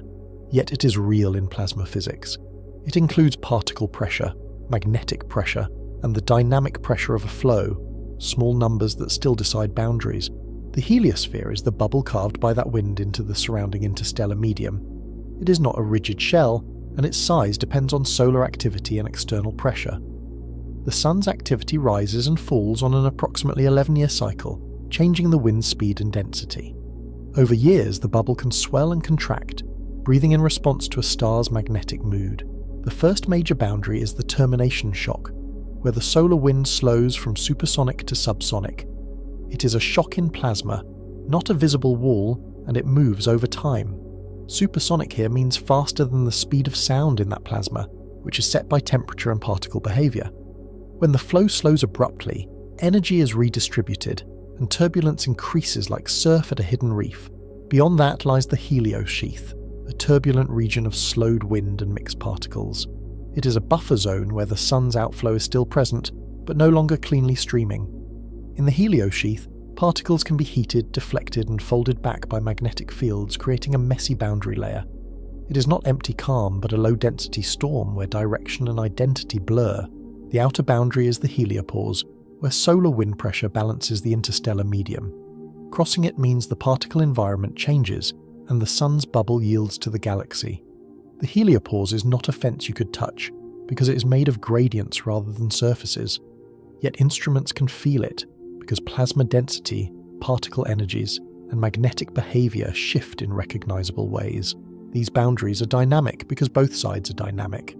yet it is real in plasma physics. It includes particle pressure, magnetic pressure, and the dynamic pressure of a flow, small numbers that still decide boundaries. The heliosphere is the bubble carved by that wind into the surrounding interstellar medium. It is not a rigid shell, and its size depends on solar activity and external pressure. The Sun's activity rises and falls on an approximately 11-year cycle, changing the wind's speed and density. Over years, the bubble can swell and contract, breathing in response to a star's magnetic mood. The first major boundary is the termination shock, where the solar wind slows from supersonic to subsonic. It is a shock in plasma, not a visible wall, and it moves over time. Supersonic here means faster than the speed of sound in that plasma, which is set by temperature and particle behaviour. When the flow slows abruptly, energy is redistributed, and turbulence increases like surf at a hidden reef. Beyond that lies the heliosheath, a turbulent region of slowed wind and mixed particles. It is a buffer zone where the Sun's outflow is still present, but no longer cleanly streaming. In the heliosheath, particles can be heated, deflected, and folded back by magnetic fields, creating a messy boundary layer. It is not empty calm, but a low-density storm where direction and identity blur. The outer boundary is the heliopause, where solar wind pressure balances the interstellar medium. Crossing it means the particle environment changes, and the Sun's bubble yields to the galaxy. The heliopause is not a fence you could touch, because it is made of gradients rather than surfaces. Yet instruments can feel it, because plasma density, particle energies, and magnetic behavior shift in recognizable ways. These boundaries are dynamic because both sides are dynamic.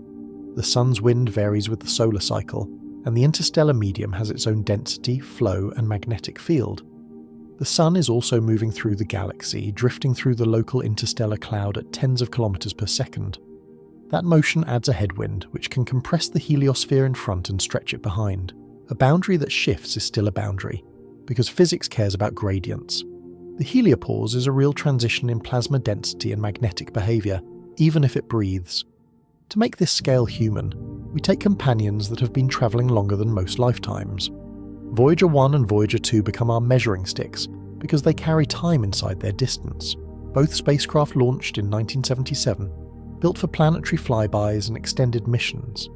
The sun's wind varies with the solar cycle, and the interstellar medium has its own density, flow, and magnetic field. The sun is also moving through the galaxy, drifting through the local interstellar cloud at tens of kilometers per second. That motion adds a headwind, which can compress the heliosphere in front and stretch it behind. A boundary that shifts is still a boundary, because physics cares about gradients. The heliopause is a real transition in plasma density and magnetic behavior, even if it breathes. To make this scale human, we take companions that have been travelling longer than most lifetimes. Voyager 1 and Voyager 2 become our measuring sticks because they carry time inside their distance. Both spacecraft launched in 1977, built for planetary flybys and extended missions.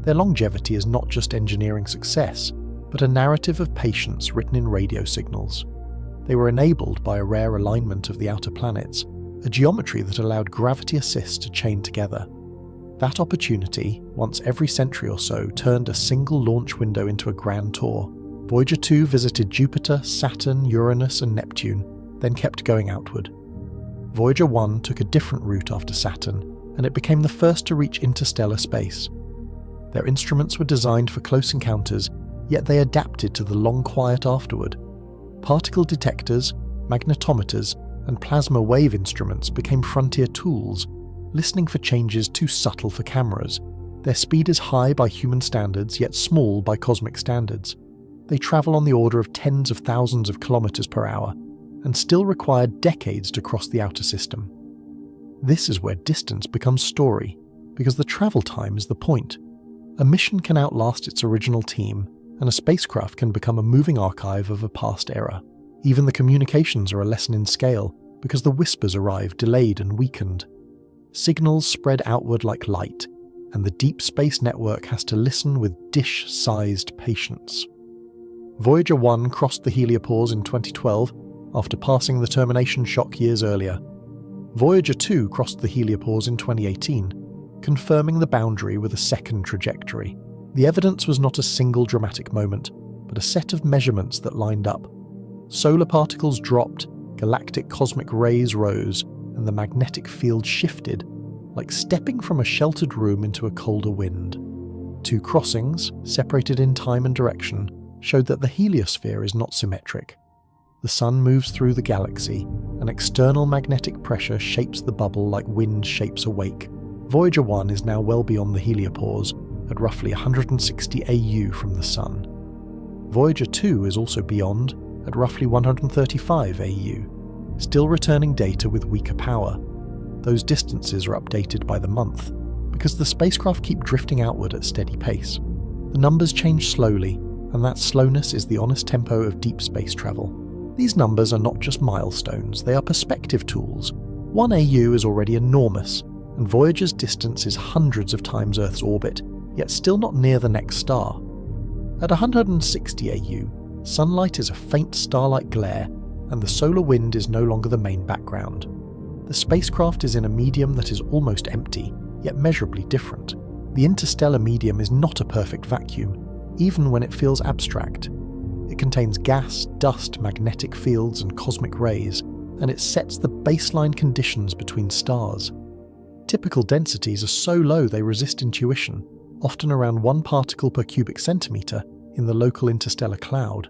Their longevity is not just engineering success, but a narrative of patience written in radio signals. They were enabled by a rare alignment of the outer planets, a geometry that allowed gravity assist to chain together. That opportunity, once every century or so, turned a single launch window into a grand tour. Voyager 2 visited Jupiter, Saturn, Uranus, and Neptune, then kept going outward. Voyager 1 took a different route after Saturn, and it became the first to reach interstellar space. Their instruments were designed for close encounters, yet they adapted to the long quiet afterward. Particle detectors, magnetometers, and plasma wave instruments became frontier tools, listening for changes too subtle for cameras. Their speed is high by human standards, yet small by cosmic standards. They travel on the order of tens of thousands of kilometers per hour, and still require decades to cross the outer system. This is where distance becomes story, because the travel time is the point. A mission can outlast its original team, and a spacecraft can become a moving archive of a past era. Even the communications are a lesson in scale, because the whispers arrive delayed and weakened. Signals spread outward like light, and the deep space network has to listen with dish-sized patience. Voyager 1 crossed the heliopause in 2012, after passing the termination shock years earlier. Voyager 2 crossed the heliopause in 2018, confirming the boundary with a second trajectory. The evidence was not a single dramatic moment, but a set of measurements that lined up. Solar particles dropped, galactic cosmic rays rose, and the magnetic field shifted, like stepping from a sheltered room into a colder wind. Two crossings, separated in time and direction, showed that the heliosphere is not symmetric. The sun moves through the galaxy, and external magnetic pressure shapes the bubble like wind shapes a wake. Voyager 1 is now well beyond the heliopause, at roughly 160 AU from the sun. Voyager 2 is also beyond, at roughly 135 AU, still returning data with weaker power. Those distances are updated by the month, because the spacecraft keep drifting outward at steady pace. The numbers change slowly, and that slowness is the honest tempo of deep space travel. These numbers are not just milestones, they are perspective tools. 1 AU is already enormous, and Voyager's distance is hundreds of times Earth's orbit, yet still not near the next star. At 160 AU, sunlight is a faint starlight glare, and the solar wind is no longer the main background. The spacecraft is in a medium that is almost empty, yet measurably different. The interstellar medium is not a perfect vacuum, even when it feels abstract. It contains gas, dust, magnetic fields, and cosmic rays, and it sets the baseline conditions between stars. Typical densities are so low they resist intuition, often around 1 particle per cubic centimetre in the local interstellar cloud.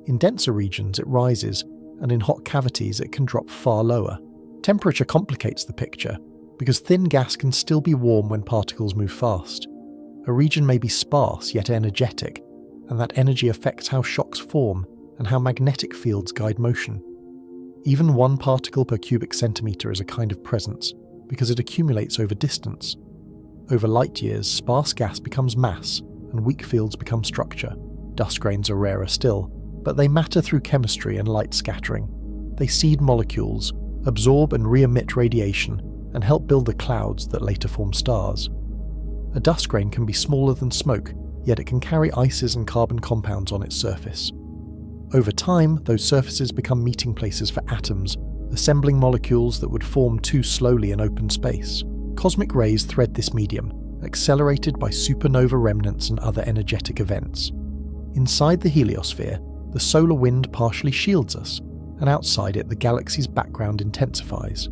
In denser regions it rises, and in hot cavities it can drop far lower. Temperature complicates the picture, because thin gas can still be warm when particles move fast. A region may be sparse yet energetic, and that energy affects how shocks form and how magnetic fields guide motion. Even 1 particle per cubic centimetre is a kind of presence, because it accumulates over distance. Over light years, sparse gas becomes mass, and weak fields become structure. Dust grains are rarer still, but they matter through chemistry and light scattering. They seed molecules, absorb and re-emit radiation, and help build the clouds that later form stars. A dust grain can be smaller than smoke, yet it can carry ices and carbon compounds on its surface. Over time, those surfaces become meeting places for atoms, assembling molecules that would form too slowly in open space. Cosmic rays thread this medium, accelerated by supernova remnants and other energetic events. Inside the heliosphere, The solar wind partially shields us, and outside it the galaxy's background intensifies.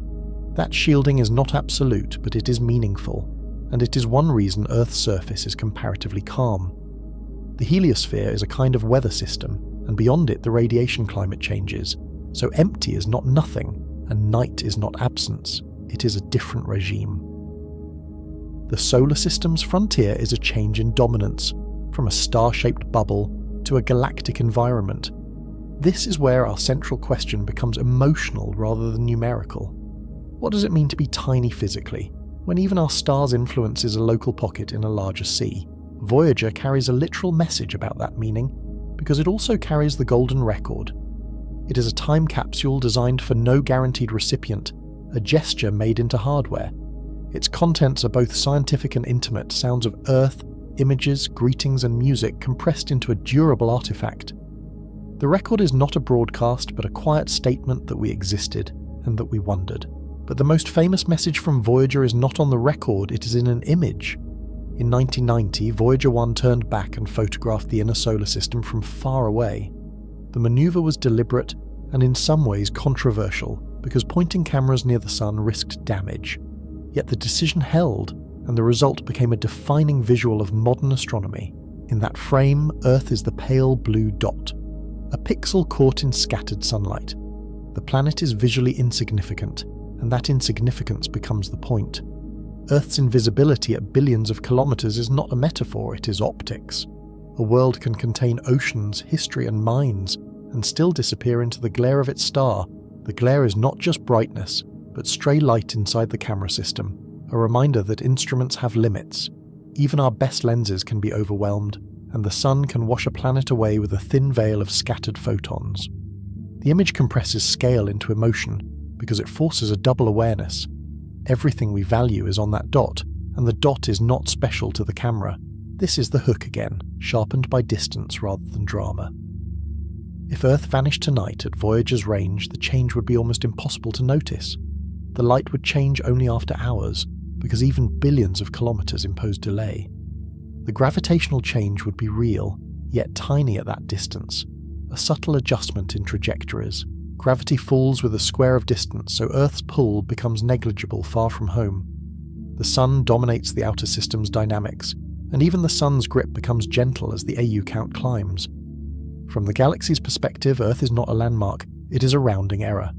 That shielding is not absolute, but it is meaningful, and it is one reason Earth's surface is comparatively calm. The heliosphere is a kind of weather system, and beyond it the radiation climate changes, so empty is not nothing, and night is not absence, it is a different regime. The solar system's frontier is a change in dominance, from a star-shaped bubble to a galactic environment. This is where our central question becomes emotional rather than numerical. What does it mean to be tiny physically, when even our star's influence is a local pocket in a larger sea? Voyager carries a literal message about that meaning, because it also carries the golden record. It is a time capsule designed for no guaranteed recipient, a gesture made into hardware. Its contents are both scientific and intimate, sounds of Earth, images, greetings and music compressed into a durable artifact. The record is not a broadcast, but a quiet statement that we existed and that we wondered. But the most famous message from Voyager is not on the record, it is in an image. In 1990, Voyager 1 turned back and photographed the inner solar system from far away. The maneuver was deliberate and in some ways controversial, because pointing cameras near the sun risked damage. Yet the decision held, and the result became a defining visual of modern astronomy. In that frame, Earth is the pale blue dot, a pixel caught in scattered sunlight. The planet is visually insignificant, and that insignificance becomes the point. Earth's invisibility at billions of kilometers is not a metaphor, it is optics. A world can contain oceans, history and minds, and still disappear into the glare of its star. The glare is not just brightness, but stray light inside the camera system, a reminder that instruments have limits. Even our best lenses can be overwhelmed, and the sun can wash a planet away with a thin veil of scattered photons. The image compresses scale into emotion, because it forces a double awareness. Everything we value is on that dot, and the dot is not special to the camera. This is the hook again, sharpened by distance rather than drama. If Earth vanished tonight at Voyager's range, the change would be almost impossible to notice. The light would change only after hours, because even billions of kilometers impose delay. The gravitational change would be real, yet tiny at that distance, a subtle adjustment in trajectories. Gravity falls with a square of distance, so Earth's pull becomes negligible far from home. The sun dominates the outer system's dynamics, and even the sun's grip becomes gentle as the AU count climbs. From the galaxy's perspective, Earth is not a landmark, it is a rounding error.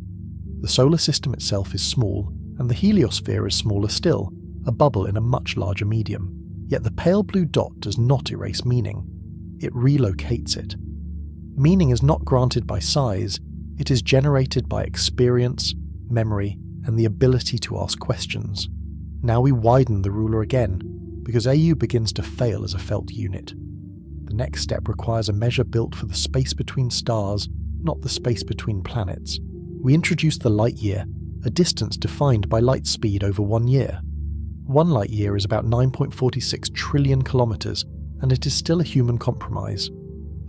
The solar system itself is small, and the heliosphere is smaller still, a bubble in a much larger medium. Yet the pale blue dot does not erase meaning, it relocates it. Meaning is not granted by size, it is generated by experience, memory, and the ability to ask questions. Now we widen the ruler again, because AU begins to fail as a felt unit. The next step requires a measure built for the space between stars, not the space between planets. We introduce the light year, a distance defined by light speed over 1 year. 1 light year is about 9.46 trillion kilometers, and it is still a human compromise.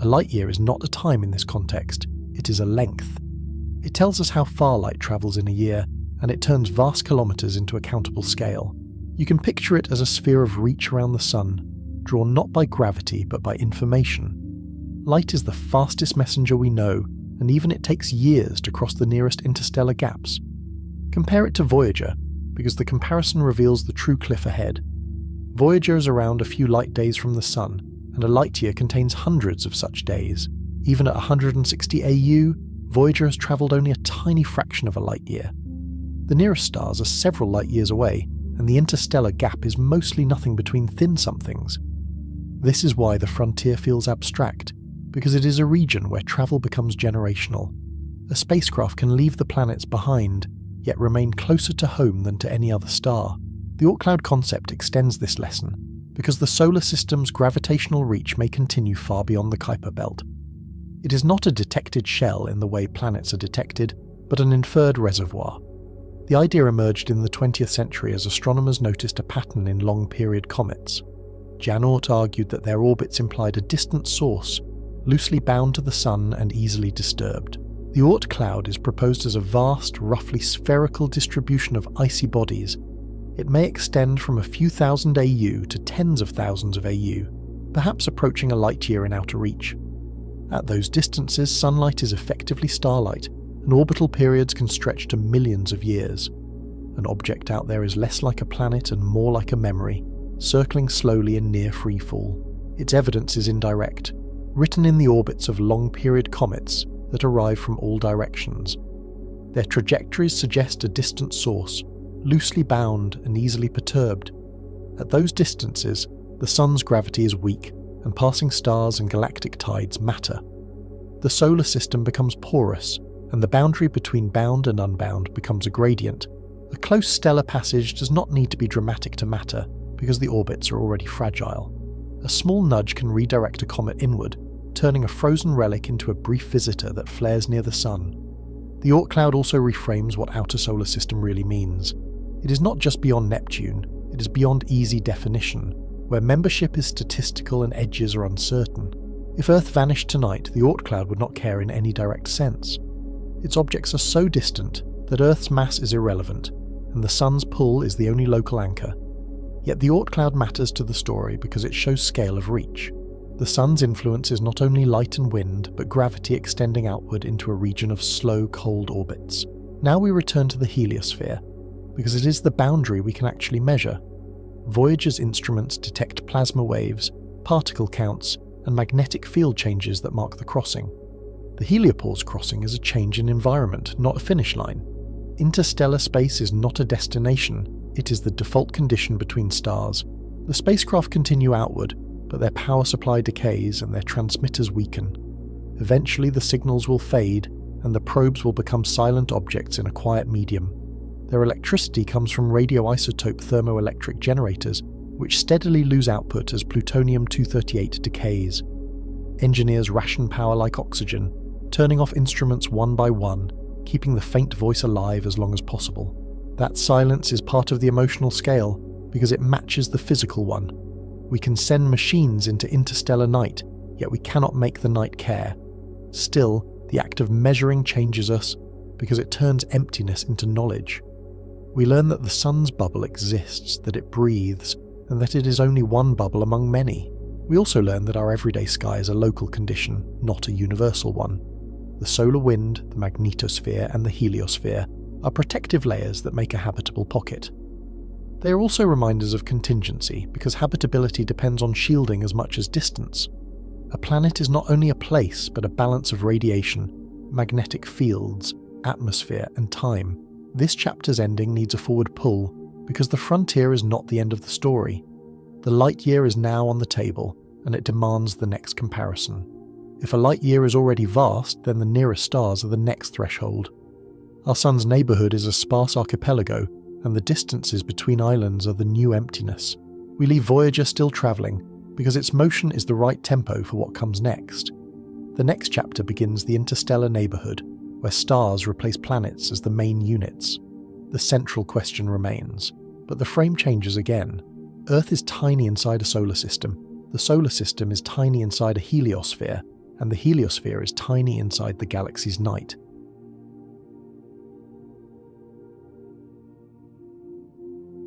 A light year is not a time in this context, it is a length. It tells us how far light travels in a year, and it turns vast kilometers into a countable scale. You can picture it as a sphere of reach around the sun, drawn not by gravity but by information. Light is the fastest messenger we know, and even it takes years to cross the nearest interstellar gaps. Compare it to Voyager, because the comparison reveals the true cliff ahead. Voyager is around a few light days from the sun, and a light year contains hundreds of such days. Even at 160 AU, Voyager has travelled only a tiny fraction of a light year. The nearest stars are several light years away, and the interstellar gap is mostly nothing between thin somethings. This is why the frontier feels abstract, because it is a region where travel becomes generational. A spacecraft can leave the planets behind, yet remain closer to home than to any other star. The Oort cloud concept extends this lesson, because the solar system's gravitational reach may continue far beyond the Kuiper belt. It is not a detected shell in the way planets are detected, but an inferred reservoir. The idea emerged in the 20th century as astronomers noticed a pattern in long-period comets. Jan Oort argued that their orbits implied a distant source, loosely bound to the sun and easily disturbed. The Oort cloud is proposed as a vast, roughly spherical distribution of icy bodies. It may extend from a few thousand AU to tens of thousands of AU, perhaps approaching a light year in outer reach. At those distances, sunlight is effectively starlight, and orbital periods can stretch to millions of years. An object out there is less like a planet and more like a memory, circling slowly in near freefall. Its evidence is indirect, written in the orbits of long-period comets that arrive from all directions. Their trajectories suggest a distant source, loosely bound and easily perturbed. At those distances, the sun's gravity is weak, and passing stars and galactic tides matter. The solar system becomes porous, and the boundary between bound and unbound becomes a gradient. A close stellar passage does not need to be dramatic to matter, because the orbits are already fragile. A small nudge can redirect a comet inward, turning a frozen relic into a brief visitor that flares near the sun. The Oort cloud also reframes what outer solar system really means. It is not just beyond Neptune, it is beyond easy definition, where membership is statistical and edges are uncertain. If Earth vanished tonight, the Oort cloud would not care in any direct sense. Its objects are so distant that Earth's mass is irrelevant, and the sun's pull is the only local anchor. Yet the Oort cloud matters to the story because it shows scale of reach. The sun's influence is not only light and wind, but gravity extending outward into a region of slow, cold orbits. Now we return to the Heliosphere, because it is the boundary we can actually measure. Voyager's instruments detect plasma waves, particle counts, and magnetic field changes that mark the crossing. The heliopore's crossing is a change in environment, not a finish line. Interstellar space is not a destination, it is the default condition between stars. The spacecraft continue outward, but their power supply decays and their transmitters weaken. Eventually the signals will fade, and the probes will become silent objects in a quiet medium. Their electricity comes from radioisotope thermoelectric generators, which steadily lose output as plutonium-238 decays. Engineers ration power like oxygen, turning off instruments one by one, keeping the faint voice alive as long as possible. That silence is part of the emotional scale, because it matches the physical one. We can send machines into interstellar night, yet we cannot make the night care. Still, the act of measuring changes us, because it turns emptiness into knowledge. We learn that the sun's bubble exists, that it breathes, and that it is only one bubble among many. We also learn that our everyday sky is a local condition, not a universal one. The solar wind, the magnetosphere, and the heliosphere are protective layers that make a habitable pocket. They are also reminders of contingency, because habitability depends on shielding as much as distance. A planet is not only a place, but a balance of radiation, magnetic fields, atmosphere, and time. This chapter's ending needs a forward pull, because the frontier is not the end of the story. The light year is now on the table, and it demands the next comparison. If a light year is already vast, then the nearest stars are the next threshold. Our sun's neighbourhood is a sparse archipelago, and the distances between islands are the new emptiness. We leave Voyager still travelling, because its motion is the right tempo for what comes next. The next chapter begins the interstellar neighbourhood, where stars replace planets as the main units. The central question remains, but the frame changes again. Earth is tiny inside a solar system, the solar system is tiny inside a heliosphere, and the heliosphere is tiny inside the galaxy's night.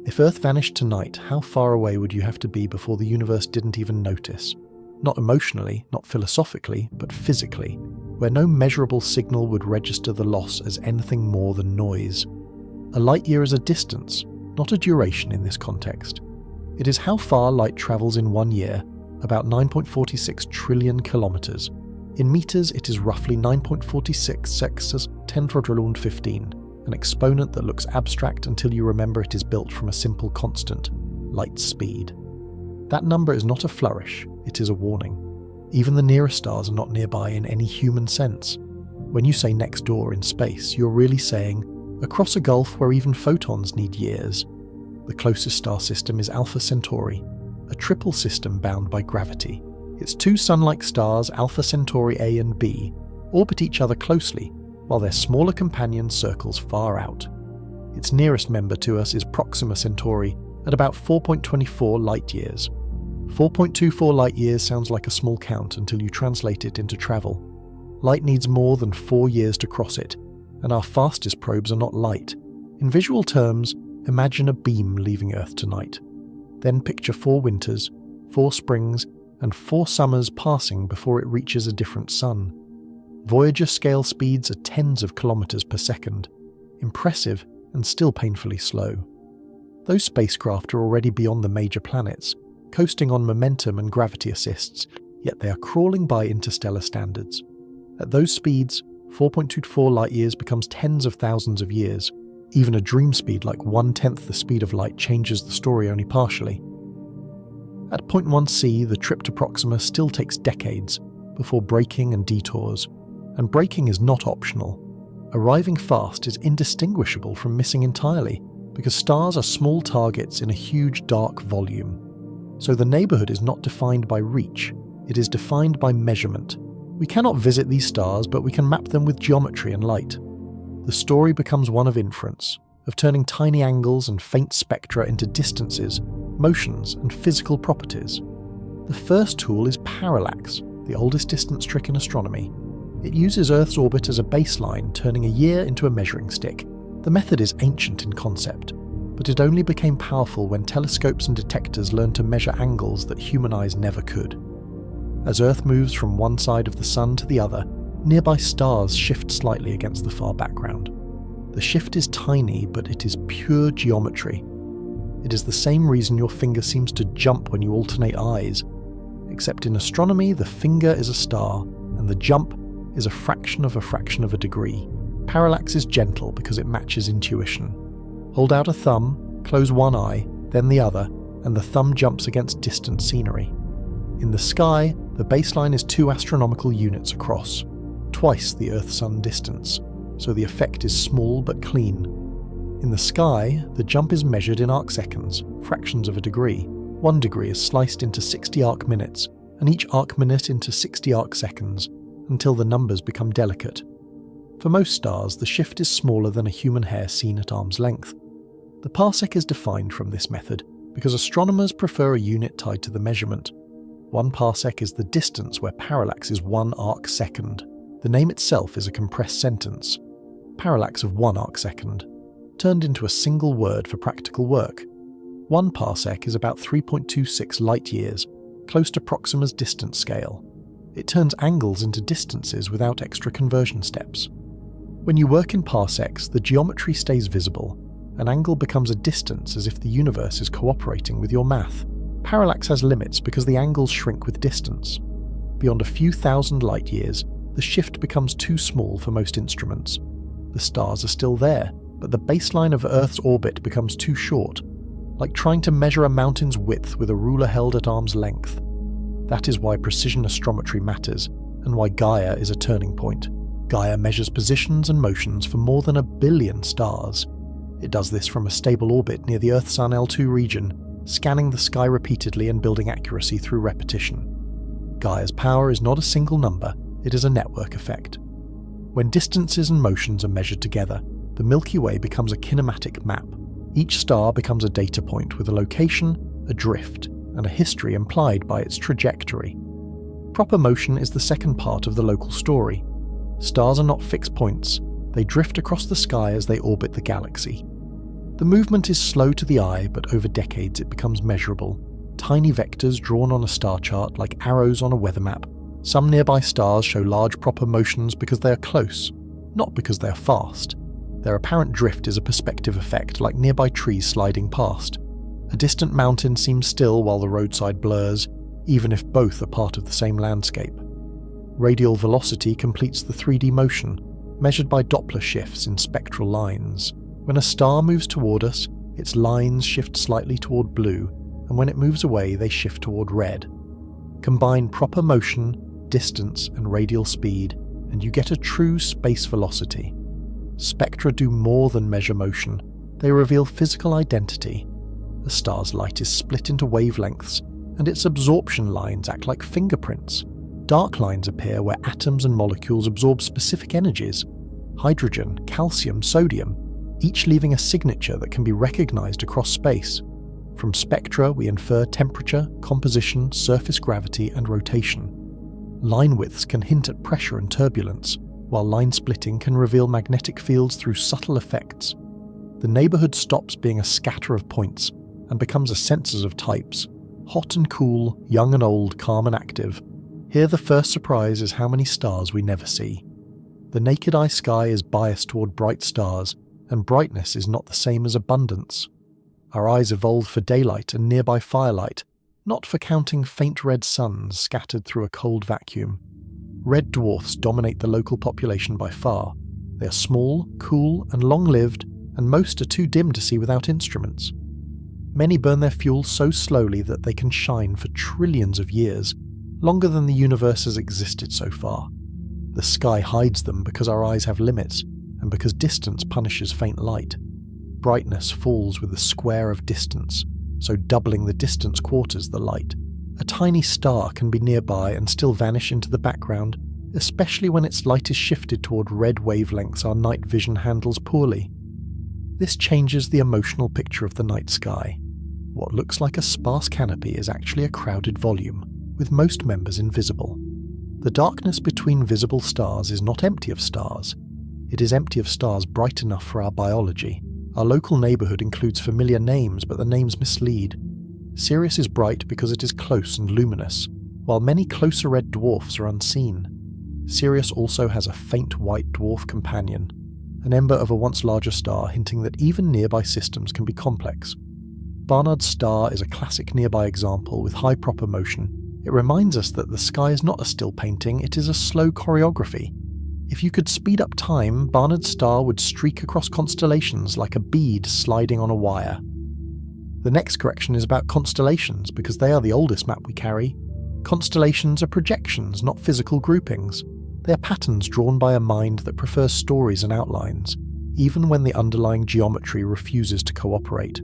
If Earth vanished tonight, how far away would you have to be before the universe didn't even notice? Not emotionally, not philosophically, but physically, where no measurable signal would register the loss as anything more than noise. A light year is a distance, not a duration in this context. It is how far light travels in 1 year, about 9.46 trillion kilometers. In meters, it is roughly 9.46 sextus 10^15, an exponent that looks abstract until you remember it is built from a simple constant, light speed. That number is not a flourish, it is a warning. Even the nearest stars are not nearby in any human sense. When you say next door in space, you're really saying, across a gulf where even photons need years. The closest star system is Alpha Centauri, a triple system bound by gravity. Its two sun-like stars, Alpha Centauri A and B, orbit each other closely, while their smaller companion circles far out. Its nearest member to us is Proxima Centauri, at about 4.24 light-years. 4.24 light-years sounds like a small count until you translate it into travel. Light needs more than 4 years to cross it, and our fastest probes are not light. In visual terms, imagine a beam leaving Earth tonight. Then picture 4 winters, 4 springs, and 4 summers passing before it reaches a different sun. Voyager scale speeds are tens of kilometers per second. Impressive and still painfully slow. Those spacecraft are already beyond the major planets, coasting on momentum and gravity assists, yet they are crawling by interstellar standards. At those speeds, 4.24 light-years becomes tens of thousands of years. Even a dream speed like 1/10 the speed of light changes the story only partially. At point 1c, the trip to Proxima still takes decades, before braking and detours. And braking is not optional. Arriving fast is indistinguishable from missing entirely, because stars are small targets in a huge dark volume. So the neighbourhood is not defined by reach, it is defined by measurement. We cannot visit these stars, but we can map them with geometry and light. The story becomes one of inference, of turning tiny angles and faint spectra into distances, motions, and physical properties. The first tool is parallax, the oldest distance trick in astronomy. It uses Earth's orbit as a baseline, turning a year into a measuring stick. The method is ancient in concept, but it only became powerful when telescopes and detectors learned to measure angles that human eyes never could. As Earth moves from one side of the Sun to the other, nearby stars shift slightly against the far background. The shift is tiny, but it is pure geometry. It is the same reason your finger seems to jump when you alternate eyes. Except in astronomy, the finger is a star, and the jump is a fraction of a degree. Parallax is gentle because it matches intuition. Hold out a thumb, close one eye, then the other, and the thumb jumps against distant scenery. In the sky, the baseline is 2 astronomical units across, twice the Earth-Sun distance, so the effect is small but clean. In the sky, the jump is measured in arcseconds, fractions of a degree. 1 degree is sliced into 60 arc minutes, and each arc minute into 60 arc seconds, until the numbers become delicate. For most stars, the shift is smaller than a human hair seen at arm's length. The parsec is defined from this method, because astronomers prefer a unit tied to the measurement. 1 parsec is the distance where parallax is 1 arc second. The name itself is a compressed sentence. Parallax of 1 arc second, turned into a single word for practical work. 1 parsec is about 3.26 light-years, close to Proxima's distance scale. It turns angles into distances without extra conversion steps. When you work in parsecs, the geometry stays visible. An angle becomes a distance as if the universe is cooperating with your math. Parallax has limits because the angles shrink with distance. Beyond a few thousand light-years, the shift becomes too small for most instruments. The stars are still there, but the baseline of Earth's orbit becomes too short, like trying to measure a mountain's width with a ruler held at arm's length. That is why precision astrometry matters, and why Gaia is a turning point. Gaia measures positions and motions for more than 1 billion stars. It does this from a stable orbit near the Earth-Sun L2 region, scanning the sky repeatedly and building accuracy through repetition. Gaia's power is not a single number, it is a network effect. When distances and motions are measured together, the Milky Way becomes a kinematic map. Each star becomes a data point with a location, a drift, and a history implied by its trajectory. Proper motion is the second part of the local story. Stars are not fixed points, they drift across the sky as they orbit the galaxy. The movement is slow to the eye, but over decades it becomes measurable. Tiny vectors drawn on a star chart like arrows on a weather map. Some nearby stars show large proper motions because they are close, not because they are fast. Their apparent drift is a perspective effect, like nearby trees sliding past. A distant mountain seems still while the roadside blurs, even if both are part of the same landscape. Radial velocity completes the 3D motion, measured by Doppler shifts in spectral lines. When a star moves toward us, its lines shift slightly toward blue, and when it moves away, they shift toward red. Combine proper motion, distance, and radial speed, and you get a true space velocity. Spectra do more than measure motion, they reveal physical identity. A star's light is split into wavelengths, and its absorption lines act like fingerprints. Dark lines appear where atoms and molecules absorb specific energies: hydrogen, calcium, sodium, each leaving a signature that can be recognized across space. From spectra, we infer temperature, composition, surface gravity, and rotation. Line widths can hint at pressure and turbulence, while line splitting can reveal magnetic fields through subtle effects. The neighborhood stops being a scatter of points and becomes a census of types. Hot and cool, young and old, calm and active. Here the first surprise is how many stars we never see. The naked eye sky is biased toward bright stars, and brightness is not the same as abundance. Our eyes evolved for daylight and nearby firelight, not for counting faint red suns scattered through a cold vacuum. Red dwarfs dominate the local population by far. They are small, cool, and long-lived, and most are too dim to see without instruments. Many burn their fuel so slowly that they can shine for trillions of years, longer than the universe has existed so far. The sky hides them because our eyes have limits, and because distance punishes faint light. Brightness falls with the square of distance, so doubling the distance quarters the light. A tiny star can be nearby and still vanish into the background, especially when its light is shifted toward red wavelengths our night vision handles poorly. This changes the emotional picture of the night sky. What looks like a sparse canopy is actually a crowded volume, with most members invisible. The darkness between visible stars is not empty of stars. It is empty of stars bright enough for our biology. Our local neighbourhood includes familiar names, but the names mislead. Sirius is bright because it is close and luminous, while many closer red dwarfs are unseen. Sirius also has a faint white dwarf companion, an ember of a once larger star, hinting that even nearby systems can be complex. Barnard's star is a classic nearby example with high proper motion. It reminds us that the sky is not a still painting, it is a slow choreography. If you could speed up time, Barnard's star would streak across constellations like a bead sliding on a wire. The next correction is about constellations, because they are the oldest map we carry. Constellations are projections, not physical groupings. They are patterns drawn by a mind that prefers stories and outlines, even when the underlying geometry refuses to cooperate.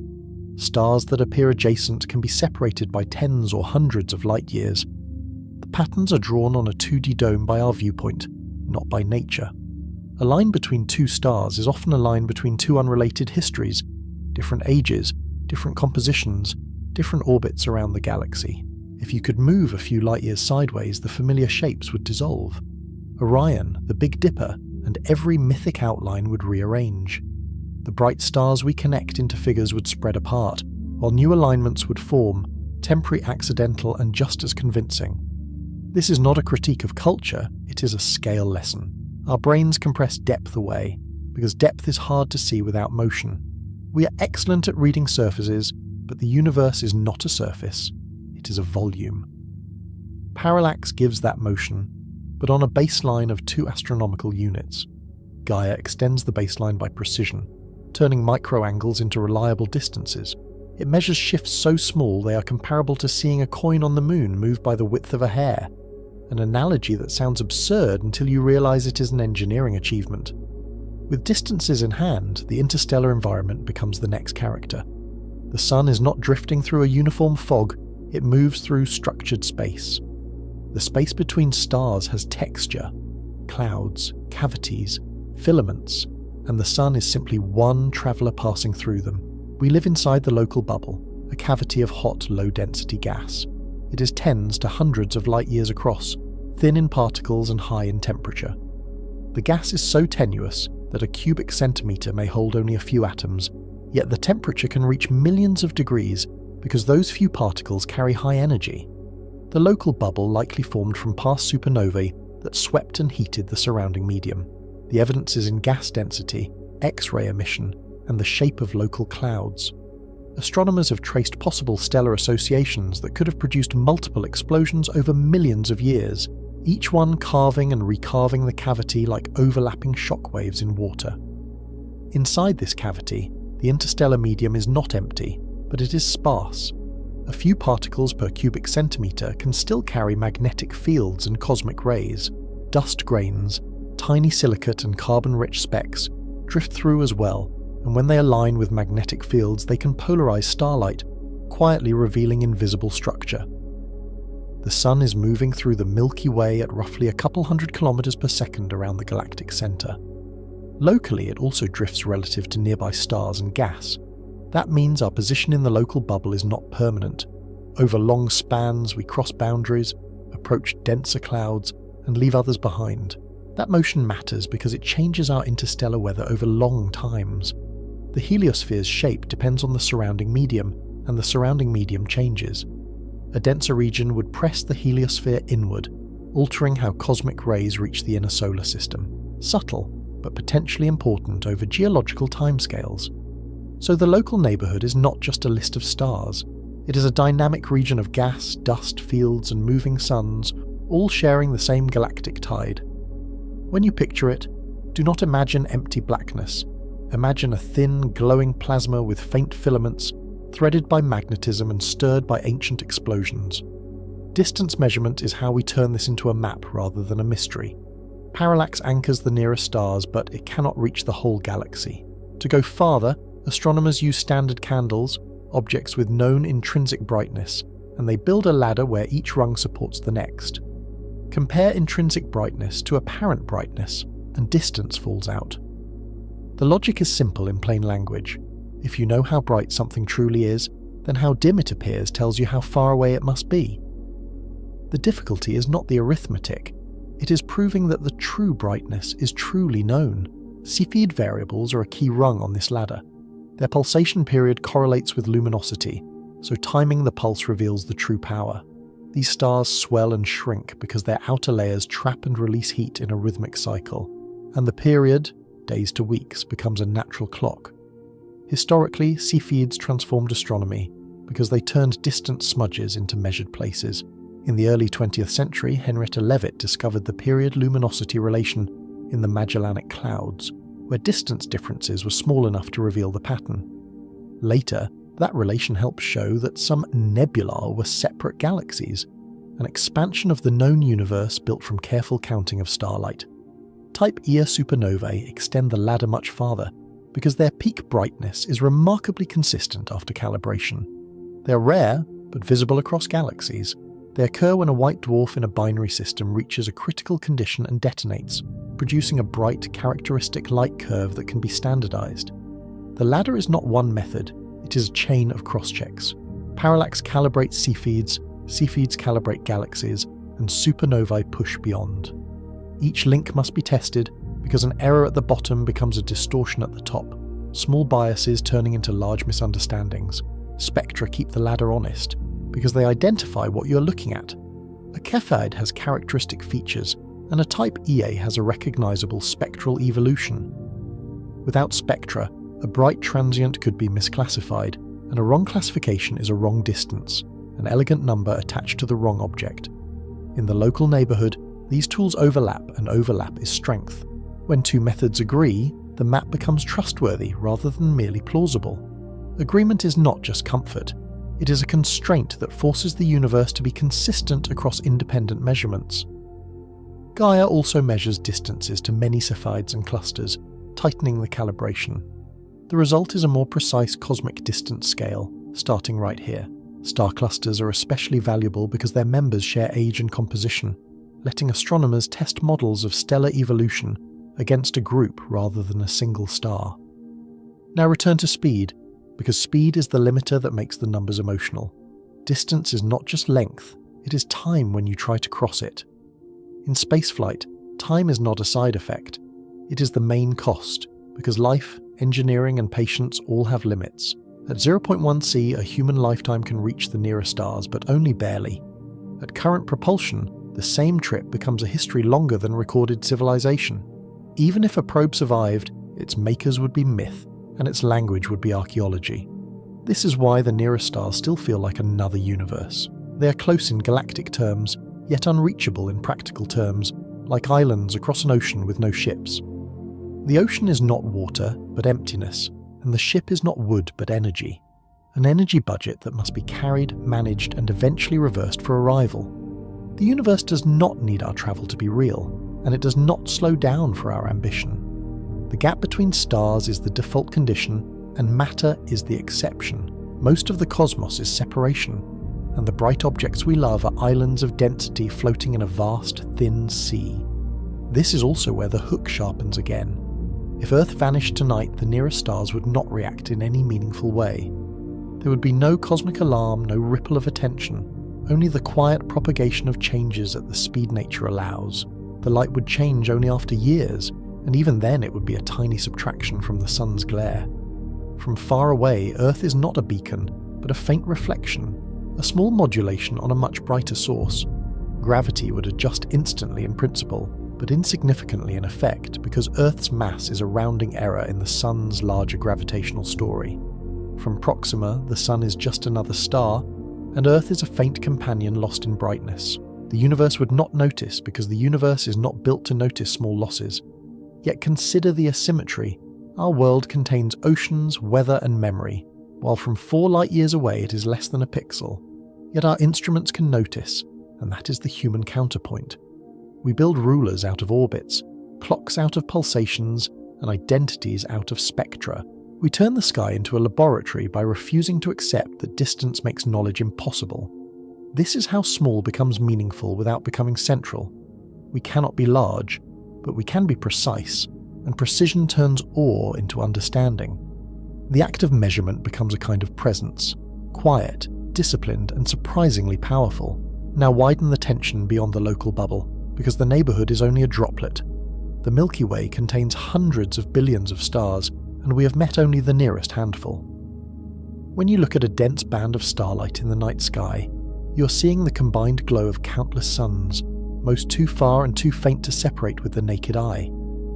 Stars that appear adjacent can be separated by tens or hundreds of light years. The patterns are drawn on a 2D dome by our viewpoint, not by nature. A line between two stars is often a line between two unrelated histories, different ages, different compositions, different orbits around the galaxy. If you could move a few light years sideways, the familiar shapes would dissolve. Orion, the Big Dipper, and every mythic outline would rearrange. The bright stars we connect into figures would spread apart, while new alignments would form, temporary, accidental, and just as convincing. This is not a critique of culture, it is a scale lesson. Our brains compress depth away, because depth is hard to see without motion. We are excellent at reading surfaces, but the universe is not a surface, it is a volume. Parallax gives that motion, but on a baseline of 2 astronomical units. Gaia extends the baseline by precision, turning microangles into reliable distances. It measures shifts so small they are comparable to seeing a coin on the moon move by the width of a hair, an analogy that sounds absurd until you realize it is an engineering achievement. With distances in hand, the interstellar environment becomes the next character. The sun is not drifting through a uniform fog, it moves through structured space. The space between stars has texture, clouds, cavities, filaments, and the sun is simply one traveller passing through them. We live inside the local bubble, a cavity of hot, low-density gas. It is tens to hundreds of light years across, thin in particles and high in temperature. The gas is so tenuous that a cubic centimetre may hold only a few atoms, yet the temperature can reach millions of degrees because those few particles carry high energy. The local bubble likely formed from past supernovae that swept and heated the surrounding medium. The evidence is in gas density, X-ray emission, and the shape of local clouds. Astronomers have traced possible stellar associations that could have produced multiple explosions over millions of years, each one carving and recarving the cavity like overlapping shockwaves in water. Inside this cavity, the interstellar medium is not empty, but it is sparse. A few particles per cubic centimetre can still carry magnetic fields and cosmic rays. Dust grains, tiny silicate and carbon-rich specks, drift through as well, and when they align with magnetic fields they can polarize starlight, quietly revealing invisible structure. The Sun is moving through the Milky Way at roughly a couple hundred kilometers per second around the galactic center. Locally, it also drifts relative to nearby stars and gas. That means our position in the local bubble is not permanent. Over long spans, we cross boundaries, approach denser clouds, and leave others behind. That motion matters because it changes our interstellar weather over long times. The heliosphere's shape depends on the surrounding medium, and the surrounding medium changes. a denser region would press the heliosphere inward, altering how cosmic rays reach the inner solar system. Subtle, but potentially important over geological timescales. So the local neighbourhood is not just a list of stars. It is a dynamic region of gas, dust, fields, and moving suns, all sharing the same galactic tide. When you picture it, do not imagine empty blackness. Imagine a thin, glowing plasma with faint filaments, threaded by magnetism and stirred by ancient explosions. Distance measurement is how we turn this into a map rather than a mystery. Parallax anchors the nearest stars, but it cannot reach the whole galaxy. To go farther, astronomers use standard candles, objects with known intrinsic brightness, and they build a ladder where each rung supports the next. Compare intrinsic brightness to apparent brightness, and distance falls out. The logic is simple in plain language. If you know how bright something truly is, then how dim it appears tells you how far away it must be. The difficulty is not the arithmetic. It is proving that the true brightness is truly known. Cepheid variables are a key rung on this ladder. Their pulsation period correlates with luminosity, so timing the pulse reveals the true power. These stars swell and shrink because their outer layers trap and release heat in a rhythmic cycle, and the period, days to weeks, becomes a natural clock. Historically, Cepheids transformed astronomy because they turned distant smudges into measured places. In the early 20th century, Henrietta Leavitt discovered the period-luminosity relation in the Magellanic Clouds, where distance differences were small enough to reveal the pattern. Later, that relation helped show that some nebulae were separate galaxies, an expansion of the known universe built from careful counting of starlight. Type Ia supernovae extend the ladder much farther, because their peak brightness is remarkably consistent after calibration. They are rare, but visible across galaxies. They occur when a white dwarf in a binary system reaches a critical condition and detonates, producing a bright, characteristic light curve that can be standardized. The ladder is not one method, it is a chain of cross-checks. Parallax calibrates Cepheids, Cepheids calibrate galaxies, and supernovae push beyond. Each link must be tested, because an error at the bottom becomes a distortion at the top, small biases turning into large misunderstandings. Spectra keep the ladder honest, because they identify what you're looking at. A Cepheid has characteristic features, and a type Ia has a recognizable spectral evolution. Without spectra, a bright transient could be misclassified, and a wrong classification is a wrong distance, an elegant number attached to the wrong object. In the local neighborhood, these tools overlap, and overlap is strength. When two methods agree, the map becomes trustworthy rather than merely plausible. Agreement is not just comfort. It is a constraint that forces the universe to be consistent across independent measurements. Gaia also measures distances to many Cepheids and clusters, tightening the calibration. The result is a more precise cosmic distance scale, starting right here. Star clusters are especially valuable because their members share age and composition, letting astronomers test models of stellar evolution against a group rather than a single star. Now return to speed, because speed is the limiter that makes the numbers emotional. Distance is not just length, it is time when you try to cross it. In spaceflight, time is not a side effect. It is the main cost, because life, engineering, and patience all have limits. At 0.1 c, a human lifetime can reach the nearest stars, but only barely. At current propulsion, the same trip becomes a history longer than recorded civilization. Even if a probe survived, its makers would be myth, and its language would be archaeology. This is why the nearest stars still feel like another universe. They are close in galactic terms, yet unreachable in practical terms, like islands across an ocean with no ships. The ocean is not water, but emptiness, and the ship is not wood, but energy. An energy budget that must be carried, managed, and eventually reversed for arrival. The universe does not need our travel to be real, and it does not slow down for our ambition. The gap between stars is the default condition, and matter is the exception. Most of the cosmos is separation, and the bright objects we love are islands of density floating in a vast, thin sea. This is also where the hook sharpens again. If Earth vanished tonight, the nearest stars would not react in any meaningful way. There would be no cosmic alarm, no ripple of attention, only the quiet propagation of changes at the speed nature allows. The light would change only after years, and even then it would be a tiny subtraction from the sun's glare. From far away, Earth is not a beacon, but a faint reflection, a small modulation on a much brighter source. Gravity would adjust instantly in principle, but insignificantly in effect because Earth's mass is a rounding error in the Sun's larger gravitational story. From Proxima, the Sun is just another star, and Earth is a faint companion lost in brightness. The universe would not notice because the universe is not built to notice small losses. Yet consider the asymmetry. Our world contains oceans, weather, and memory, while from 4 light-years away it is less than a pixel. Yet our instruments can notice, and that is the human counterpoint. We build rulers out of orbits, clocks out of pulsations, and identities out of spectra. We turn the sky into a laboratory by refusing to accept that distance makes knowledge impossible. This is how small becomes meaningful without becoming central. We cannot be large, but we can be precise, and precision turns awe into understanding. The act of measurement becomes a kind of presence, quiet, disciplined, and surprisingly powerful. Now widen the tension beyond the local bubble, because the neighbourhood is only a droplet. The Milky Way contains hundreds of billions of stars, and we have met only the nearest handful. When you look at a dense band of starlight in the night sky, you're seeing the combined glow of countless suns, most too far and too faint to separate with the naked eye.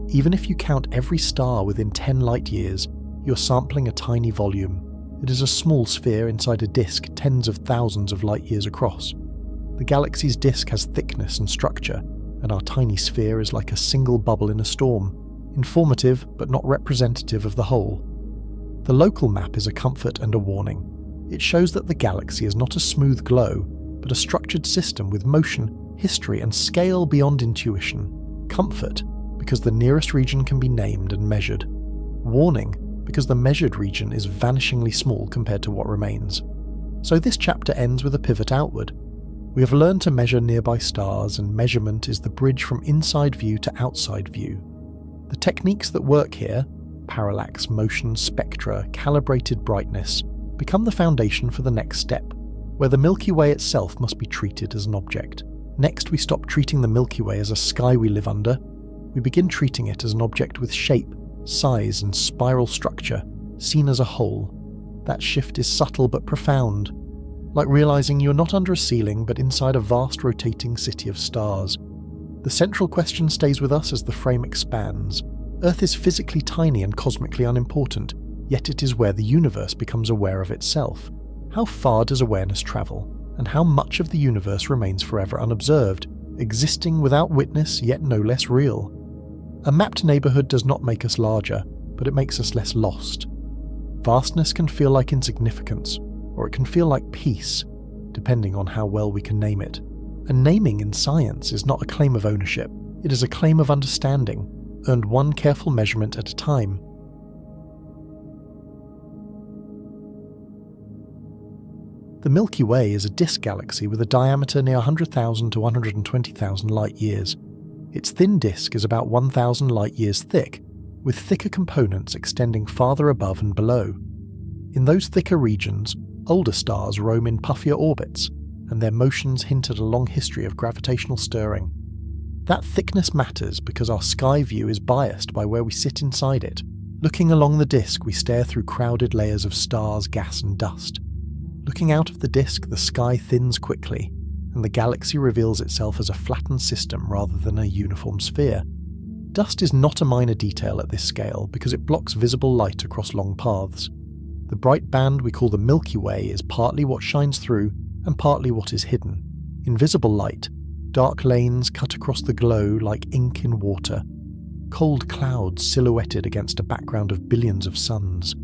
Even if you count every star within 10 light-years, you're sampling a tiny volume. It is a small sphere inside a disk tens of thousands of light-years across. The galaxy's disk has thickness and structure, and our tiny sphere is like a single bubble in a storm, informative but not representative of the whole. The local map is a comfort and a warning. It shows that the galaxy is not a smooth glow, but a structured system with motion, history, and scale beyond intuition. Comfort, because the nearest region can be named and measured. Warning, because the measured region is vanishingly small compared to what remains. So this chapter ends with a pivot outward. We have learned to measure nearby stars, and measurement is the bridge from inside view to outside view. The techniques that work here, parallax, motion, spectra, calibrated brightness, become the foundation for the next step, where the Milky Way itself must be treated as an object. Next, we stop treating the Milky Way as a sky we live under. We begin treating it as an object with shape, size, and spiral structure, seen as a whole. That shift is subtle but profound, like realizing you're not under a ceiling but inside a vast rotating city of stars. The central question stays with us as the frame expands. Earth is physically tiny and cosmically unimportant, yet it is where the universe becomes aware of itself. How far does awareness travel, and how much of the universe remains forever unobserved, existing without witness yet no less real? A mapped neighbourhood does not make us larger, but it makes us less lost. Vastness can feel like insignificance, or it can feel like peace, depending on how well we can name it. And naming in science is not a claim of ownership, it is a claim of understanding, earned one careful measurement at a time. The Milky Way is a disk galaxy with a diameter near 100,000 to 120,000 light-years. Its thin disk is about 1,000 light-years thick, with thicker components extending farther above and below. In those thicker regions, older stars roam in puffier orbits, and their motions hint at a long history of gravitational stirring. That thickness matters because our sky view is biased by where we sit inside it. Looking along the disk, we stare through crowded layers of stars, gas, and dust. Looking out of the disk, the sky thins quickly, and the galaxy reveals itself as a flattened system rather than a uniform sphere. Dust is not a minor detail at this scale because it blocks visible light across long paths. The bright band we call the Milky Way is partly what shines through and partly what is hidden. Invisible light, dark lanes cut across the glow like ink in water, cold clouds silhouetted against a background of billions of suns.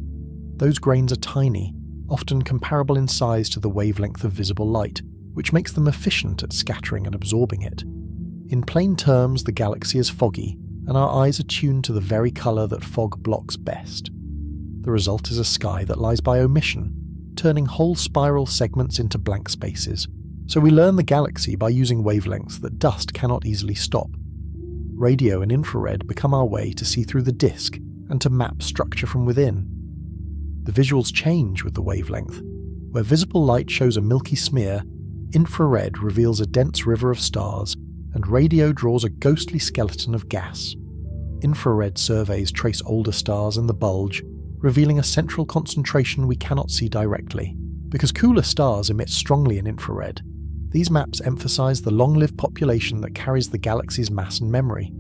Those grains are tiny, often comparable in size to the wavelength of visible light, which makes them efficient at scattering and absorbing it. In plain terms, the galaxy is foggy, and our eyes are tuned to the very colour that fog blocks best. The result is a sky that lies by omission, turning whole spiral segments into blank spaces. So we learn the galaxy by using wavelengths that dust cannot easily stop. Radio and infrared become our way to see through the disk and to map structure from within. The visuals change with the wavelength. Where visible light shows a milky smear, infrared reveals a dense river of stars, and radio draws a ghostly skeleton of gas. Infrared surveys trace older stars in the bulge, revealing a central concentration we cannot see directly. Because cooler stars emit strongly in infrared, these maps emphasize the long-lived population that carries the galaxy's mass and memory.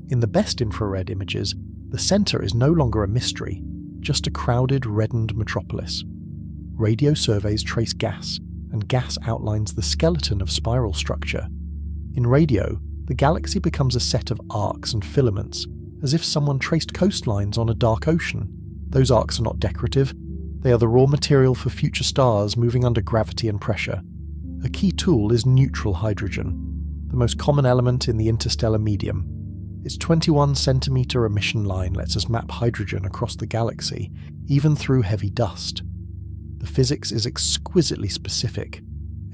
In the best infrared images, the center is no longer a mystery, just a crowded, reddened metropolis. Radio surveys trace gas, and gas outlines the skeleton of spiral structure. In radio, the galaxy becomes a set of arcs and filaments, as if someone traced coastlines on a dark ocean. Those arcs are not decorative, they are the raw material for future stars moving under gravity and pressure. A key tool is neutral hydrogen, the most common element in the interstellar medium. Its 21-centimeter emission line lets us map hydrogen across the galaxy, even through heavy dust. The physics is exquisitely specific.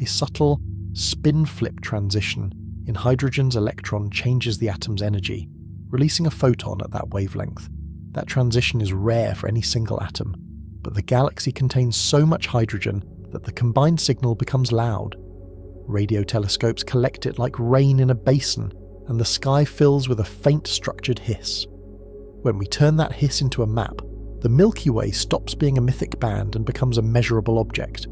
A subtle spin-flip transition in hydrogen's electron changes the atom's energy, releasing a photon at that wavelength. That transition is rare for any single atom, but the galaxy contains so much hydrogen that the combined signal becomes loud. Radio telescopes collect it like rain in a basin, and the sky fills with a faint structured hiss. When we turn that hiss into a map, the Milky Way stops being a mythic band and becomes a measurable object.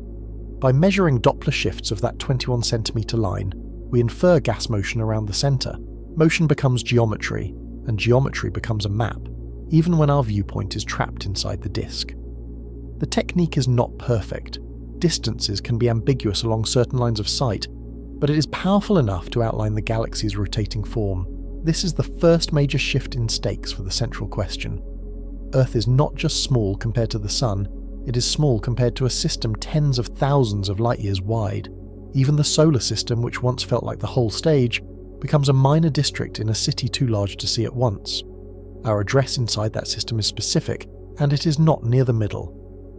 By measuring Doppler shifts of that 21-centimeter line, we infer gas motion around the center. Motion becomes geometry, and geometry becomes a map, even when our viewpoint is trapped inside the disk. The technique is not perfect. Distances can be ambiguous along certain lines of sight, but it is powerful enough to outline the galaxy's rotating form. This is the first major shift in stakes for the central question. Earth is not just small compared to the Sun, it is small compared to a system tens of thousands of light-years wide. Even the solar system, which once felt like the whole stage, becomes a minor district in a city too large to see at once. Our address inside that system is specific, and it is not near the middle.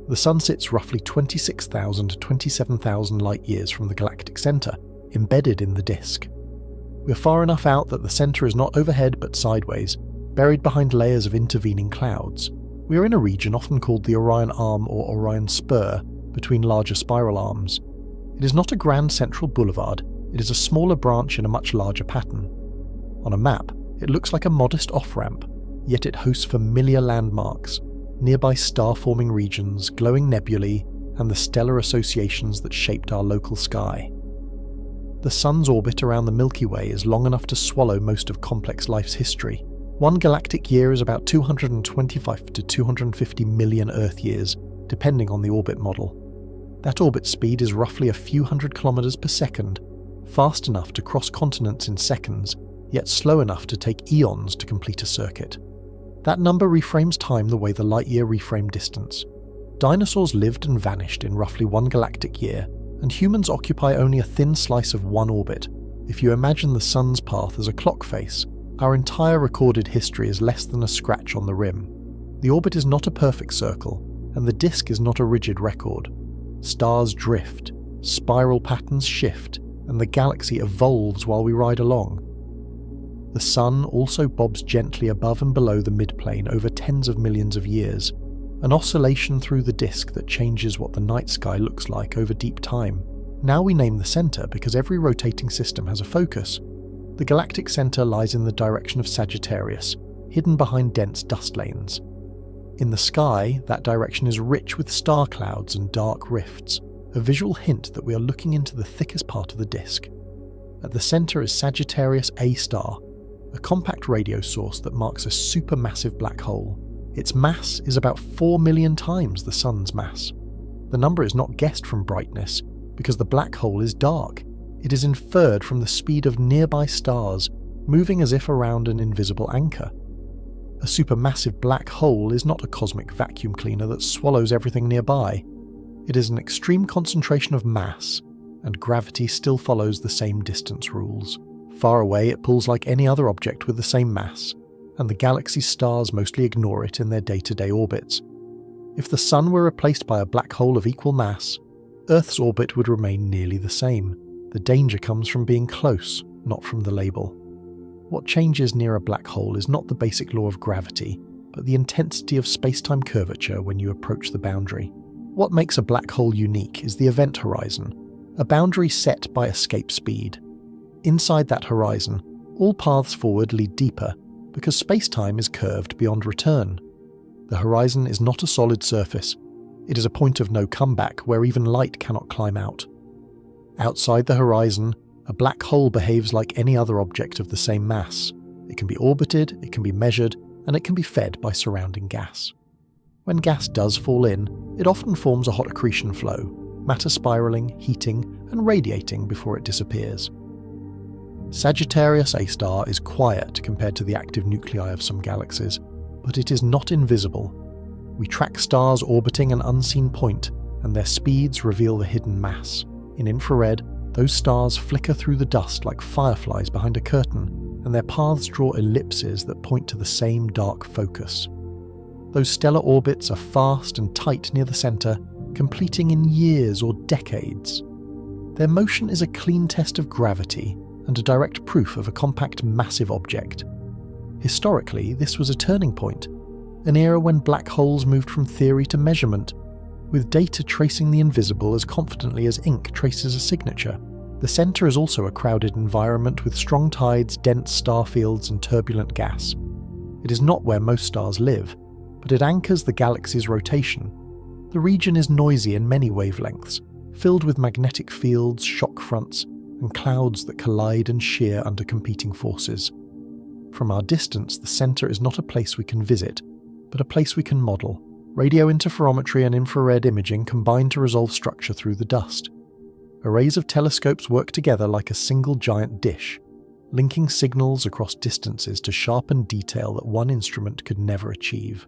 The Sun sits roughly 26,000 to 27,000 light-years from the galactic center, embedded in the disk. We're far enough out that the center is not overhead but sideways, buried behind layers of intervening clouds. We are in a region often called the Orion Arm or Orion Spur, between larger spiral arms. It is not a grand central boulevard, it is a smaller branch in a much larger pattern. On a map, it looks like a modest off-ramp, yet it hosts familiar landmarks, nearby star-forming regions, glowing nebulae, and the stellar associations that shaped our local sky. The Sun's orbit around the Milky Way is long enough to swallow most of complex life's history. One galactic year is about 225 to 250 million Earth years, depending on the orbit model. That orbit speed is roughly a few hundred kilometers per second, fast enough to cross continents in seconds, yet slow enough to take eons to complete a circuit. That number reframes time the way the light year reframed distance. Dinosaurs lived and vanished in roughly one galactic year, and humans occupy only a thin slice of one orbit. If you imagine the Sun's path as a clock face, our entire recorded history is less than a scratch on the rim. The orbit is not a perfect circle, and the disk is not a rigid record. Stars drift, spiral patterns shift, and the galaxy evolves while we ride along. The Sun also bobs gently above and below the midplane over tens of millions of years, an oscillation through the disk that changes what the night sky looks like over deep time. Now we name the center because every rotating system has a focus. The galactic center lies in the direction of Sagittarius, hidden behind dense dust lanes. In the sky, that direction is rich with star clouds and dark rifts, a visual hint that we are looking into the thickest part of the disk. At the center is Sagittarius A star, a compact radio source that marks a supermassive black hole. Its mass is about 4 million times the Sun's mass. The number is not guessed from brightness, because the black hole is dark. It is inferred from the speed of nearby stars, moving as if around an invisible anchor. A supermassive black hole is not a cosmic vacuum cleaner that swallows everything nearby. It is an extreme concentration of mass, and gravity still follows the same distance rules. Far away, it pulls like any other object with the same mass, and the galaxy's stars mostly ignore it in their day-to-day orbits. If the Sun were replaced by a black hole of equal mass, Earth's orbit would remain nearly the same. The danger comes from being close, not from the label. What changes near a black hole is not the basic law of gravity, but the intensity of space-time curvature when you approach the boundary. What makes a black hole unique is the event horizon, a boundary set by escape speed. Inside that horizon, all paths forward lead deeper, because space-time is curved beyond return. The horizon is not a solid surface. It is a point of no comeback where even light cannot climb out. Outside the horizon, a black hole behaves like any other object of the same mass. It can be orbited, it can be measured, and it can be fed by surrounding gas. When gas does fall in, it often forms a hot accretion flow, matter spiraling, heating, and radiating before it disappears. Sagittarius A* is quiet compared to the active nuclei of some galaxies, but it is not invisible. We track stars orbiting an unseen point, and their speeds reveal the hidden mass. In infrared, those stars flicker through the dust like fireflies behind a curtain, and their paths draw ellipses that point to the same dark focus. Those stellar orbits are fast and tight near the centre, completing in years or decades. Their motion is a clean test of gravity and a direct proof of a compact, massive object. Historically, this was a turning point, an era when black holes moved from theory to measurement, with data tracing the invisible as confidently as ink traces a signature. The centre is also a crowded environment with strong tides, dense star fields, and turbulent gas. It is not where most stars live, but it anchors the galaxy's rotation. The region is noisy in many wavelengths, filled with magnetic fields, shock fronts, and clouds that collide and shear under competing forces. From our distance, the centre is not a place we can visit, but a place we can model. Radio interferometry and infrared imaging combine to resolve structure through the dust. Arrays of telescopes work together like a single giant dish, linking signals across distances to sharpen detail that one instrument could never achieve.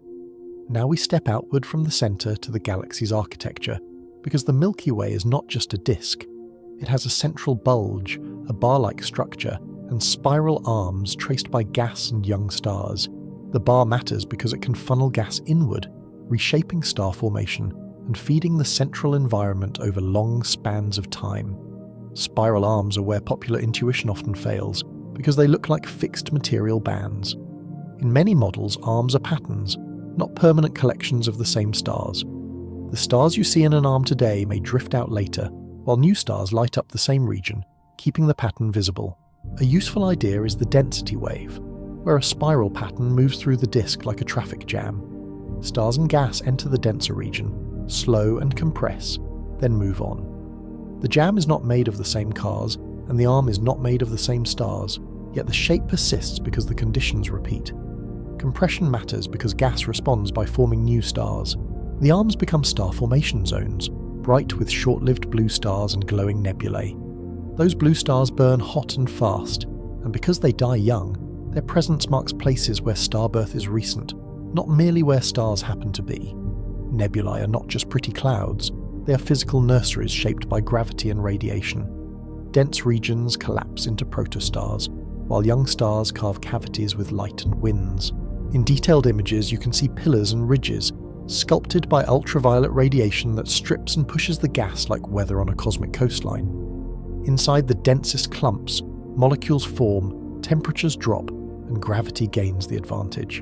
Now we step outward from the centre to the galaxy's architecture, because the Milky Way is not just a disk. It has a central bulge, a bar-like structure, and spiral arms traced by gas and young stars. The bar matters because it can funnel gas inward, reshaping star formation and feeding the central environment over long spans of time. Spiral arms are where popular intuition often fails, because they look like fixed material bands. In many models, arms are patterns, not permanent collections of the same stars. The stars you see in an arm today may drift out later, while new stars light up the same region, keeping the pattern visible. A useful idea is the density wave, where a spiral pattern moves through the disk like a traffic jam. Stars and gas enter the denser region, slow and compress, then move on. The jam is not made of the same cars, and the arm is not made of the same stars, yet the shape persists because the conditions repeat. Compression matters because gas responds by forming new stars. The arms become star formation zones, bright with short-lived blue stars and glowing nebulae. Those blue stars burn hot and fast, and because they die young, their presence marks places where starbirth is recent, not merely where stars happen to be. Nebulae are not just pretty clouds, they are physical nurseries shaped by gravity and radiation. Dense regions collapse into protostars, while young stars carve cavities with light and winds. In detailed images you can see pillars and ridges, sculpted by ultraviolet radiation that strips and pushes the gas like weather on a cosmic coastline. Inside the densest clumps, molecules form, temperatures drop, and gravity gains the advantage.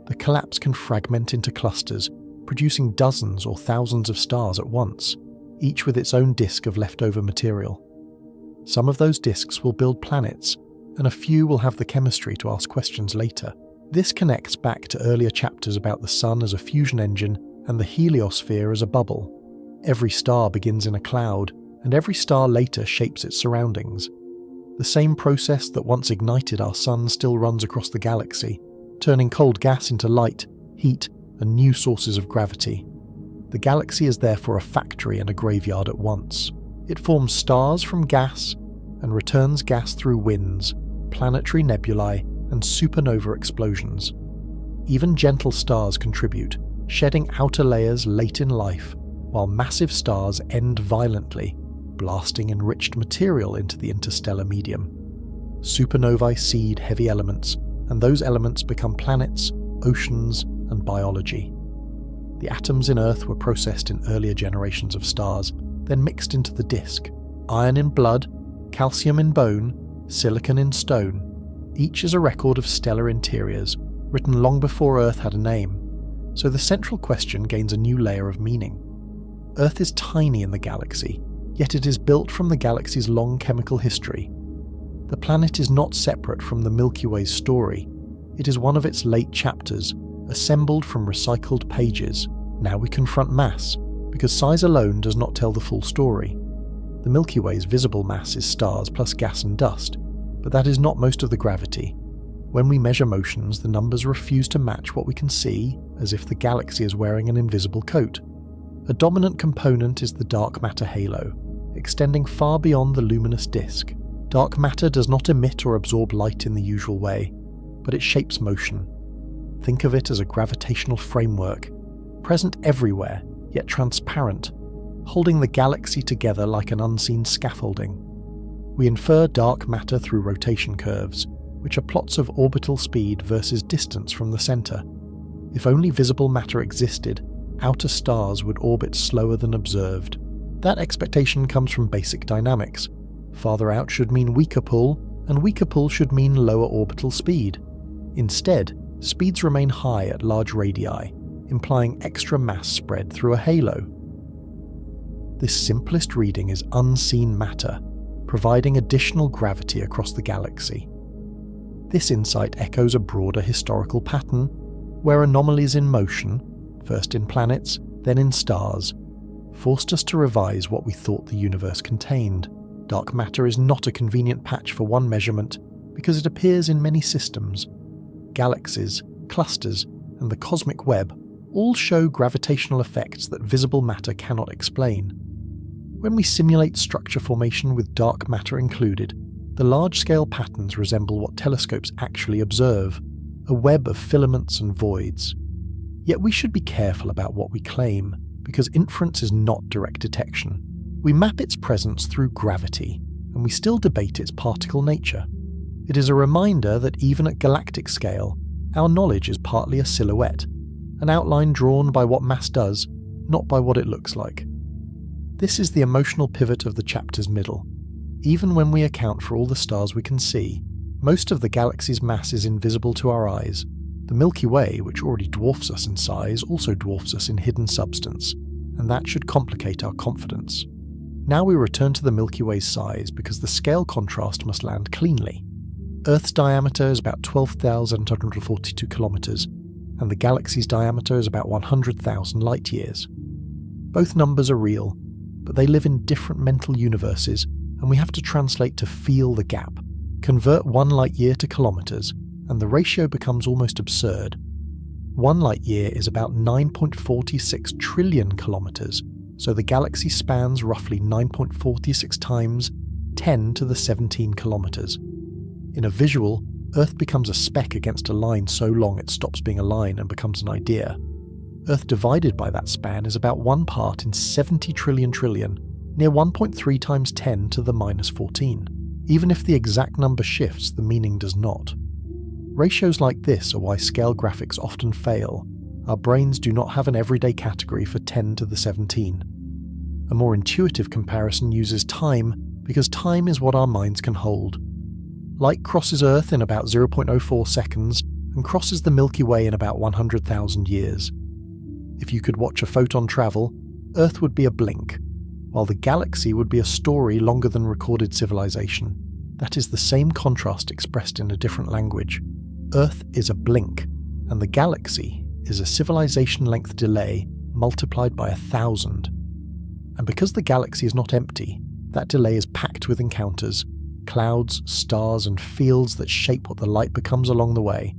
The collapse can fragment into clusters, producing dozens or thousands of stars at once, each with its own disk of leftover material. Some of those disks will build planets, and a few will have the chemistry to ask questions later. This connects back to earlier chapters about the Sun as a fusion engine and the Heliosphere as a bubble. Every star begins in a cloud, and every star later shapes its surroundings. The same process that once ignited our Sun still runs across the galaxy, turning cold gas into light, heat, and new sources of gravity. The galaxy is therefore a factory and a graveyard at once. It forms stars from gas and returns gas through winds, planetary nebulae, and supernova explosions. Even gentle stars contribute, shedding outer layers late in life, while massive stars end violently, blasting enriched material into the interstellar medium. Supernovae seed heavy elements, and those elements become planets, oceans, and biology. The atoms in Earth were processed in earlier generations of stars, then mixed into the disk. Iron in blood, calcium in bone, silicon in stone. Each is a record of stellar interiors, written long before Earth had a name. So the central question gains a new layer of meaning. Earth is tiny in the galaxy, yet it is built from the galaxy's long chemical history. The planet is not separate from the Milky Way's story. It is one of its late chapters, assembled from recycled pages. Now we confront mass, because size alone does not tell the full story. The Milky Way's visible mass is stars plus gas and dust, but that is not most of the gravity. When we measure motions, the numbers refuse to match what we can see, as if the galaxy is wearing an invisible coat. A dominant component is the dark matter halo, extending far beyond the luminous disk. Dark matter does not emit or absorb light in the usual way, but it shapes motion. Think of it as a gravitational framework, present everywhere, yet transparent, holding the galaxy together like an unseen scaffolding. We infer dark matter through rotation curves, which are plots of orbital speed versus distance from the centre. If only visible matter existed, outer stars would orbit slower than observed. That expectation comes from basic dynamics. Farther out should mean weaker pull, and weaker pull should mean lower orbital speed. Instead, speeds remain high at large radii, implying extra mass spread through a halo. This simplest reading is unseen matter, providing additional gravity across the galaxy. This insight echoes a broader historical pattern, where anomalies in motion, first in planets, then in stars, forced us to revise what we thought the universe contained. Dark matter is not a convenient patch for one measurement, because it appears in many systems. Galaxies, clusters, and the cosmic web all show gravitational effects that visible matter cannot explain. When we simulate structure formation with dark matter included, the large-scale patterns resemble what telescopes actually observe, a web of filaments and voids. Yet we should be careful about what we claim, because inference is not direct detection. We map its presence through gravity, and we still debate its particle nature. It is a reminder that even at galactic scale, our knowledge is partly a silhouette, an outline drawn by what mass does, not by what it looks like. This is the emotional pivot of the chapter's middle. Even when we account for all the stars we can see, most of the galaxy's mass is invisible to our eyes. The Milky Way, which already dwarfs us in size, also dwarfs us in hidden substance, and that should complicate our confidence. Now we return to the Milky Way's size because the scale contrast must land cleanly. Earth's diameter is about 12,142 kilometers, and the galaxy's diameter is about 100,000 light-years. Both numbers are real, but they live in different mental universes, and we have to translate to feel the gap. Convert 1 light-year to kilometers, and the ratio becomes almost absurd. 1 light-year is about 9.46 trillion kilometers, so the galaxy spans roughly 9.46 times 10 to the 17 kilometers. In a visual, Earth becomes a speck against a line so long it stops being a line and becomes an idea. Earth divided by that span is about 1 part in 70 trillion, near 1.3 times 10 to the minus 14. Even if the exact number shifts, the meaning does not. Ratios like this are why scale graphics often fail. Our brains do not have an everyday category for 10 to the 17. A more intuitive comparison uses time, because time is what our minds can hold. Light crosses Earth in about 0.04 seconds and crosses the Milky Way in about 100,000 years. If you could watch a photon travel, Earth would be a blink, while the galaxy would be a story longer than recorded civilization. That is the same contrast expressed in a different language. Earth is a blink, and the galaxy is a civilization-length delay multiplied by 1,000. And because the galaxy is not empty, that delay is packed with encounters, clouds, stars, and fields that shape what the light becomes along the way.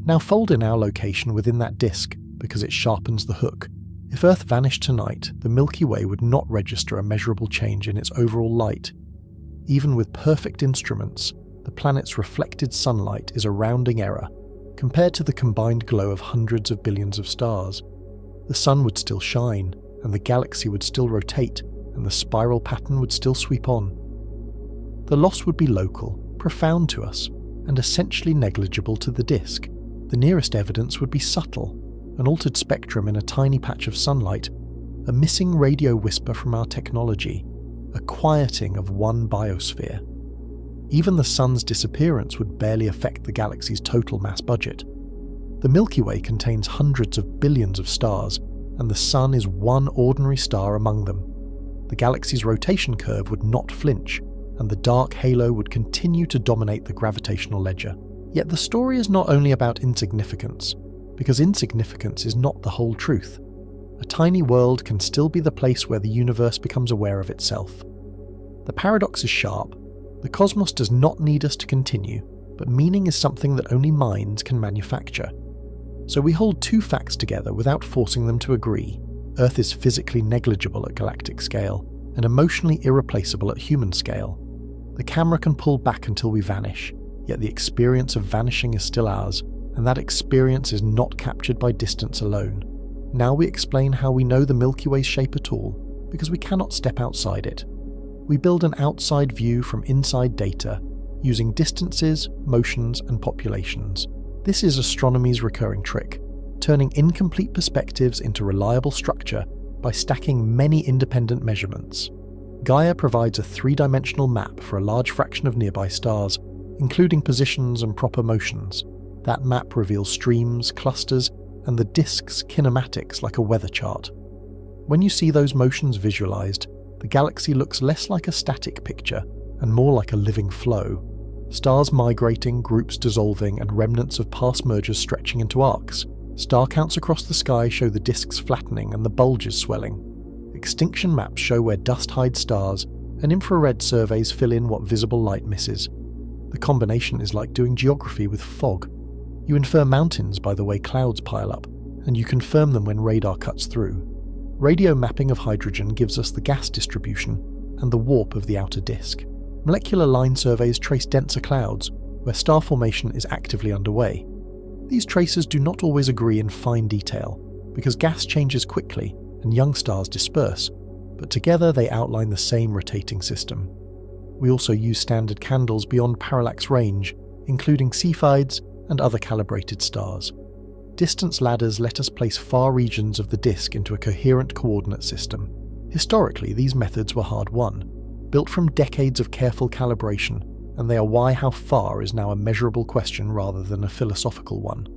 Now fold in our location within that disk, because it sharpens the hook. If Earth vanished tonight, the Milky Way would not register a measurable change in its overall light. Even with perfect instruments, the planet's reflected sunlight is a rounding error, compared to the combined glow of hundreds of billions of stars. The sun would still shine, and the galaxy would still rotate, and the spiral pattern would still sweep on. The loss would be local, profound to us, and essentially negligible to the disk. The nearest evidence would be subtle, an altered spectrum in a tiny patch of sunlight, a missing radio whisper from our technology, a quieting of one biosphere. Even the sun's disappearance would barely affect the galaxy's total mass budget. The Milky Way contains hundreds of billions of stars, and the sun is one ordinary star among them. The galaxy's rotation curve would not flinch, and the dark halo would continue to dominate the gravitational ledger. Yet the story is not only about insignificance, because insignificance is not the whole truth. a tiny world can still be the place where the universe becomes aware of itself. The paradox is sharp. The cosmos does not need us to continue, but meaning is something that only minds can manufacture. So we hold two facts together without forcing them to agree. Earth is physically negligible at galactic scale, and emotionally irreplaceable at human scale. The camera can pull back until we vanish, yet the experience of vanishing is still ours, and that experience is not captured by distance alone. Now we explain how we know the Milky Way's shape at all, because we cannot step outside it. We build an outside view from inside data, using distances, motions, and populations. This is astronomy's recurring trick, turning incomplete perspectives into reliable structure by stacking many independent measurements. Gaia provides a three-dimensional map for a large fraction of nearby stars, including positions and proper motions. That map reveals streams, clusters, and the disk's kinematics like a weather chart. When you see those motions visualized, the galaxy looks less like a static picture and more like a living flow. Stars migrating, groups dissolving, and remnants of past mergers stretching into arcs. Star counts across the sky show the disks flattening and the bulges swelling. Extinction maps show where dust hides stars, and infrared surveys fill in what visible light misses. The combination is like doing geography with fog. You infer mountains by the way clouds pile up, and you confirm them when radar cuts through. Radio mapping of hydrogen gives us the gas distribution and the warp of the outer disk. Molecular line surveys trace denser clouds, where star formation is actively underway. These traces do not always agree in fine detail, because gas changes quickly and young stars disperse, but together they outline the same rotating system. We also use standard candles beyond parallax range, including Cepheids and other calibrated stars. Distance ladders let us place far regions of the disk into a coherent coordinate system. Historically, these methods were hard-won, built from decades of careful calibration, and they are why how far is now a measurable question rather than a philosophical one.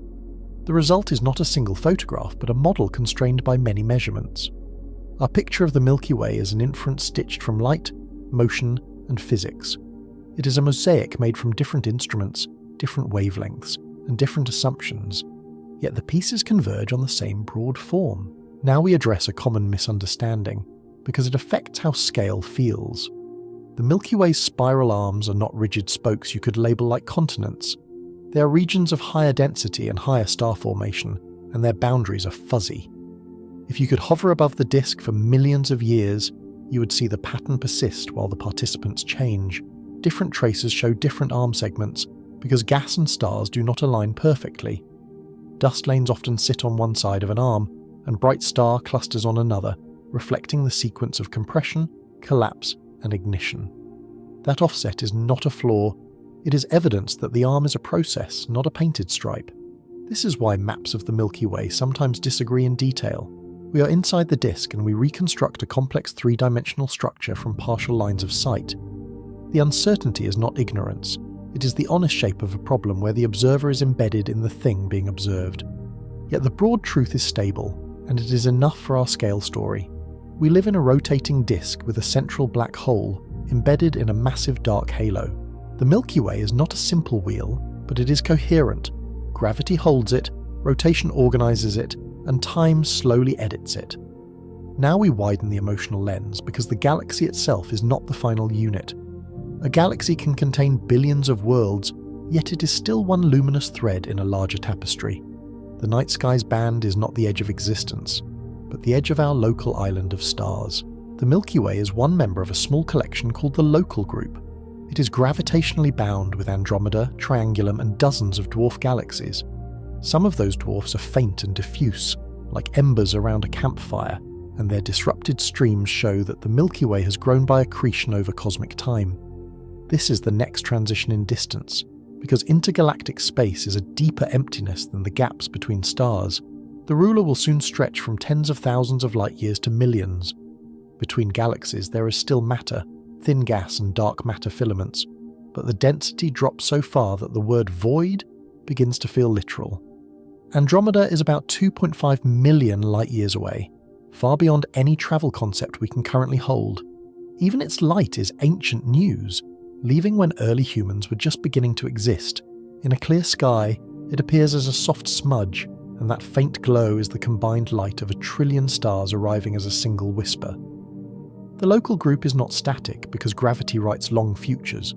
The result is not a single photograph, but a model constrained by many measurements. Our picture of the Milky Way is an inference stitched from light, motion, and physics. It is a mosaic made from different instruments, different wavelengths, and different assumptions, yet the pieces converge on the same broad form. Now we address a common misunderstanding, because it affects how scale feels. The Milky Way's spiral arms are not rigid spokes you could label like continents. They are regions of higher density and higher star formation, and their boundaries are fuzzy. If you could hover above the disk for millions of years, you would see the pattern persist while the participants change. Different traces show different arm segments, because gas and stars do not align perfectly. Dust lanes often sit on one side of an arm, and bright star clusters on another, reflecting the sequence of compression, collapse, and ignition. That offset is not a flaw, it is evidence that the arm is a process, not a painted stripe. This is why maps of the Milky Way sometimes disagree in detail. We are inside the disk and we reconstruct a complex three-dimensional structure from partial lines of sight. The uncertainty is not ignorance. It is the honest shape of a problem where the observer is embedded in the thing being observed. Yet the broad truth is stable, and it is enough for our scale story. We live in a rotating disk with a central black hole embedded in a massive dark halo. The Milky Way is not a simple wheel, but it is coherent. Gravity holds it, rotation organizes it, and time slowly edits it. Now we widen the emotional lens because the galaxy itself is not the final unit. A galaxy can contain billions of worlds, yet it is still one luminous thread in a larger tapestry. The night sky's band is not the edge of existence, but the edge of our local island of stars. The Milky Way is one member of a small collection called the Local Group. It is gravitationally bound with Andromeda, Triangulum, and dozens of dwarf galaxies. Some of those dwarfs are faint and diffuse, like embers around a campfire, and their disrupted streams show that the Milky Way has grown by accretion over cosmic time. This is the next transition in distance, because intergalactic space is a deeper emptiness than the gaps between stars. The ruler will soon stretch from tens of thousands of light years to millions. Between galaxies there is still matter, thin gas and dark matter filaments, but the density drops so far that the word void begins to feel literal. Andromeda is about 2.5 million light years away, far beyond any travel concept we can currently hold. Even its light is ancient news, leaving when early humans were just beginning to exist. In a clear sky, it appears as a soft smudge, and that faint glow is the combined light of 1 trillion stars arriving as a single wisper. The local group is not static because gravity writes long futures.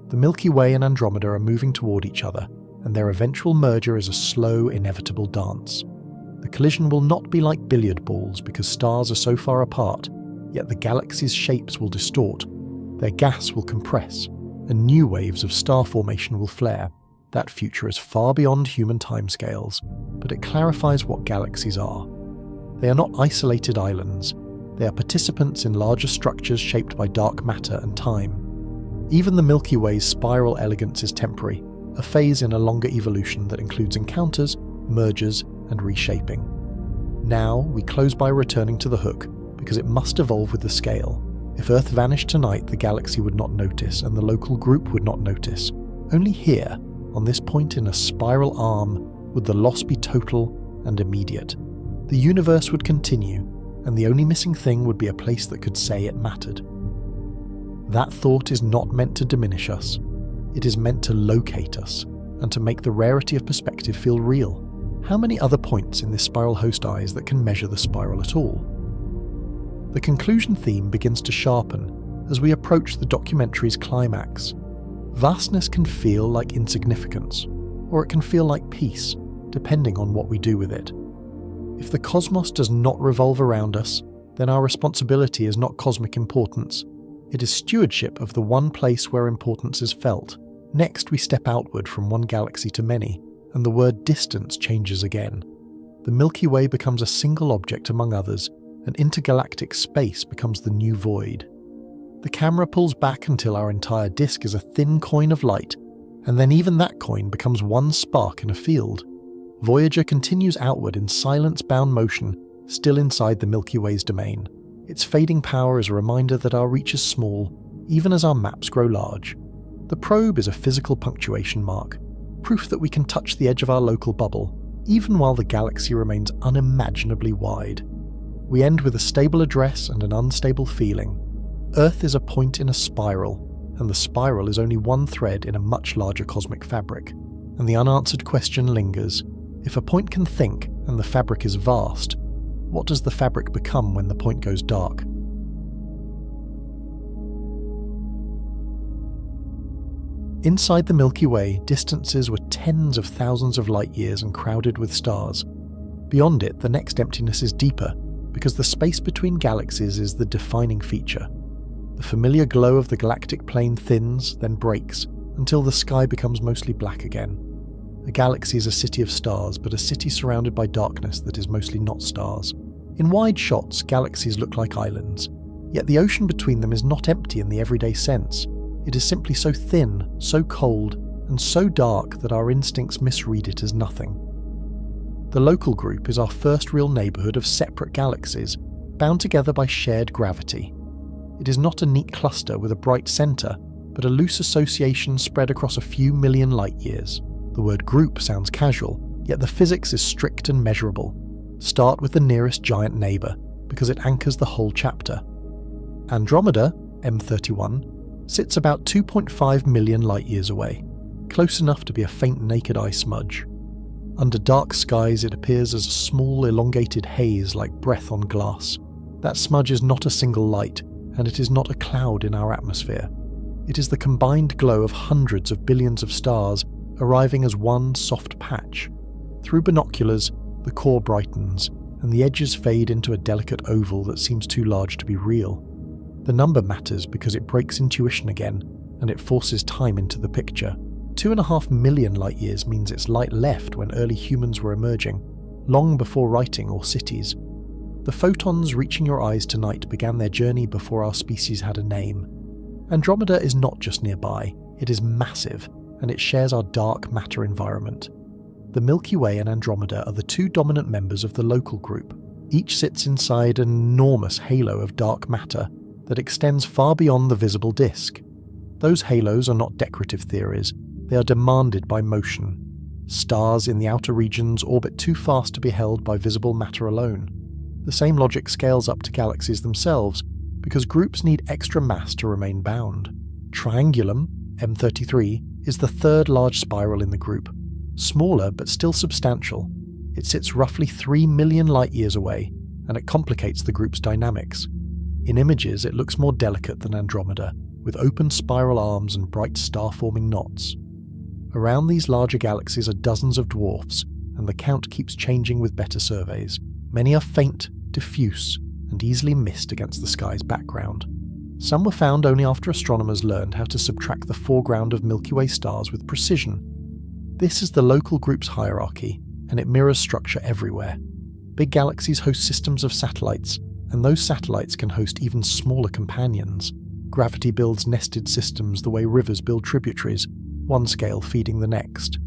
The Milky Way and Andromeda are moving toward each other, and their eventual merger is a slow, inevitable dance. The collision will not be like billiard balls because stars are so far apart, yet the galaxy's shapes will distort, their gas will compress, and new waves of star formation will flare. That future is far beyond human timescales, but it clarifies what galaxies are. They are not isolated islands. They are participants in larger structures shaped by dark matter and time. Even the Milky Way's spiral elegance is temporary, a phase in a longer evolution that includes encounters, mergers, and reshaping. Now, we close by returning to the hook, because it must evolve with the scale. If Earth vanished tonight, the galaxy would not notice, and the local group would not notice. Only here, on this point in a spiral arm, would the loss be total and immediate. The universe would continue, and the only missing thing would be a place that could say it mattered. That thought is not meant to diminish us. It is meant to locate us, and to make the rarity of perspective feel real. How many other points in this spiral host eyes that can measure the spiral at all? The conclusion theme begins to sharpen as we approach the documentary's climax. Vastness can feel like insignificance, or it can feel like peace, depending on what we do with it. If the cosmos does not revolve around us, then our responsibility is not cosmic importance. It is stewardship of the one place where importance is felt. Next, we step outward from one galaxy to many, and the word distance changes again. The Milky Way becomes a single object among others, and intergalactic space becomes the new void. The camera pulls back until our entire disk is a thin coin of light, and then even that coin becomes one spark in a field. Voyager continues outward in silence-bound motion, still inside the Milky Way's domain. Its fading power is a reminder that our reach is small, even as our maps grow large. The probe is a physical punctuation mark, proof that we can touch the edge of our local bubble, even while the galaxy remains unimaginably wide. We end with a stable address and an unstable feeling. Earth is a point in a spiral, and the spiral is only one thread in a much larger cosmic fabric. And the unanswered question lingers. If a point can think, and the fabric is vast, what does the fabric become when the point goes dark? Inside the Milky Way, distances were tens of thousands of light years and crowded with stars. Beyond it, the next emptiness is deeper, because the space between galaxies is the defining feature. The familiar glow of the galactic plane thins, then breaks, until the sky becomes mostly black again. A galaxy is a city of stars, but a city surrounded by darkness that is mostly not stars. In wide shots, galaxies look like islands, yet the ocean between them is not empty in the everyday sense. It is simply so thin, so cold, and so dark that our instincts misread it as nothing. The local group is our first real neighbourhood of separate galaxies, bound together by shared gravity. It is not a neat cluster with a bright centre, but a loose association spread across a few million light-years. The word group sounds casual, yet the physics is strict and measurable. Start with the nearest giant neighbour, because it anchors the whole chapter. Andromeda, M31, sits about 2.5 million light-years away, close enough to be a faint naked-eye smudge. Under dark skies it appears as a small elongated haze like breath on glass. That smudge is not a single light, and it is not a cloud in our atmosphere. It is the combined glow of hundreds of billions of stars arriving as one soft patch. Through binoculars, the core brightens, and the edges fade into a delicate oval that seems too large to be real. The number matters because it breaks intuition again, and it forces time into the picture. 2.5 million light-years means it's light left when early humans were emerging, long before writing or cities. The photons reaching your eyes tonight began their journey before our species had a name. Andromeda is not just nearby, it is massive, and it shares our dark matter environment. The Milky Way and Andromeda are the two dominant members of the local group. Each sits inside an enormous halo of dark matter that extends far beyond the visible disk. Those halos are not decorative theories, they are demanded by motion. Stars in the outer regions orbit too fast to be held by visible matter alone. The same logic scales up to galaxies themselves, because groups need extra mass to remain bound. Triangulum, M33, is the third large spiral in the group. Smaller but still substantial. It sits roughly 3 million light-years away, and it complicates the group's dynamics. In images, it looks more delicate than Andromeda, with open spiral arms and bright star-forming knots. Around these larger galaxies are dozens of dwarfs, and the count keeps changing with better surveys. Many are faint, diffuse, and easily missed against the sky's background. Some were found only after astronomers learned how to subtract the foreground of Milky Way stars with precision. This is the local group's hierarchy, and it mirrors structure everywhere. Big galaxies host systems of satellites, and those satellites can host even smaller companions. Gravity builds nested systems the way rivers build tributaries, one scale feeding the next.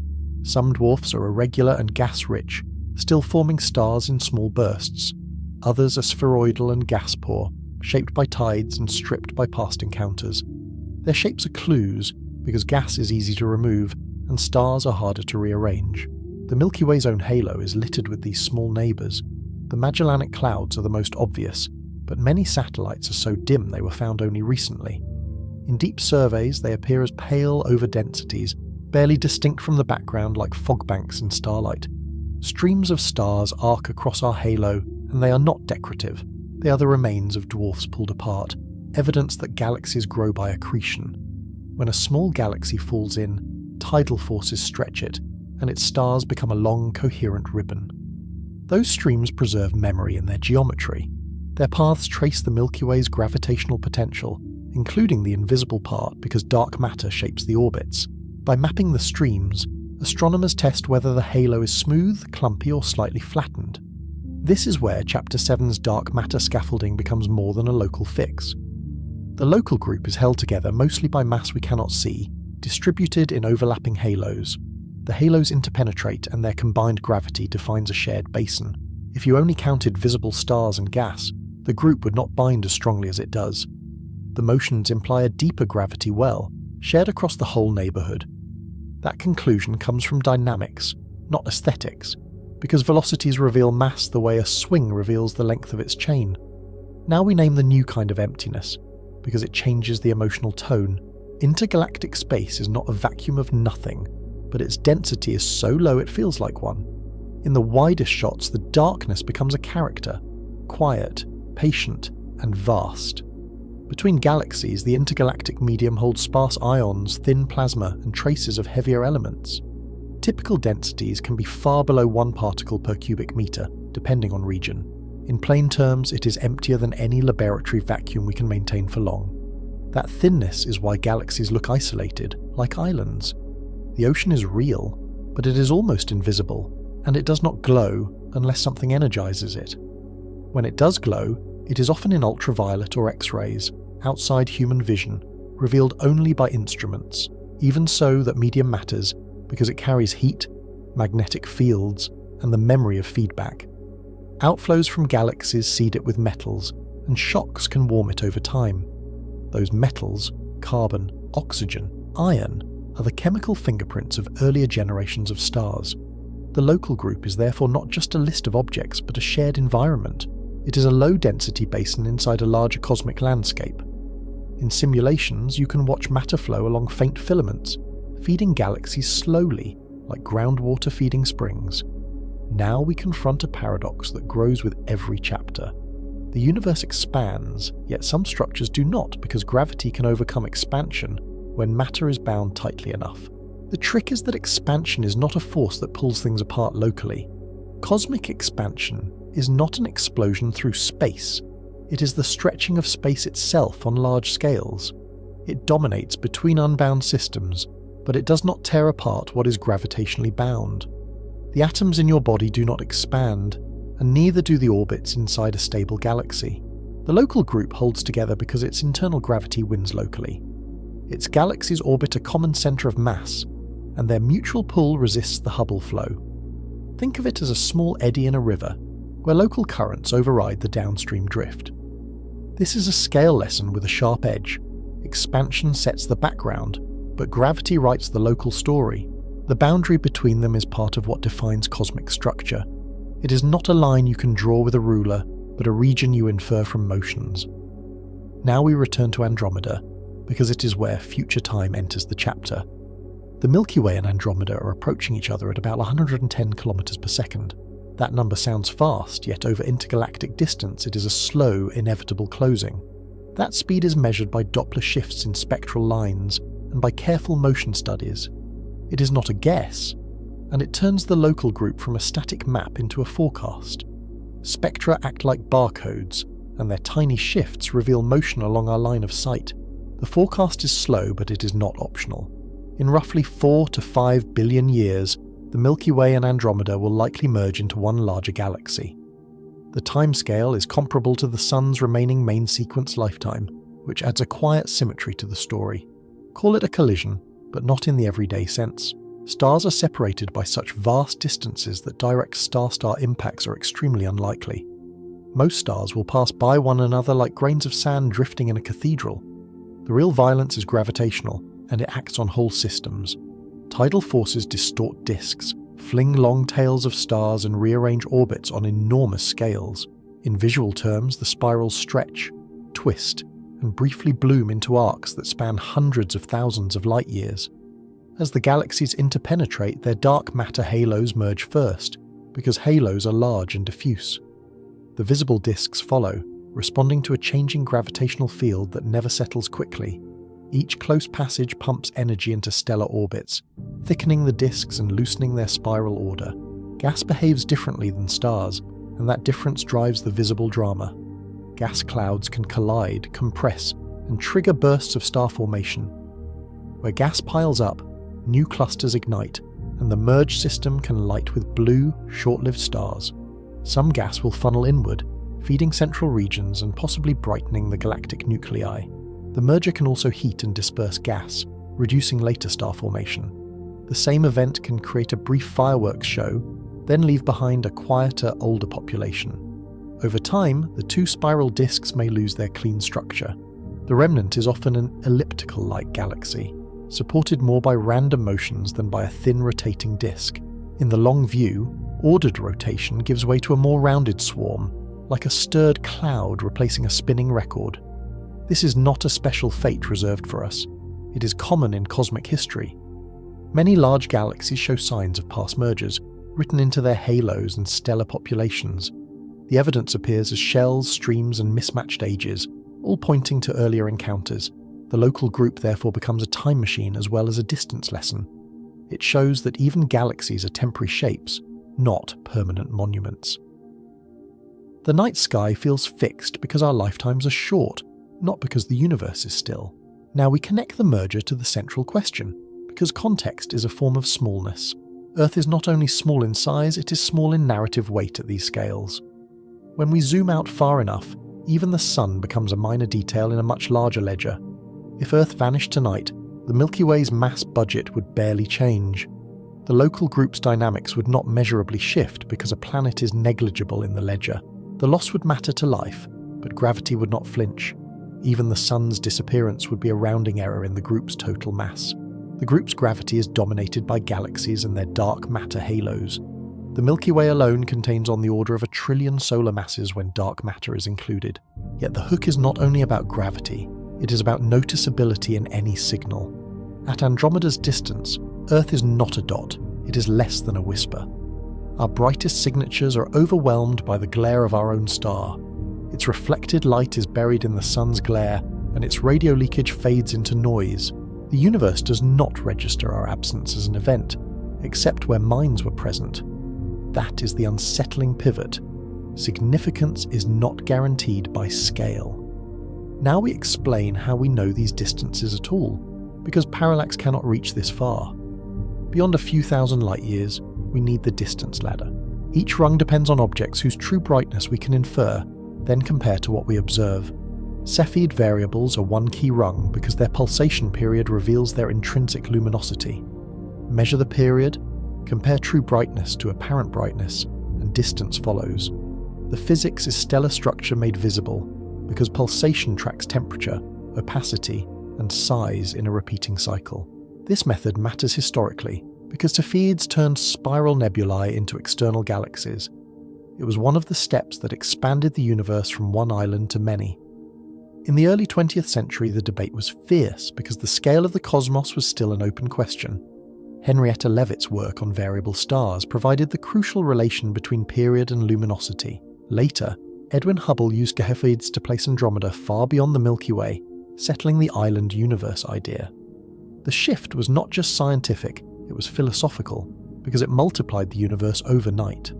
Some dwarfs are irregular and gas-rich, still forming stars in small bursts. Others are spheroidal and gas-poor, shaped by tides and stripped by past encounters. Their shapes are clues, because gas is easy to remove, and stars are harder to rearrange. The Milky Way's own halo is littered with these small neighbours. The Magellanic Clouds are the most obvious, but many satellites are so dim they were found only recently. In deep surveys, they appear as pale overdensities, barely distinct from the background like fog banks in starlight. Streams of stars arc across our halo, and they are not decorative. They are the remains of dwarfs pulled apart, evidence that galaxies grow by accretion. When a small galaxy falls in, tidal forces stretch it, and its stars become a long, coherent ribbon. Those streams preserve memory in their geometry. Their paths trace the Milky Way's gravitational potential, including the invisible part because dark matter shapes the orbits. By mapping the streams, astronomers test whether the halo is smooth, clumpy, or slightly flattened. This is where Chapter 7's dark matter scaffolding becomes more than a local fix. The local group is held together mostly by mass we cannot see, distributed in overlapping halos. The halos interpenetrate, and their combined gravity defines a shared basin. If you only counted visible stars and gas, the group would not bind as strongly as it does. The motions imply a deeper gravity well, shared across the whole neighbourhood. That conclusion comes from dynamics, not aesthetics, because velocities reveal mass the way a swing reveals the length of its chain. Now we name the new kind of emptiness, because it changes the emotional tone. Intergalactic space is not a vacuum of nothing, but its density is so low it feels like one. In the widest shots, the darkness becomes a character, quiet, patient, and vast. Between galaxies, the intergalactic medium holds sparse ions, thin plasma, and traces of heavier elements. Typical densities can be far below 1 particle per cubic meter, depending on region. In plain terms, it is emptier than any laboratory vacuum we can maintain for long. That thinness is why galaxies look isolated, like islands. The ocean is real, but it is almost invisible, and it does not glow unless something energizes it. When it does glow, it is often in ultraviolet or X-rays, outside human vision, revealed only by instruments. Even so, that medium matters, because it carries heat, magnetic fields, and the memory of feedback. Outflows from galaxies seed it with metals, and shocks can warm it over time. Those metals, carbon, oxygen, iron, are the chemical fingerprints of earlier generations of stars. The local group is therefore not just a list of objects, but a shared environment. It is a low-density basin inside a larger cosmic landscape. In simulations, you can watch matter flow along faint filaments, feeding galaxies slowly, like groundwater feeding springs. Now we confront a paradox that grows with every chapter. The universe expands, yet some structures do not because gravity can overcome expansion when matter is bound tightly enough. The trick is that expansion is not a force that pulls things apart locally. Cosmic expansion is not an explosion through space. It is the stretching of space itself on large scales. It dominates between unbound systems, but it does not tear apart what is gravitationally bound. The atoms in your body do not expand, and neither do the orbits inside a stable galaxy. The local group holds together because its internal gravity wins locally. Its galaxies orbit a common centre of mass, and their mutual pull resists the Hubble flow. Think of it as a small eddy in a river, where local currents override the downstream drift. This is a scale lesson with a sharp edge. Expansion sets the background, but gravity writes the local story. The boundary between them is part of what defines cosmic structure. It is not a line you can draw with a ruler, but a region you infer from motions. Now we return to Andromeda, because it is where future time enters the chapter. The Milky Way and Andromeda are approaching each other at about 110 kilometers per second. That number sounds fast, yet over intergalactic distance it is a slow, inevitable closing. That speed is measured by Doppler shifts in spectral lines and by careful motion studies. It is not a guess, and it turns the local group from a static map into a forecast. Spectra act like barcodes, and their tiny shifts reveal motion along our line of sight. The forecast is slow, but it is not optional. In roughly 4 to 5 billion years, the Milky Way and Andromeda will likely merge into one larger galaxy. The timescale is comparable to the Sun's remaining main sequence lifetime, which adds a quiet symmetry to the story. Call it a collision, but not in the everyday sense. Stars are separated by such vast distances that direct star-star impacts are extremely unlikely. Most stars will pass by one another like grains of sand drifting in a cathedral. The real violence is gravitational, and it acts on whole systems. Tidal forces distort disks, fling long tails of stars and rearrange orbits on enormous scales. In visual terms, the spirals stretch, twist, and briefly bloom into arcs that span hundreds of thousands of light years. As the galaxies interpenetrate, their dark matter halos merge first, because halos are large and diffuse. The visible disks follow, responding to a changing gravitational field that never settles quickly. Each close passage pumps energy into stellar orbits, thickening the disks and loosening their spiral order. Gas behaves differently than stars, and that difference drives the visible drama. Gas clouds can collide, compress, and trigger bursts of star formation. Where gas piles up, new clusters ignite, and the merged system can light with blue, short-lived stars. Some gas will funnel inward, feeding central regions and possibly brightening the galactic nuclei. The merger can also heat and disperse gas, reducing later star formation. The same event can create a brief fireworks show, then leave behind a quieter, older population. Over time, the two spiral disks may lose their clean structure. The remnant is often an elliptical-like galaxy, supported more by random motions than by a thin rotating disk. In the long view, ordered rotation gives way to a more rounded swarm, like a stirred cloud replacing a spinning record. This is not a special fate reserved for us. It is common in cosmic history. Many large galaxies show signs of past mergers, written into their halos and stellar populations. The evidence appears as shells, streams, and mismatched ages, all pointing to earlier encounters. The local group therefore becomes a time machine as well as a distance lesson. It shows that even galaxies are temporary shapes, not permanent monuments. The night sky feels fixed because our lifetimes are short, not because the universe is still. Now we connect the merger to the central question, because context is a form of smallness. Earth is not only small in size, it is small in narrative weight at these scales. When we zoom out far enough, even the Sun becomes a minor detail in a much larger ledger. If Earth vanished tonight, the Milky Way's mass budget would barely change. The local group's dynamics would not measurably shift because a planet is negligible in the ledger. The loss would matter to life, but gravity would not flinch. Even the Sun's disappearance would be a rounding error in the group's total mass. The group's gravity is dominated by galaxies and their dark matter halos. The Milky Way alone contains on the order of 1 trillion solar masses when dark matter is included. Yet the hook is not only about gravity, it is about noticeability in any signal. At Andromeda's distance, Earth is not a dot, it is less than a whisper. Our brightest signatures are overwhelmed by the glare of our own star. Its reflected light is buried in the Sun's glare, and its radio leakage fades into noise. The universe does not register our absence as an event, except where minds were present. That is the unsettling pivot. Significance is not guaranteed by scale. Now we explain how we know these distances at all, because parallax cannot reach this far. Beyond a few thousand light years, we need the distance ladder. Each rung depends on objects whose true brightness we can infer, then compare to what we observe. Cepheid variables are one key rung because their pulsation period reveals their intrinsic luminosity. Measure the period, compare true brightness to apparent brightness, and distance follows. The physics is stellar structure made visible, because pulsation tracks temperature, opacity, and size in a repeating cycle. This method matters historically, because Cepheids turned spiral nebulae into external galaxies. It was one of the steps that expanded the universe from one island to many. In the early 20th century, the debate was fierce because the scale of the cosmos was still an open question. Henrietta Leavitt's work on variable stars provided the crucial relation between period and luminosity. Later, Edwin Hubble used Gehefeids to place Andromeda far beyond the Milky Way, settling the island universe idea. The shift was not just scientific, it was philosophical, because it multiplied the universe overnight.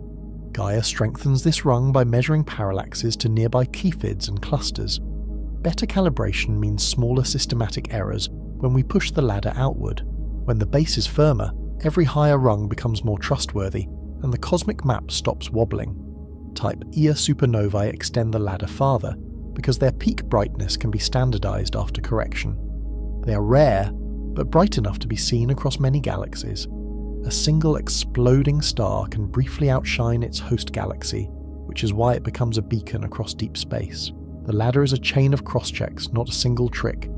Gaia strengthens this rung by measuring parallaxes to nearby Cepheids and clusters. Better calibration means smaller systematic errors when we push the ladder outward. When the base is firmer, every higher rung becomes more trustworthy, and the cosmic map stops wobbling. Type Ia supernovae extend the ladder farther, because their peak brightness can be standardized after correction. They are rare, but bright enough to be seen across many galaxies. A single exploding star can briefly outshine its host galaxy, which is why it becomes a beacon across deep space. The ladder is a chain of crosschecks, not a single trick.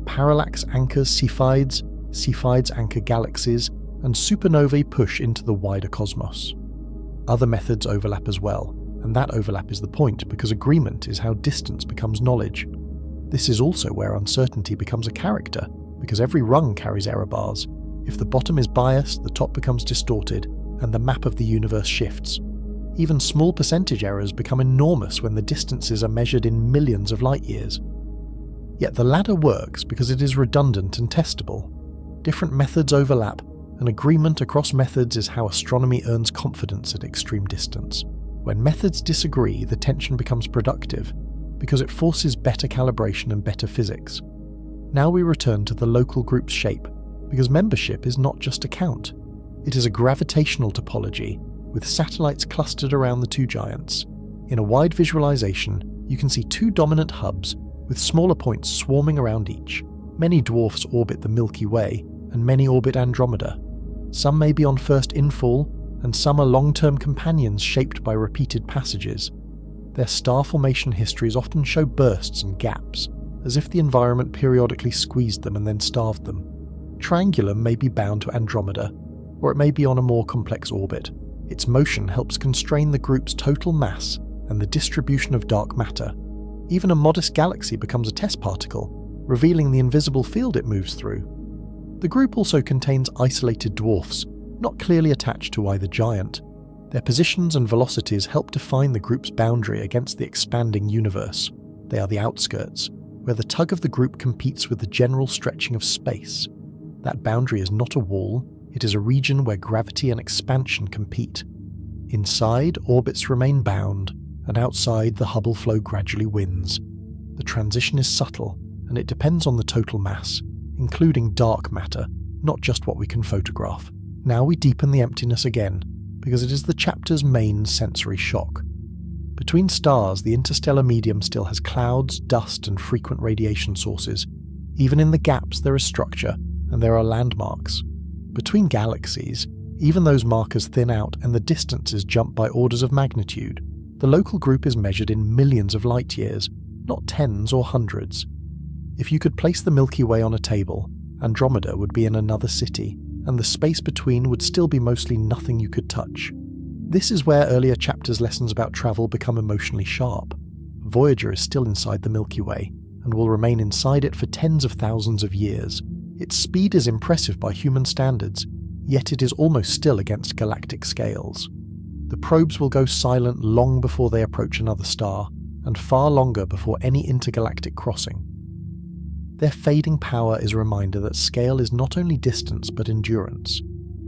Parallax anchors Cepheids, Cepheids anchor galaxies, and supernovae push into the wider cosmos. Other methods overlap as well, and that overlap is the point, because agreement is how distance becomes knowledge. This is also where uncertainty becomes a character, because every rung carries error bars. If the bottom is biased, the top becomes distorted, and the map of the universe shifts. Even small percentage errors become enormous when the distances are measured in millions of light years. Yet the ladder works because it is redundant and testable. Different methods overlap, and agreement across methods is how astronomy earns confidence at extreme distance. When methods disagree, the tension becomes productive, because it forces better calibration and better physics. Now we return to the local group's shape, because membership is not just a count. It is a gravitational topology, with satellites clustered around the two giants. In a wide visualization, you can see two dominant hubs, with smaller points swarming around each. Many dwarfs orbit the Milky Way, and many orbit Andromeda. Some may be on first infall, and some are long-term companions shaped by repeated passages. Their star formation histories often show bursts and gaps, as if the environment periodically squeezed them and then starved them. Triangulum may be bound to Andromeda, or it may be on a more complex orbit. Its motion helps constrain the group's total mass and the distribution of dark matter. Even a modest galaxy becomes a test particle, revealing the invisible field it moves through. The group also contains isolated dwarfs, not clearly attached to either giant. Their positions and velocities help define the group's boundary against the expanding universe. They are the outskirts, where the tug of the group competes with the general stretching of space. That boundary is not a wall, it is a region where gravity and expansion compete. Inside, orbits remain bound, and outside, the Hubble flow gradually wins. The transition is subtle, and it depends on the total mass, including dark matter, not just what we can photograph. Now we deepen the emptiness again, because it is the chapter's main sensory shock. Between stars, the interstellar medium still has clouds, dust, and frequent radiation sources. Even in the gaps there is structure, and there are landmarks. Between galaxies, even those markers thin out and the distances jump by orders of magnitude. The local group is measured in millions of light years, not tens or hundreds. If you could place the Milky Way on a table, Andromeda would be in another city, and the space between would still be mostly nothing you could touch. This is where earlier chapters' lessons about travel become emotionally sharp. Voyager is still inside the Milky Way, and will remain inside it for tens of thousands of years. Its speed is impressive by human standards, yet it is almost still against galactic scales. The probes will go silent long before they approach another star, and far longer before any intergalactic crossing. Their fading power is a reminder that scale is not only distance but endurance.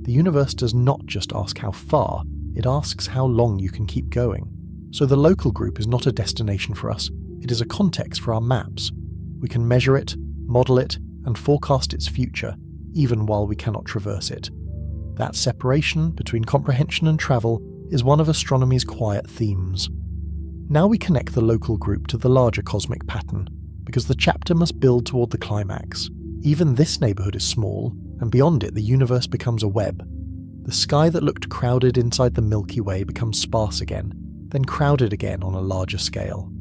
The universe does not just ask how far, it asks how long you can keep going. So the local group is not a destination for us, it is a context for our maps. We can measure it, model it, and forecast its future, even while we cannot traverse it. That separation between comprehension and travel is one of astronomy's quiet themes. Now we connect the local group to the larger cosmic pattern, because the chapter must build toward the climax. Even this neighbourhood is small, and beyond it the universe becomes a web. The sky that looked crowded inside the Milky Way becomes sparse again, then crowded again on a larger scale.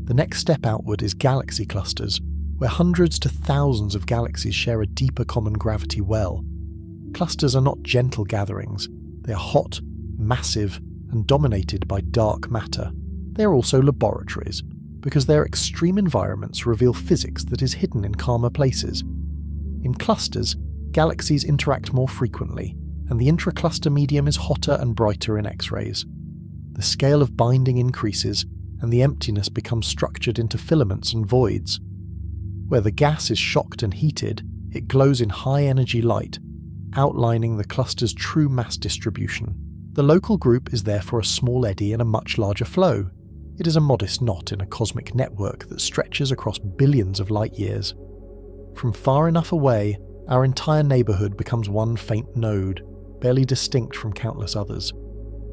The next step outward is galaxy clusters, where hundreds to thousands of galaxies share a deeper common gravity well. Clusters are not gentle gatherings, they are hot, massive, and dominated by dark matter. They are also laboratories, because their extreme environments reveal physics that is hidden in calmer places. In clusters, galaxies interact more frequently, and the intracluster medium is hotter and brighter in X-rays. The scale of binding increases, and the emptiness becomes structured into filaments and voids. Where the gas is shocked and heated, it glows in high-energy light, outlining the cluster's true mass distribution. The local group is therefore a small eddy in a much larger flow. It is a modest knot in a cosmic network that stretches across billions of light-years. From far enough away, our entire neighbourhood becomes one faint node, barely distinct from countless others.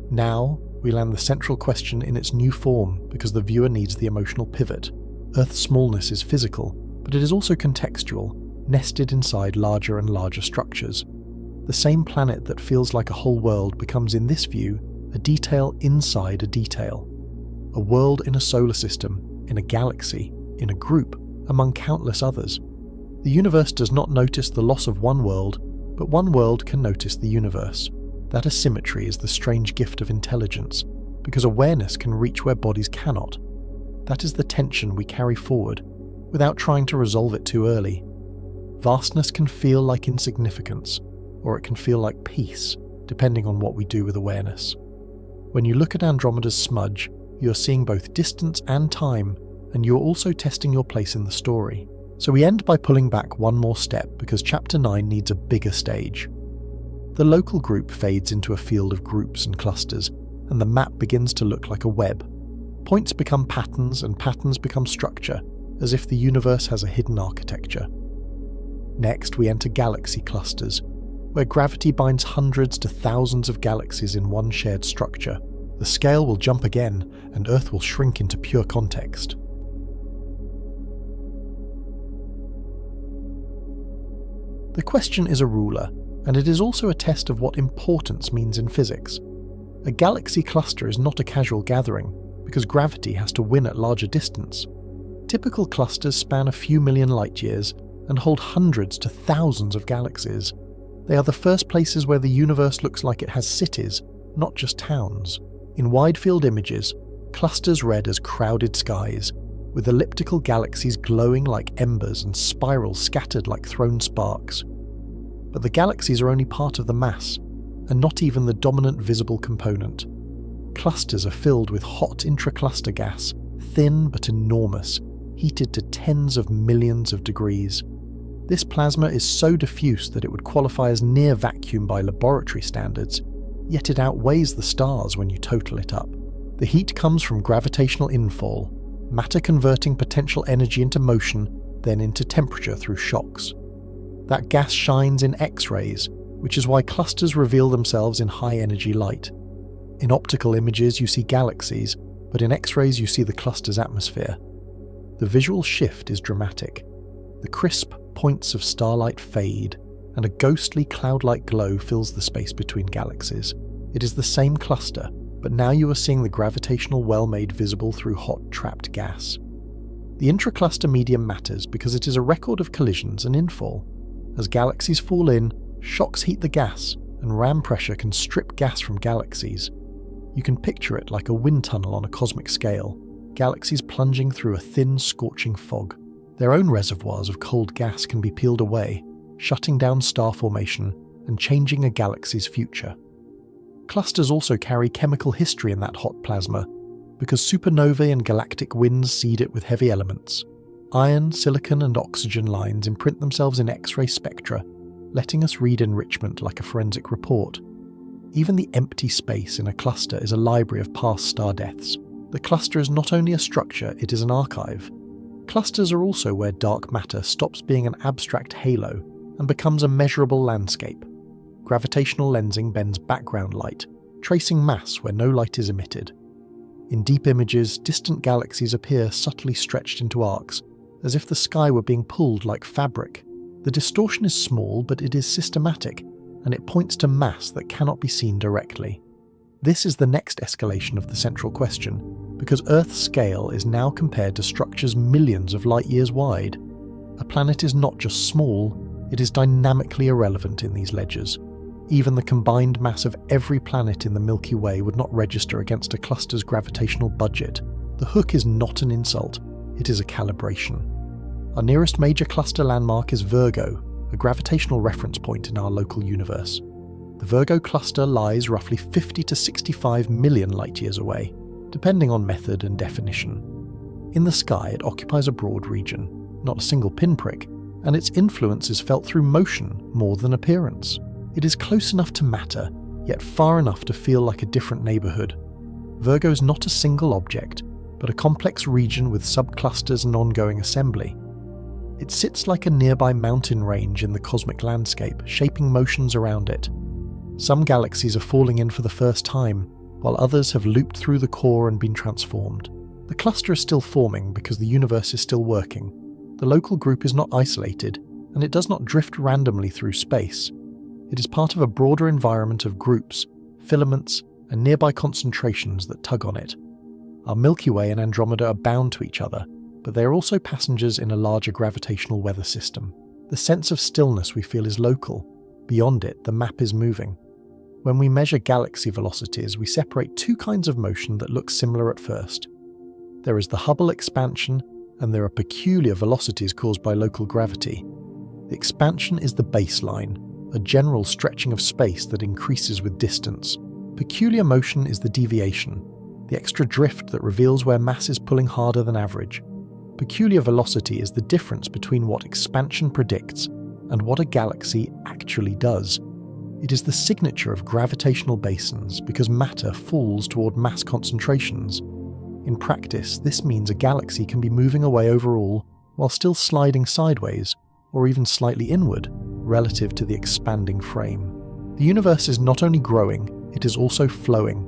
Now, we land the central question in its new form because the viewer needs the emotional pivot. Earth's smallness is physical, but it is also contextual, nested inside larger and larger structures. The same planet that feels like a whole world becomes, in this view, a detail inside a detail. A world in a solar system, in a galaxy, in a group, among countless others. The universe does not notice the loss of one world, but one world can notice the universe. That asymmetry is the strange gift of intelligence, because awareness can reach where bodies cannot. That is the tension we carry forward, without trying to resolve it too early. Vastness can feel like insignificance, or it can feel like peace, depending on what we do with awareness. When you look at Andromeda's smudge, you're seeing both distance and time, and you're also testing your place in the story. So we end by pulling back one more step because Chapter 9 needs a bigger stage. The local group fades into a field of groups and clusters, and the map begins to look like a web. Points become patterns and patterns become structure, as if the universe has a hidden architecture. Next, we enter galaxy clusters, where gravity binds hundreds to thousands of galaxies in one shared structure. The scale will jump again, and Earth will shrink into pure context. The question is a ruler, and it is also a test of what importance means in physics. A galaxy cluster is not a casual gathering, because gravity has to win at larger distance. Typical clusters span a few million light-years and hold hundreds to thousands of galaxies. They are the first places where the universe looks like it has cities, not just towns. In wide-field images, clusters read as crowded skies, with elliptical galaxies glowing like embers and spirals scattered like thrown sparks. But the galaxies are only part of the mass, and not even the dominant visible component. Clusters are filled with hot intracluster gas, thin but enormous, heated to tens of millions of degrees. This plasma is so diffuse that it would qualify as near vacuum by laboratory standards, yet it outweighs the stars when you total it up. The heat comes from gravitational infall, matter converting potential energy into motion, then into temperature through shocks. That gas shines in X-rays, which is why clusters reveal themselves in high-energy light. In optical images you see galaxies, but in X-rays you see the cluster's atmosphere. The visual shift is dramatic. The crisp points of starlight fade, and a ghostly cloud-like glow fills the space between galaxies. It is the same cluster, but now you are seeing the gravitational well made visible through hot, trapped gas. The intracluster medium matters because it is a record of collisions and infall. As galaxies fall in, shocks heat the gas, and ram pressure can strip gas from galaxies. You can picture it like a wind tunnel on a cosmic scale, galaxies plunging through a thin, scorching fog. Their own reservoirs of cold gas can be peeled away, shutting down star formation and changing a galaxy's future. Clusters also carry chemical history in that hot plasma, because supernovae and galactic winds seed it with heavy elements. Iron, silicon and oxygen lines imprint themselves in X-ray spectra, letting us read enrichment like a forensic report. Even the empty space in a cluster is a library of past star deaths. The cluster is not only a structure, it is an archive. Clusters are also where dark matter stops being an abstract halo and becomes a measurable landscape. Gravitational lensing bends background light, tracing mass where no light is emitted. In deep images, distant galaxies appear subtly stretched into arcs, as if the sky were being pulled like fabric. The distortion is small, but it is systematic, and it points to mass that cannot be seen directly. This is the next escalation of the central question, because Earth's scale is now compared to structures millions of light-years wide. A planet is not just small, it is dynamically irrelevant in these ledgers. Even the combined mass of every planet in the Milky Way would not register against a cluster's gravitational budget. The hook is not an insult, it is a calibration. Our nearest major cluster landmark is Virgo, a gravitational reference point in our local universe. The Virgo cluster lies roughly 50 to 65 million light-years away, depending on method and definition. In the sky, it occupies a broad region, not a single pinprick, and its influence is felt through motion more than appearance. It is close enough to matter, yet far enough to feel like a different neighbourhood. Virgo is not a single object, but a complex region with subclusters and ongoing assembly. It sits like a nearby mountain range in the cosmic landscape, shaping motions around it. Some galaxies are falling in for the first time, while others have looped through the core and been transformed. The cluster is still forming because the universe is still working. The local group is not isolated, and it does not drift randomly through space. It is part of a broader environment of groups, filaments, and nearby concentrations that tug on it. Our Milky Way and Andromeda are bound to each other, but they are also passengers in a larger gravitational weather system. The sense of stillness we feel is local. Beyond it, the map is moving. When we measure galaxy velocities, we separate two kinds of motion that look similar at first. There is the Hubble expansion, and there are peculiar velocities caused by local gravity. The expansion is the baseline, a general stretching of space that increases with distance. Peculiar motion is the deviation, the extra drift that reveals where mass is pulling harder than average. Peculiar velocity is the difference between what expansion predicts and what a galaxy actually does. It is the signature of gravitational basins because matter falls toward mass concentrations. In practice, this means a galaxy can be moving away overall while still sliding sideways or even slightly inward relative to the expanding frame. The universe is not only growing, it is also flowing.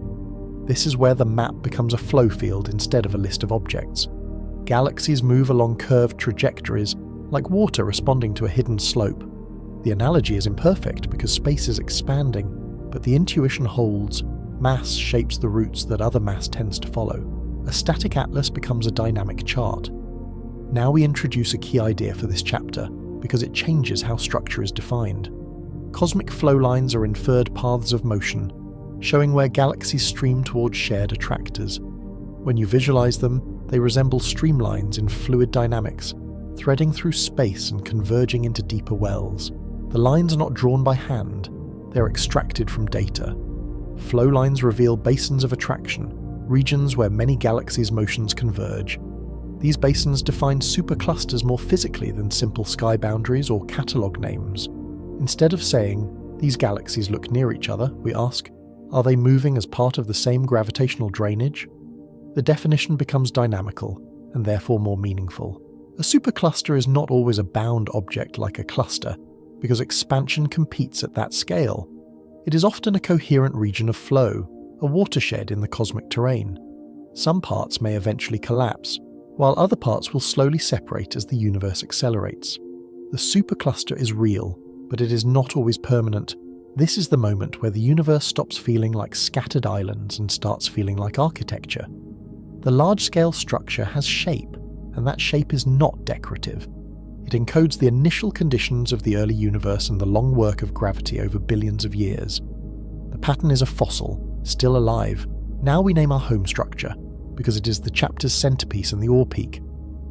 This is where the map becomes a flow field instead of a list of objects. Galaxies move along curved trajectories, like water responding to a hidden slope. The analogy is imperfect because space is expanding, but the intuition holds. Mass shapes the routes that other mass tends to follow. A static atlas becomes a dynamic chart. Now we introduce a key idea for this chapter, because it changes how structure is defined. Cosmic flow lines are inferred paths of motion, showing where galaxies stream towards shared attractors. When you visualize them, they resemble streamlines in fluid dynamics, threading through space and converging into deeper wells. The lines are not drawn by hand, they're extracted from data. Flow lines reveal basins of attraction, regions where many galaxies' motions converge. These basins define superclusters more physically than simple sky boundaries or catalogue names. Instead of saying, these galaxies look near each other, we ask, are they moving as part of the same gravitational drainage? The definition becomes dynamical, and therefore more meaningful. A supercluster is not always a bound object like a cluster, because expansion competes at that scale. It is often a coherent region of flow, a watershed in the cosmic terrain. Some parts may eventually collapse, while other parts will slowly separate as the universe accelerates. The supercluster is real, but it is not always permanent. This is the moment where the universe stops feeling like scattered islands and starts feeling like architecture. The large-scale structure has shape, and that shape is not decorative. It encodes the initial conditions of the early universe and the long work of gravity over billions of years. The pattern is a fossil, still alive. Now we name our home structure, because it is the chapter's centerpiece and the ore peak.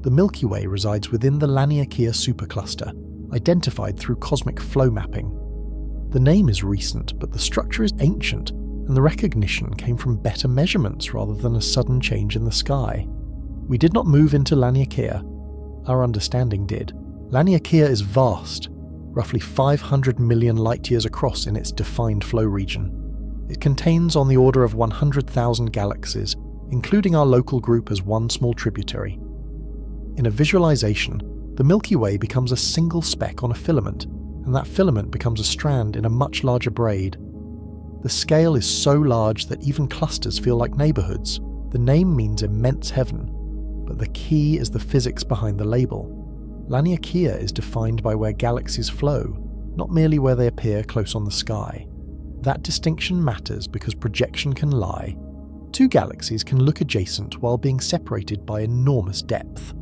The Milky Way resides within the Laniakea supercluster, identified through cosmic flow mapping. The name is recent, but the structure is ancient, and the recognition came from better measurements rather than a sudden change in the sky. We did not move into Laniakea. Our understanding did. Laniakea is vast, roughly 500 million light-years across in its defined flow region. It contains on the order of 100,000 galaxies, including our local group as one small tributary. In a visualization, the Milky Way becomes a single speck on a filament, and that filament becomes a strand in a much larger braid. The scale is so large that even clusters feel like neighborhoods. The name means immense heaven, but the key is the physics behind the label. Laniakea is defined by where galaxies flow, not merely where they appear close on the sky. That distinction matters because projection can lie. Two galaxies can look adjacent while being separated by enormous depth.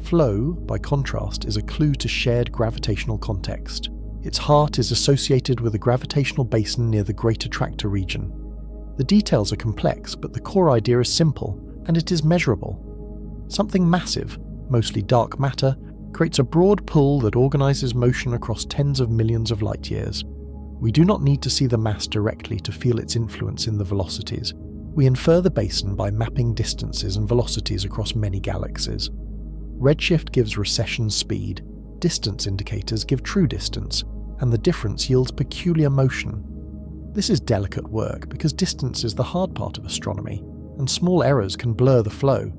Flow, by contrast, is a clue to shared gravitational context. Its heart is associated with a gravitational basin near the Great Attractor region. The details are complex, but the core idea is simple, and it is measurable. Something massive, mostly dark matter, creates a broad pull that organises motion across tens of millions of light years. We do not need to see the mass directly to feel its influence in the velocities. We infer the basin by mapping distances and velocities across many galaxies. Redshift gives recession speed, distance indicators give true distance, and the difference yields peculiar motion. This is delicate work because distance is the hard part of astronomy, and small errors can blur the flow.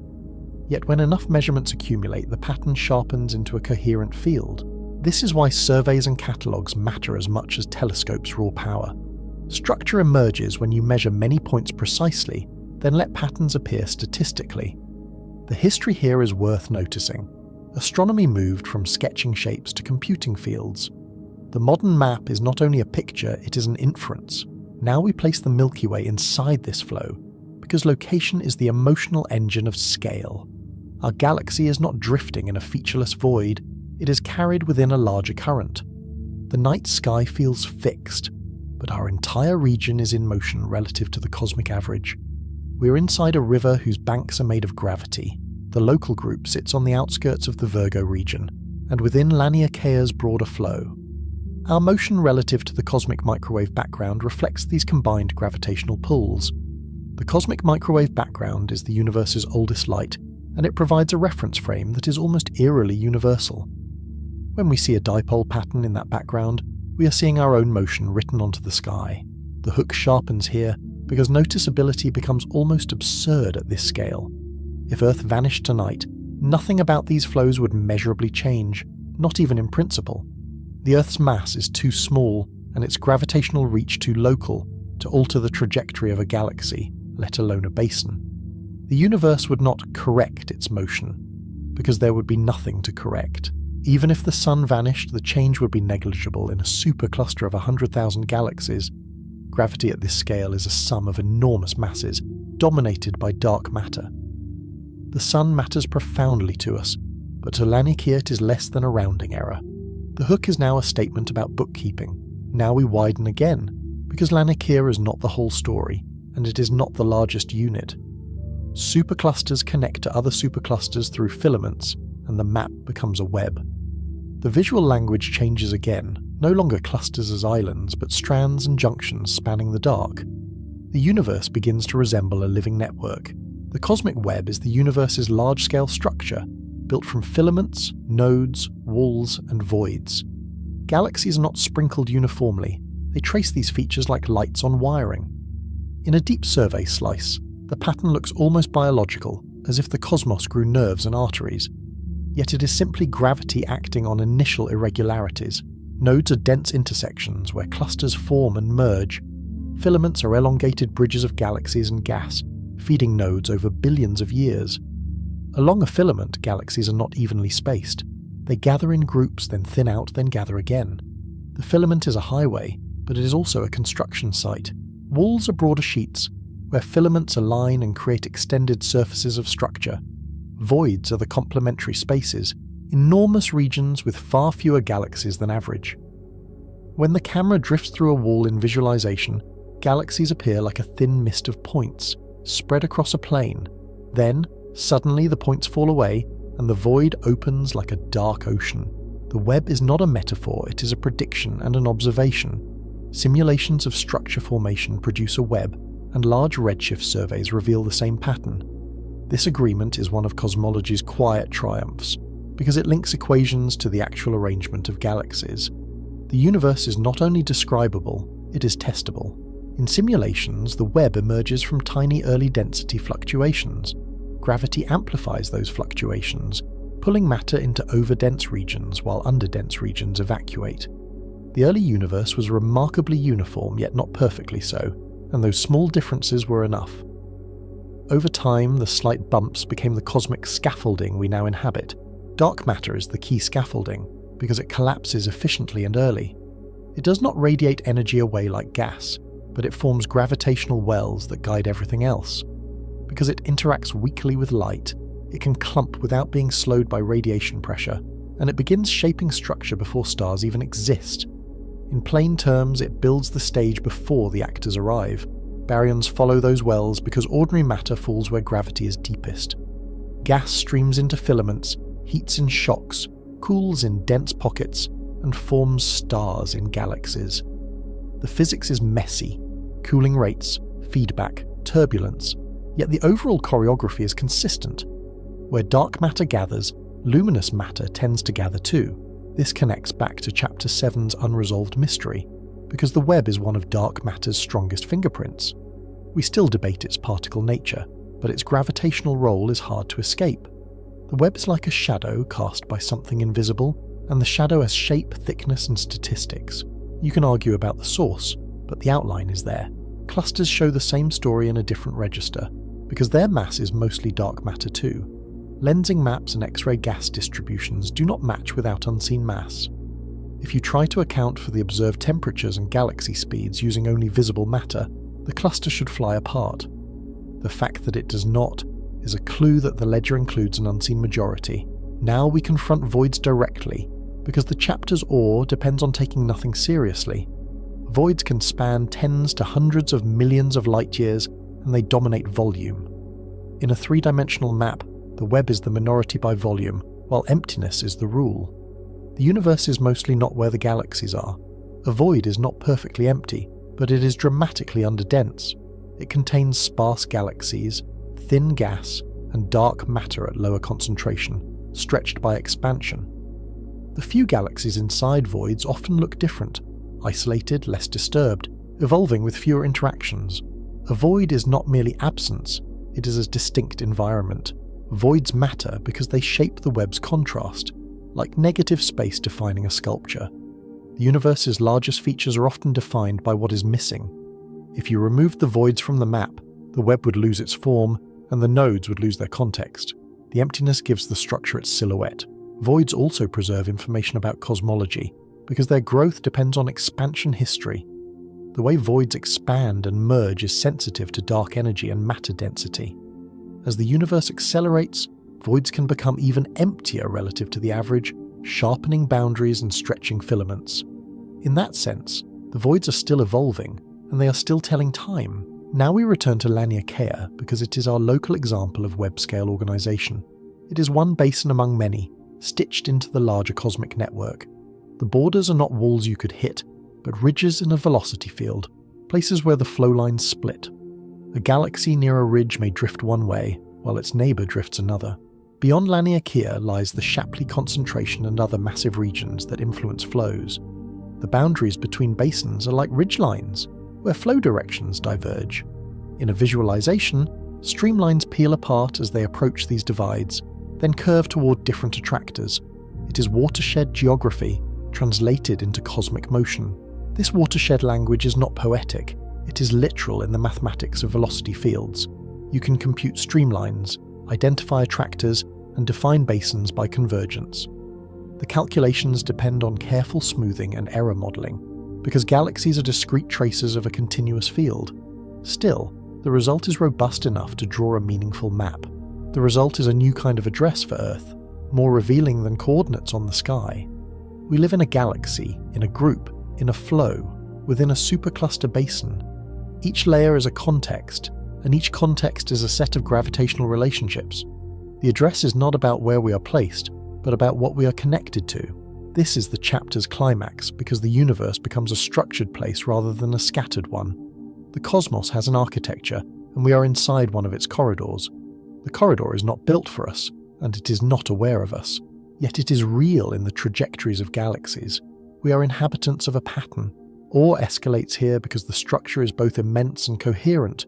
Yet when enough measurements accumulate, the pattern sharpens into a coherent field. This is why surveys and catalogues matter as much as telescopes' raw power. Structure emerges when you measure many points precisely, then let patterns appear statistically. The history here is worth noticing. Astronomy moved from sketching shapes to computing fields. The modern map is not only a picture, it is an inference. Now we place the Milky Way inside this flow, because location is the emotional engine of scale. Our galaxy is not drifting in a featureless void, it is carried within a larger current. The night sky feels fixed, but our entire region is in motion relative to the cosmic average. We're inside a river whose banks are made of gravity. The local group sits on the outskirts of the Virgo region, and within Laniakea's broader flow. Our motion relative to the cosmic microwave background reflects these combined gravitational pulls. The cosmic microwave background is the universe's oldest light, and it provides a reference frame that is almost eerily universal. When we see a dipole pattern in that background, we are seeing our own motion written onto the sky. The hook sharpens here because noticeability becomes almost absurd at this scale. If Earth vanished tonight, nothing about these flows would measurably change, not even in principle. The Earth's mass is too small and its gravitational reach too local to alter the trajectory of a galaxy, let alone a basin. The universe would not correct its motion, because there would be nothing to correct. Even if the Sun vanished, the change would be negligible in a supercluster of 100,000 galaxies. Gravity at this scale is a sum of enormous masses, dominated by dark matter. The Sun matters profoundly to us, but to Laniakea it is less than a rounding error. The hook is now a statement about bookkeeping. Now we widen again, because Laniakea is not the whole story, and it is not the largest unit. Superclusters connect to other superclusters through filaments, and the map becomes a web. The visual language changes again, no longer clusters as islands, but strands and junctions spanning the dark. The universe begins to resemble a living network. The cosmic web is the universe's large-scale structure, built from filaments, nodes, walls, and voids. Galaxies are not sprinkled uniformly, they trace these features like lights on wiring. In a deep survey slice, the pattern looks almost biological, as if the cosmos grew nerves and arteries. Yet it is simply gravity acting on initial irregularities. Nodes are dense intersections where clusters form and merge. Filaments are elongated bridges of galaxies and gas, feeding nodes over billions of years. Along a filament, galaxies are not evenly spaced. They gather in groups, then thin out, then gather again. The filament is a highway, but it is also a construction site. Walls are broader sheets, where filaments align and create extended surfaces of structure. Voids are the complementary spaces, enormous regions with far fewer galaxies than average. When the camera drifts through a wall in visualization, galaxies appear like a thin mist of points, spread across a plane. Then, suddenly the points fall away, and the void opens like a dark ocean. The web is not a metaphor, it is a prediction and an observation. Simulations of structure formation produce a web, and large redshift surveys reveal the same pattern. This agreement is one of cosmology's quiet triumphs, because it links equations to the actual arrangement of galaxies. The universe is not only describable, it is testable. In simulations, the web emerges from tiny early density fluctuations. Gravity amplifies those fluctuations, pulling matter into overdense regions while underdense regions evacuate. The early universe was remarkably uniform, yet not perfectly so, and those small differences were enough. Over time, the slight bumps became the cosmic scaffolding we now inhabit. Dark matter is the key scaffolding, because it collapses efficiently and early. It does not radiate energy away like gas, but it forms gravitational wells that guide everything else. Because it interacts weakly with light, it can clump without being slowed by radiation pressure, and it begins shaping structure before stars even exist. In plain terms, it builds the stage before the actors arrive. Baryons follow those wells because ordinary matter falls where gravity is deepest. Gas streams into filaments, heats in shocks, cools in dense pockets, and forms stars in galaxies. The physics is messy: cooling rates, feedback, turbulence, yet the overall choreography is consistent. Where dark matter gathers, luminous matter tends to gather too. This connects back to Chapter 7's unresolved mystery, because the Webb is one of dark matter's strongest fingerprints. We still debate its particle nature, but its gravitational role is hard to escape. The Webb is like a shadow cast by something invisible, and the shadow has shape, thickness, and statistics. You can argue about the source, but the outline is there. Clusters show the same story in a different register, because their mass is mostly dark matter too. Lensing maps and X-ray gas distributions do not match without unseen mass. If you try to account for the observed temperatures and galaxy speeds using only visible matter, the cluster should fly apart. The fact that it does not is a clue that the ledger includes an unseen majority. Now we confront voids directly, because the chapter's awe depends on taking nothing seriously. Voids can span tens to hundreds of millions of light years, and they dominate volume. In a three-dimensional map, the Webb is the minority by volume, while emptiness is the rule. The universe is mostly not where the galaxies are. A void is not perfectly empty, but it is dramatically underdense. It contains sparse galaxies, thin gas, and dark matter at lower concentration, stretched by expansion. The few galaxies inside voids often look different, isolated, less disturbed, evolving with fewer interactions. A void is not merely absence, it is a distinct environment. Voids matter because they shape the Webb's contrast, like negative space defining a sculpture. The universe's largest features are often defined by what is missing. If you removed the voids from the map, the Webb would lose its form, and the nodes would lose their context. The emptiness gives the structure its silhouette. Voids also preserve information about cosmology, because their growth depends on expansion history. The way voids expand and merge is sensitive to dark energy and matter density. As the universe accelerates, voids can become even emptier relative to the average, sharpening boundaries and stretching filaments. In that sense, the voids are still evolving, and they are still telling time. Now we return to Laniakea because it is our local example of Webb-scale organization. It is one basin among many, stitched into the larger cosmic network. The borders are not walls you could hit, but ridges in a velocity field, places where the flow lines split. A galaxy near a ridge may drift one way, while its neighbour drifts another. Beyond Laniakea lies the Shapley concentration and other massive regions that influence flows. The boundaries between basins are like ridgelines, where flow directions diverge. In a visualization, streamlines peel apart as they approach these divides, then curve toward different attractors. It is watershed geography, translated into cosmic motion. This watershed language is not poetic, it is literal in the mathematics of velocity fields. You can compute streamlines, identify attractors, and define basins by convergence. The calculations depend on careful smoothing and error modelling, because galaxies are discrete traces of a continuous field. Still, the result is robust enough to draw a meaningful map. The result is a new kind of address for Earth, more revealing than coordinates on the sky. We live in a galaxy, in a group, in a flow, within a supercluster basin. Each layer is a context, and each context is a set of gravitational relationships. The address is not about where we are placed, but about what we are connected to. This is the chapter's climax because the universe becomes a structured place rather than a scattered one. The cosmos has an architecture, and we are inside one of its corridors. The corridor is not built for us, and it is not aware of us. Yet it is real in the trajectories of galaxies. We are inhabitants of a pattern. Ore escalates here because the structure is both immense and coherent.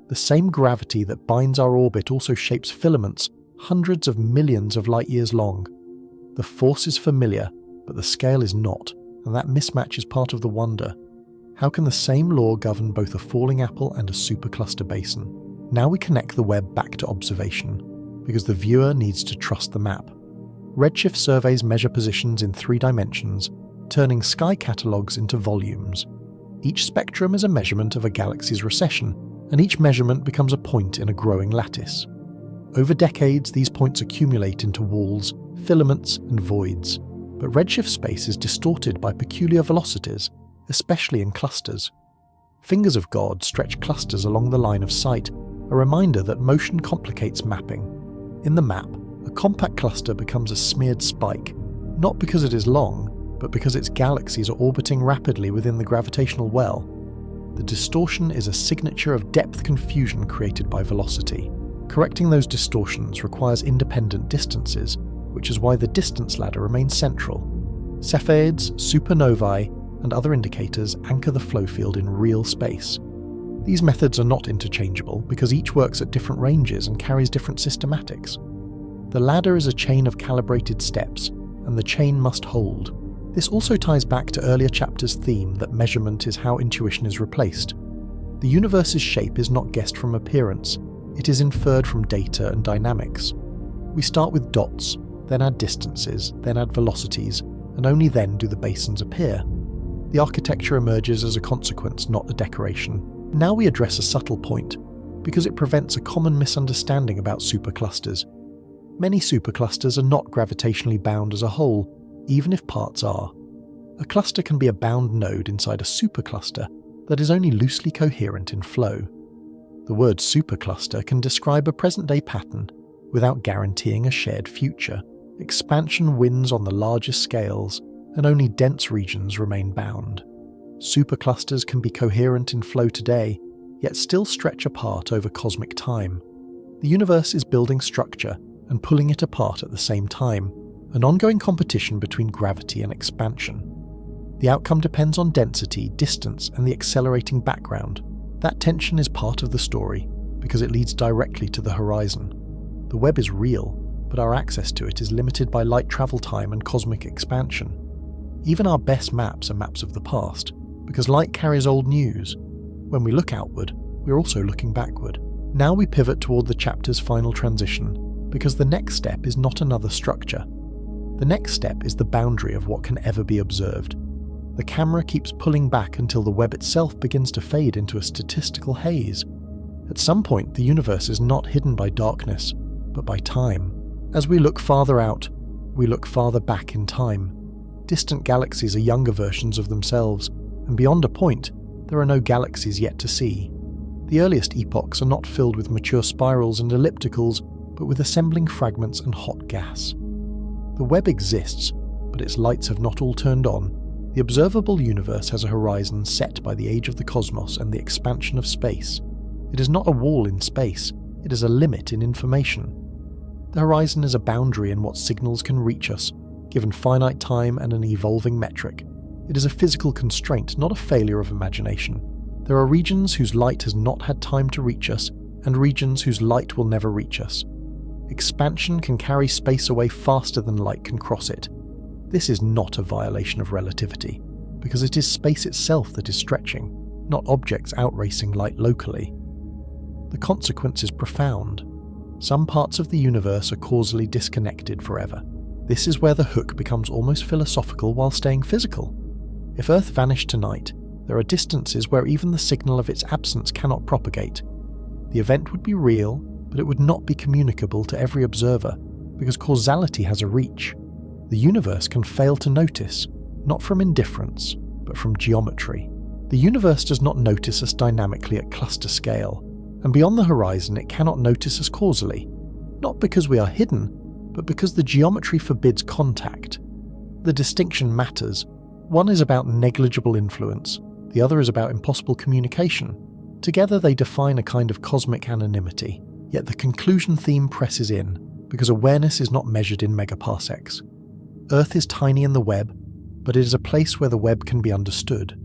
The same gravity that binds our orbit also shapes filaments hundreds of millions of light years long. The force is familiar, but the scale is not, and that mismatch is part of the wonder. How can the same law govern both a falling apple and a supercluster basin? Now we connect the Webb back to observation, because the viewer needs to trust the map. Redshift surveys measure positions in 3 dimensions, turning sky catalogues into volumes. Each spectrum is a measurement of a galaxy's recession, and each measurement becomes a point in a growing lattice. Over decades, these points accumulate into walls, filaments, and voids, but redshift space is distorted by peculiar velocities, especially in clusters. Fingers of God stretch clusters along the line of sight, a reminder that motion complicates mapping. In the map, a compact cluster becomes a smeared spike, not because it is long, but because its galaxies are orbiting rapidly within the gravitational well. The distortion is a signature of depth confusion created by velocity. Correcting those distortions requires independent distances, which is why the distance ladder remains central. Cepheids, supernovae, and other indicators anchor the flow field in real space. These methods are not interchangeable because each works at different ranges and carries different systematics. The ladder is a chain of calibrated steps, and the chain must hold. This also ties back to earlier chapters' theme that measurement is how intuition is replaced. The universe's shape is not guessed from appearance, it is inferred from data and dynamics. We start with dots, then add distances, then add velocities, and only then do the basins appear. The architecture emerges as a consequence, not a decoration. Now we address a subtle point, because it prevents a common misunderstanding about superclusters. Many superclusters are not gravitationally bound as a whole, even if parts are. A cluster can be a bound node inside a supercluster that is only loosely coherent in flow. The word supercluster can describe a present-day pattern without guaranteeing a shared future. Expansion wins on the largest scales, and only dense regions remain bound. Superclusters can be coherent in flow today, yet still stretch apart over cosmic time. The universe is building structure and pulling it apart at the same time, an ongoing competition between gravity and expansion. The outcome depends on density, distance, and the accelerating background. That tension is part of the story, because it leads directly to the horizon. The Webb is real, but our access to it is limited by light travel time and cosmic expansion. Even our best maps are maps of the past, because light carries old news. When we look outward, we're also looking backward. Now we pivot toward the chapter's final transition, because the next step is not another structure. The next step is the boundary of what can ever be observed. The camera keeps pulling back until the Webb itself begins to fade into a statistical haze. At some point, the universe is not hidden by darkness, but by time. As we look farther out, we look farther back in time. Distant galaxies are younger versions of themselves, and beyond a point, there are no galaxies yet to see. The earliest epochs are not filled with mature spirals and ellipticals, but with assembling fragments and hot gas. The Webb exists, but its lights have not all turned on. The observable universe has a horizon set by the age of the cosmos and the expansion of space. It is not a wall in space, it is a limit in information. The horizon is a boundary in what signals can reach us, given finite time and an evolving metric. It is a physical constraint, not a failure of imagination. There are regions whose light has not had time to reach us, and regions whose light will never reach us. Expansion can carry space away faster than light can cross it. This is not a violation of relativity, because it is space itself that is stretching, not objects outracing light locally. The consequence is profound. Some parts of the universe are causally disconnected forever. This is where the hook becomes almost philosophical while staying physical. If Earth vanished tonight, there are distances where even the signal of its absence cannot propagate. The event would be real, but it would not be communicable to every observer, because causality has a reach. The universe can fail to notice, not from indifference, but from geometry. The universe does not notice us dynamically at cluster scale, and beyond the horizon it cannot notice us causally, not because we are hidden, but because the geometry forbids contact. The distinction matters. One is about negligible influence, the other is about impossible communication. Together they define a kind of cosmic anonymity, yet the conclusion theme presses in, because awareness is not measured in megaparsecs. Earth is tiny in the Webb, but it is a place where the Webb can be understood.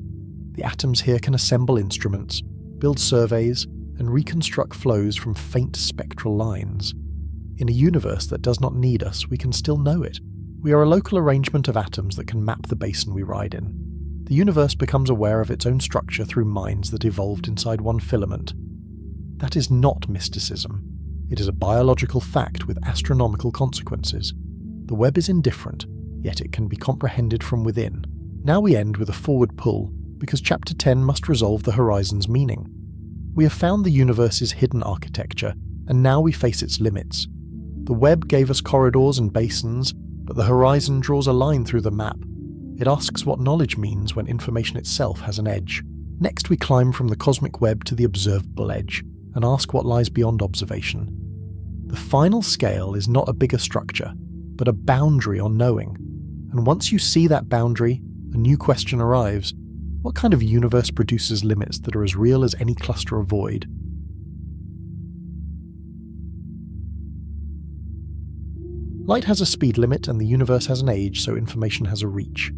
The atoms here can assemble instruments, build surveys, and reconstruct flows from faint spectral lines. In a universe that does not need us, we can still know it. We are a local arrangement of atoms that can map the basin we ride in. The universe becomes aware of its own structure through minds that evolved inside one filament. That is not mysticism. It is a biological fact with astronomical consequences. The Webb is indifferent, yet it can be comprehended from within. Now we end with a forward pull, because Chapter 10 must resolve the horizon's meaning. We have found the universe's hidden architecture, and now we face its limits. The Webb gave us corridors and basins, but the horizon draws a line through the map. It asks what knowledge means when information itself has an edge. Next we climb from the cosmic web to the observable edge, and ask what lies beyond observation. The final scale is not a bigger structure, but a boundary on knowing, And once you see that boundary, a new question arrives. What kind of universe produces limits that are as real as any cluster of void? Light has a speed limit and the universe has an age, so information has a reach.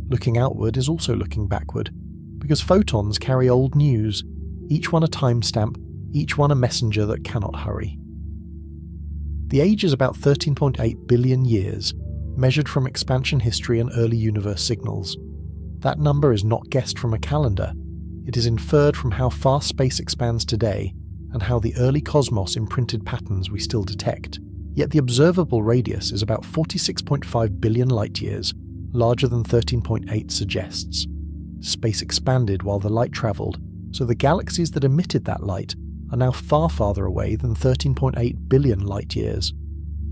Looking outward is also looking backward, because photons carry old news, each one a timestamp, each one a messenger that cannot hurry. The age is about 13.8 billion years, measured from expansion history and early universe signals. That number is not guessed from a calendar. It is inferred from how fast space expands today and how the early cosmos imprinted patterns we still detect. Yet the observable radius is about 46.5 billion light-years, larger than 13.8 suggests. Space expanded while the light travelled, so the galaxies that emitted that light are now far farther away than 13.8 billion light-years.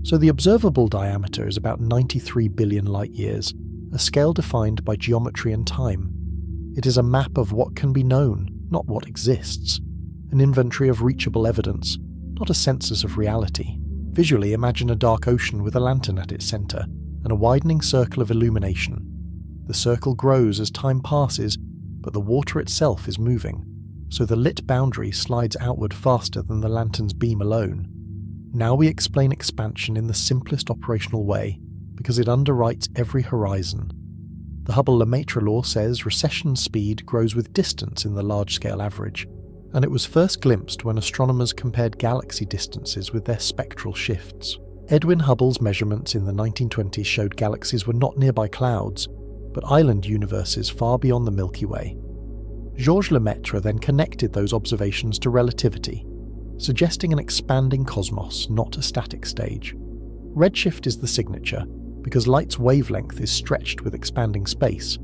So the observable diameter is about 93 billion light-years, a scale defined by geometry and time. It is a map of what can be known, not what exists. An inventory of reachable evidence, not a census of reality. Visually, imagine a dark ocean with a lantern at its centre, and a widening circle of illumination. The circle grows as time passes, but the water itself is moving, so the lit boundary slides outward faster than the lantern's beam alone. Now we explain expansion in the simplest operational way, because it underwrites every horizon. The Hubble-Lemaitre law says recession speed grows with distance in the large-scale average, and it was first glimpsed when astronomers compared galaxy distances with their spectral shifts. Edwin Hubble's measurements in the 1920s showed galaxies were not nearby clouds, but island universes far beyond the Milky Way. Georges Lemaitre then connected those observations to relativity, suggesting an expanding cosmos, not a static stage. Redshift is the signature, because light's wavelength is stretched with expanding space.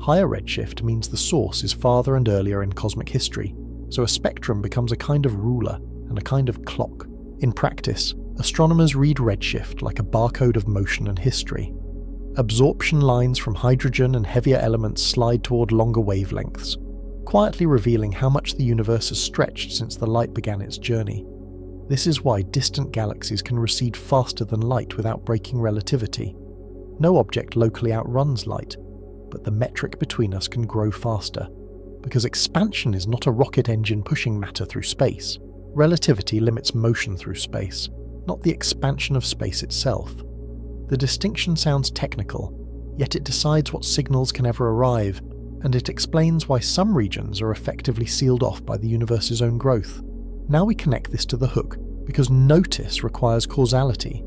Higher redshift means the source is farther and earlier in cosmic history, so a spectrum becomes a kind of ruler and a kind of clock. In practice, astronomers read redshift like a barcode of motion and history. Absorption lines from hydrogen and heavier elements slide toward longer wavelengths, quietly revealing how much the universe has stretched since the light began its journey. This is why distant galaxies can recede faster than light without breaking relativity. No object locally outruns light, but the metric between us can grow faster, because expansion is not a rocket engine pushing matter through space. Relativity limits motion through space, not the expansion of space itself. The distinction sounds technical, yet it decides what signals can ever arrive, and it explains why some regions are effectively sealed off by the universe's own growth. Now we connect this to the hook, because notice requires causality.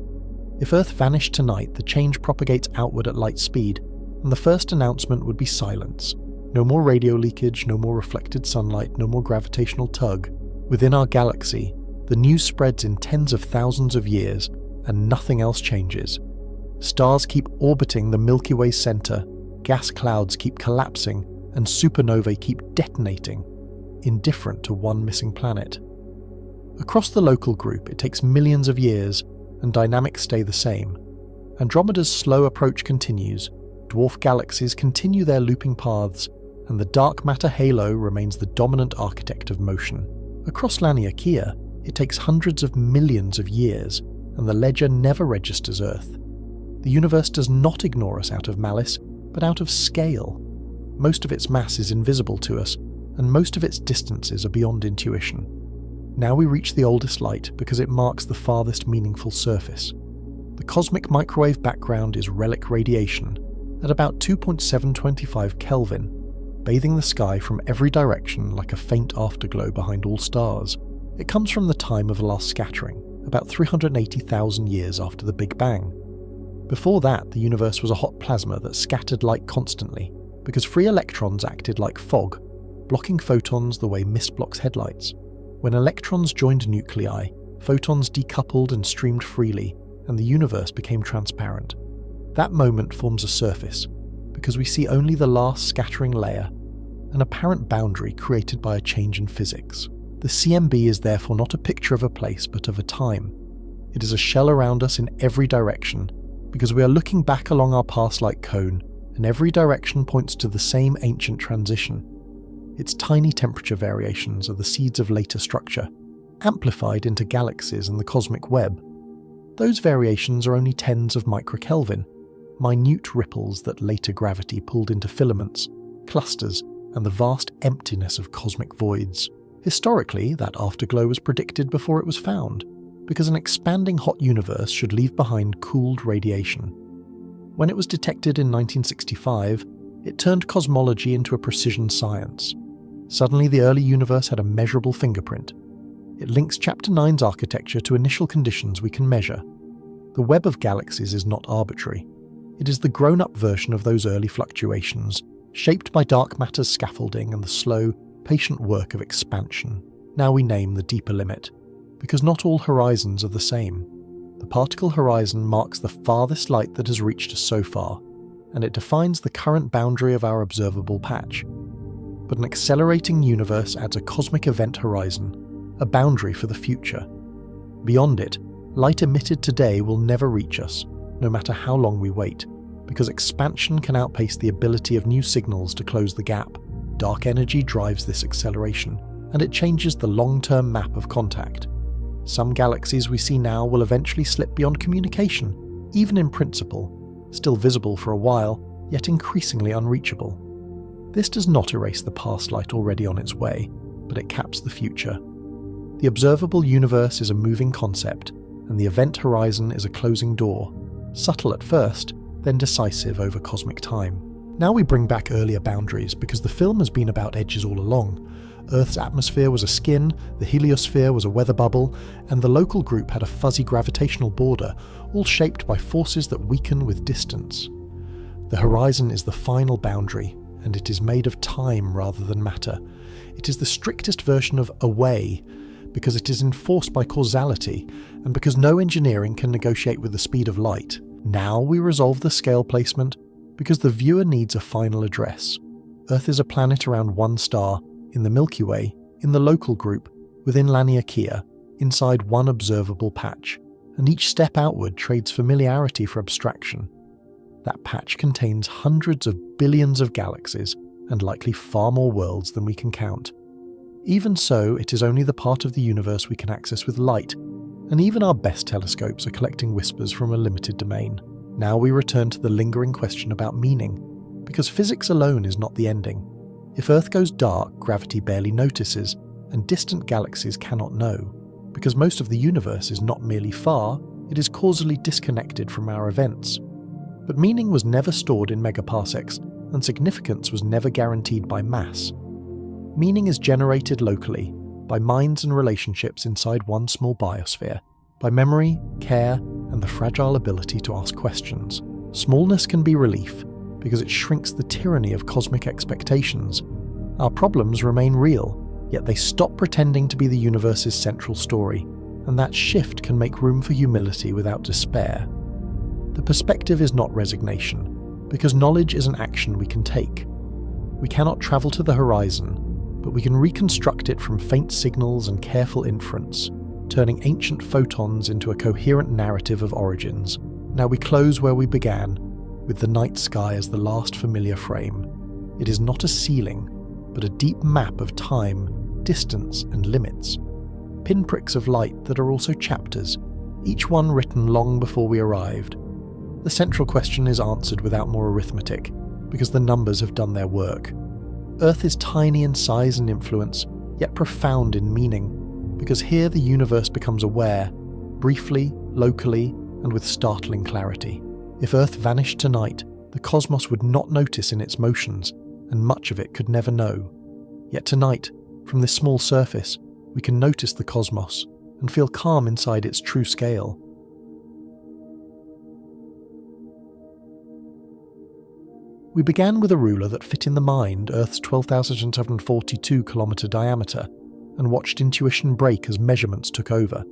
If Earth vanished tonight, the change propagates outward at light speed, and the first announcement would be silence. No more radio leakage, no more reflected sunlight, no more gravitational tug. Within our galaxy, the news spreads in tens of thousands of years, and nothing else changes. Stars keep orbiting the Milky Way's centre, gas clouds keep collapsing, and supernovae keep detonating, indifferent to one missing planet. Across the local group, it takes millions of years, and dynamics stay the same. Andromeda's slow approach continues, dwarf galaxies continue their looping paths, and the dark matter halo remains the dominant architect of motion. Across Laniakea, it takes hundreds of millions of years, and the ledger never registers Earth. The universe does not ignore us out of malice, but out of scale. Most of its mass is invisible to us, and most of its distances are beyond intuition. Now we reach the oldest light because it marks the farthest meaningful surface. The cosmic microwave background is relic radiation, at about 2.725 Kelvin, bathing the sky from every direction like a faint afterglow behind all stars. It comes from the time of last scattering, about 380,000 years after the Big Bang. Before that, the universe was a hot plasma that scattered light constantly, because free electrons acted like fog, blocking photons the way mist blocks headlights. When electrons joined nuclei, photons decoupled and streamed freely, and the universe became transparent. That moment forms a surface, because we see only the last scattering layer, an apparent boundary created by a change in physics. The CMB is therefore not a picture of a place, but of a time. It is a shell around us in every direction, because we are looking back along our past-like cone, and every direction points to the same ancient transition. Its tiny temperature variations are the seeds of later structure, amplified into galaxies and the cosmic web. Those variations are only tens of microkelvin, minute ripples that later gravity pulled into filaments, clusters, and the vast emptiness of cosmic voids. Historically, that afterglow was predicted before it was found, because an expanding hot universe should leave behind cooled radiation. When it was detected in 1965, it turned cosmology into a precision science. Suddenly, the early universe had a measurable fingerprint. It links Chapter 9's architecture to initial conditions we can measure. The web of galaxies is not arbitrary. It is the grown-up version of those early fluctuations, shaped by dark matter's scaffolding and the slow, patient work of expansion. Now we name the deeper limit, because not all horizons are the same. The particle horizon marks the farthest light that has reached us so far, and it defines the current boundary of our observable patch. But an accelerating universe adds a cosmic event horizon, a boundary for the future. Beyond it, light emitted today will never reach us, no matter how long we wait, because expansion can outpace the ability of new signals to close the gap. Dark energy drives this acceleration, and it changes the long-term map of contact. Some galaxies we see now will eventually slip beyond communication, even in principle, still visible for a while, yet increasingly unreachable. This does not erase the past light already on its way, but it caps the future. The observable universe is a moving concept, and the event horizon is a closing door, subtle at first, then decisive over cosmic time. Now we bring back earlier boundaries, because the film has been about edges all along. Earth's atmosphere was a skin, the heliosphere was a weather bubble, and the local group had a fuzzy gravitational border, all shaped by forces that weaken with distance. The horizon is the final boundary, and it is made of time rather than matter. It is the strictest version of away, because it is enforced by causality, and because no engineering can negotiate with the speed of light. Now we resolve the scale placement, because the viewer needs a final address. Earth is a planet around one star, in the Milky Way, in the local group, within Laniakea, inside one observable patch, and each step outward trades familiarity for abstraction. That patch contains hundreds of billions of galaxies, and likely far more worlds than we can count. Even so, it is only the part of the universe we can access with light, and even our best telescopes are collecting whispers from a limited domain. Now we return to the lingering question about meaning, because physics alone is not the ending. If Earth goes dark, gravity barely notices, and distant galaxies cannot know, because most of the universe is not merely far, it is causally disconnected from our events. But meaning was never stored in megaparsecs, and significance was never guaranteed by mass. Meaning is generated locally, by minds and relationships inside one small biosphere, by memory, care, and the fragile ability to ask questions. Smallness can be relief, because it shrinks the tyranny of cosmic expectations. Our problems remain real, yet they stop pretending to be the universe's central story, and that shift can make room for humility without despair. The perspective is not resignation, because knowledge is an action we can take. We cannot travel to the horizon, but we can reconstruct it from faint signals and careful inference, turning ancient photons into a coherent narrative of origins. Now we close where we began, with the night sky as the last familiar frame. It is not a ceiling, but a deep map of time, distance, and limits. Pinpricks of light that are also chapters, each one written long before we arrived. The central question is answered without more arithmetic, because the numbers have done their work. Earth is tiny in size and influence, yet profound in meaning, because here the universe becomes aware, briefly, locally, and with startling clarity. If Earth vanished tonight, the cosmos would not notice in its motions, and much of it could never know. Yet tonight, from this small surface, we can notice the cosmos, and feel calm inside its true scale. We began with a ruler that fit in the mind Earth's 12,742-kilometre diameter, and watched intuition break as measurements took over.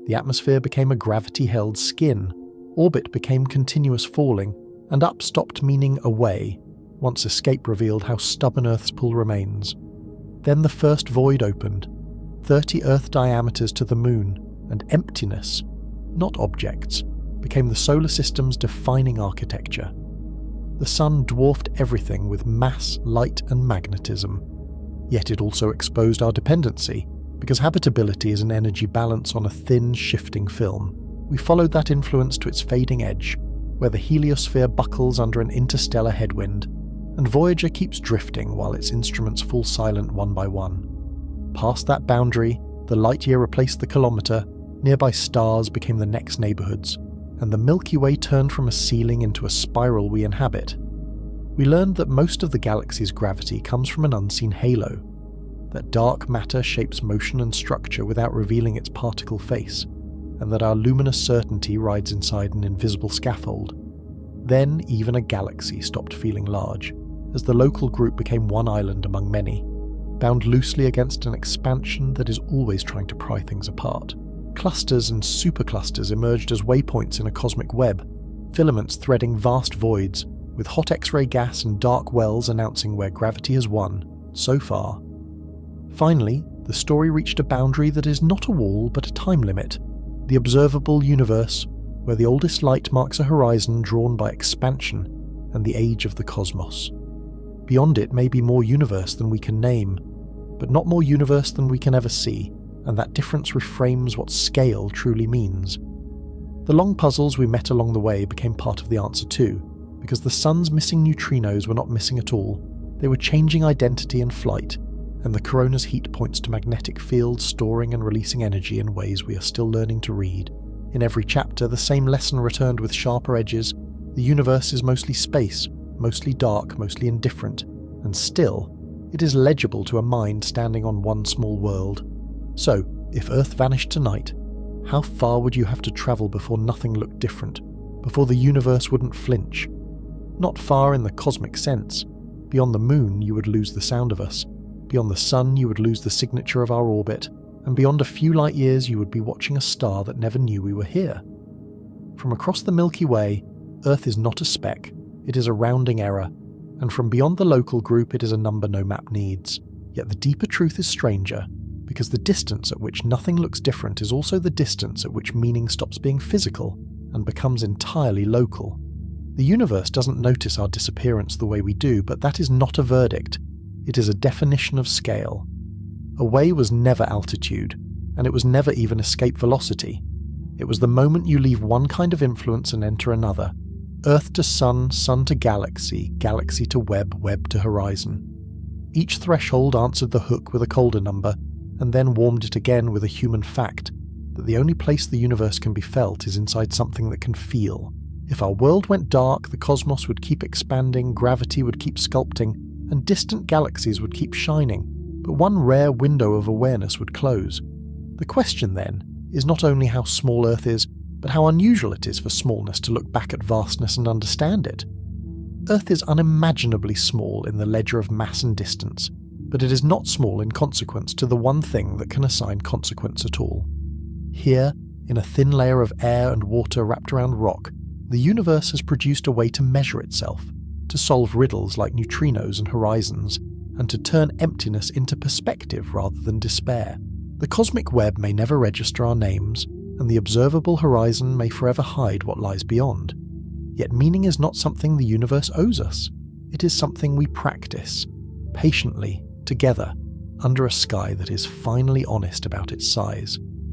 The atmosphere became a gravity-held skin, orbit became continuous falling, and up stopped meaning away, once escape revealed how stubborn Earth's pull remains. Then the first void opened, 30 Earth diameters to the Moon, and emptiness, not objects, became the solar system's defining architecture. The sun dwarfed everything with mass, light, and magnetism. Yet it also exposed our dependency, because habitability is an energy balance on a thin, shifting film. We followed that influence to its fading edge, where the Heliosphere buckles under an interstellar headwind, and Voyager keeps drifting while its instruments fall silent one by one. Past that boundary, the light year replaced the kilometre, nearby stars became the next neighbourhoods, and the Milky Way turned from a ceiling into a spiral we inhabit. We learned that most of the galaxy's gravity comes from an unseen halo, that dark matter shapes motion and structure without revealing its particle face, and that our luminous certainty rides inside an invisible scaffold. Then even a galaxy stopped feeling large, as the local group became one island among many, bound loosely against an expansion that is always trying to pry things apart. Clusters and superclusters emerged as waypoints in a cosmic web, filaments threading vast voids, with hot X-ray gas and dark wells announcing where gravity has won, so far. Finally, the story reached a boundary that is not a wall but a time limit, the observable universe, where the oldest light marks a horizon drawn by expansion and the age of the cosmos. Beyond it may be more universe than we can name, but not more universe than we can ever see, and that difference reframes what scale truly means. The long puzzles we met along the way became part of the answer too, because the sun's missing neutrinos were not missing at all, they were changing identity and flight, and the corona's heat points to magnetic fields storing and releasing energy in ways we are still learning to read. In every chapter, the same lesson returned with sharper edges. The universe is mostly space, mostly dark, mostly indifferent, and still, it is legible to a mind standing on one small world. So, if Earth vanished tonight, how far would you have to travel before nothing looked different, before the universe wouldn't flinch? Not far in the cosmic sense. Beyond the moon, you would lose the sound of us. Beyond the sun, you would lose the signature of our orbit, and beyond a few light years you would be watching a star that never knew we were here. From across the Milky Way, Earth is not a speck, it is a rounding error, and from beyond the local group it is a number no map needs. Yet the deeper truth is stranger, because the distance at which nothing looks different is also the distance at which meaning stops being physical and becomes entirely local. The universe doesn't notice our disappearance the way we do, but that is not a verdict. It is a definition of scale. Away was never altitude, and it was never even escape velocity. It was the moment you leave one kind of influence and enter another. Earth to sun, sun to galaxy, galaxy to Webb, Webb to horizon. Each threshold answered the hook with a colder number, and then warmed it again with a human fact, that the only place the universe can be felt is inside something that can feel. If our world went dark, the cosmos would keep expanding, gravity would keep sculpting, and distant galaxies would keep shining, but one rare window of awareness would close. The question then is not only how small Earth is, but how unusual it is for smallness to look back at vastness and understand it. Earth is unimaginably small in the ledger of mass and distance, but it is not small in consequence to the one thing that can assign consequence at all. Here, in a thin layer of air and water wrapped around rock, the universe has produced a way to measure itself, to solve riddles like neutrinos and horizons, and to turn emptiness into perspective rather than despair. The cosmic web may never register our names, and the observable horizon may forever hide what lies beyond. Yet meaning is not something the universe owes us. It is something we practice, patiently, together, under a sky that is finally honest about its size.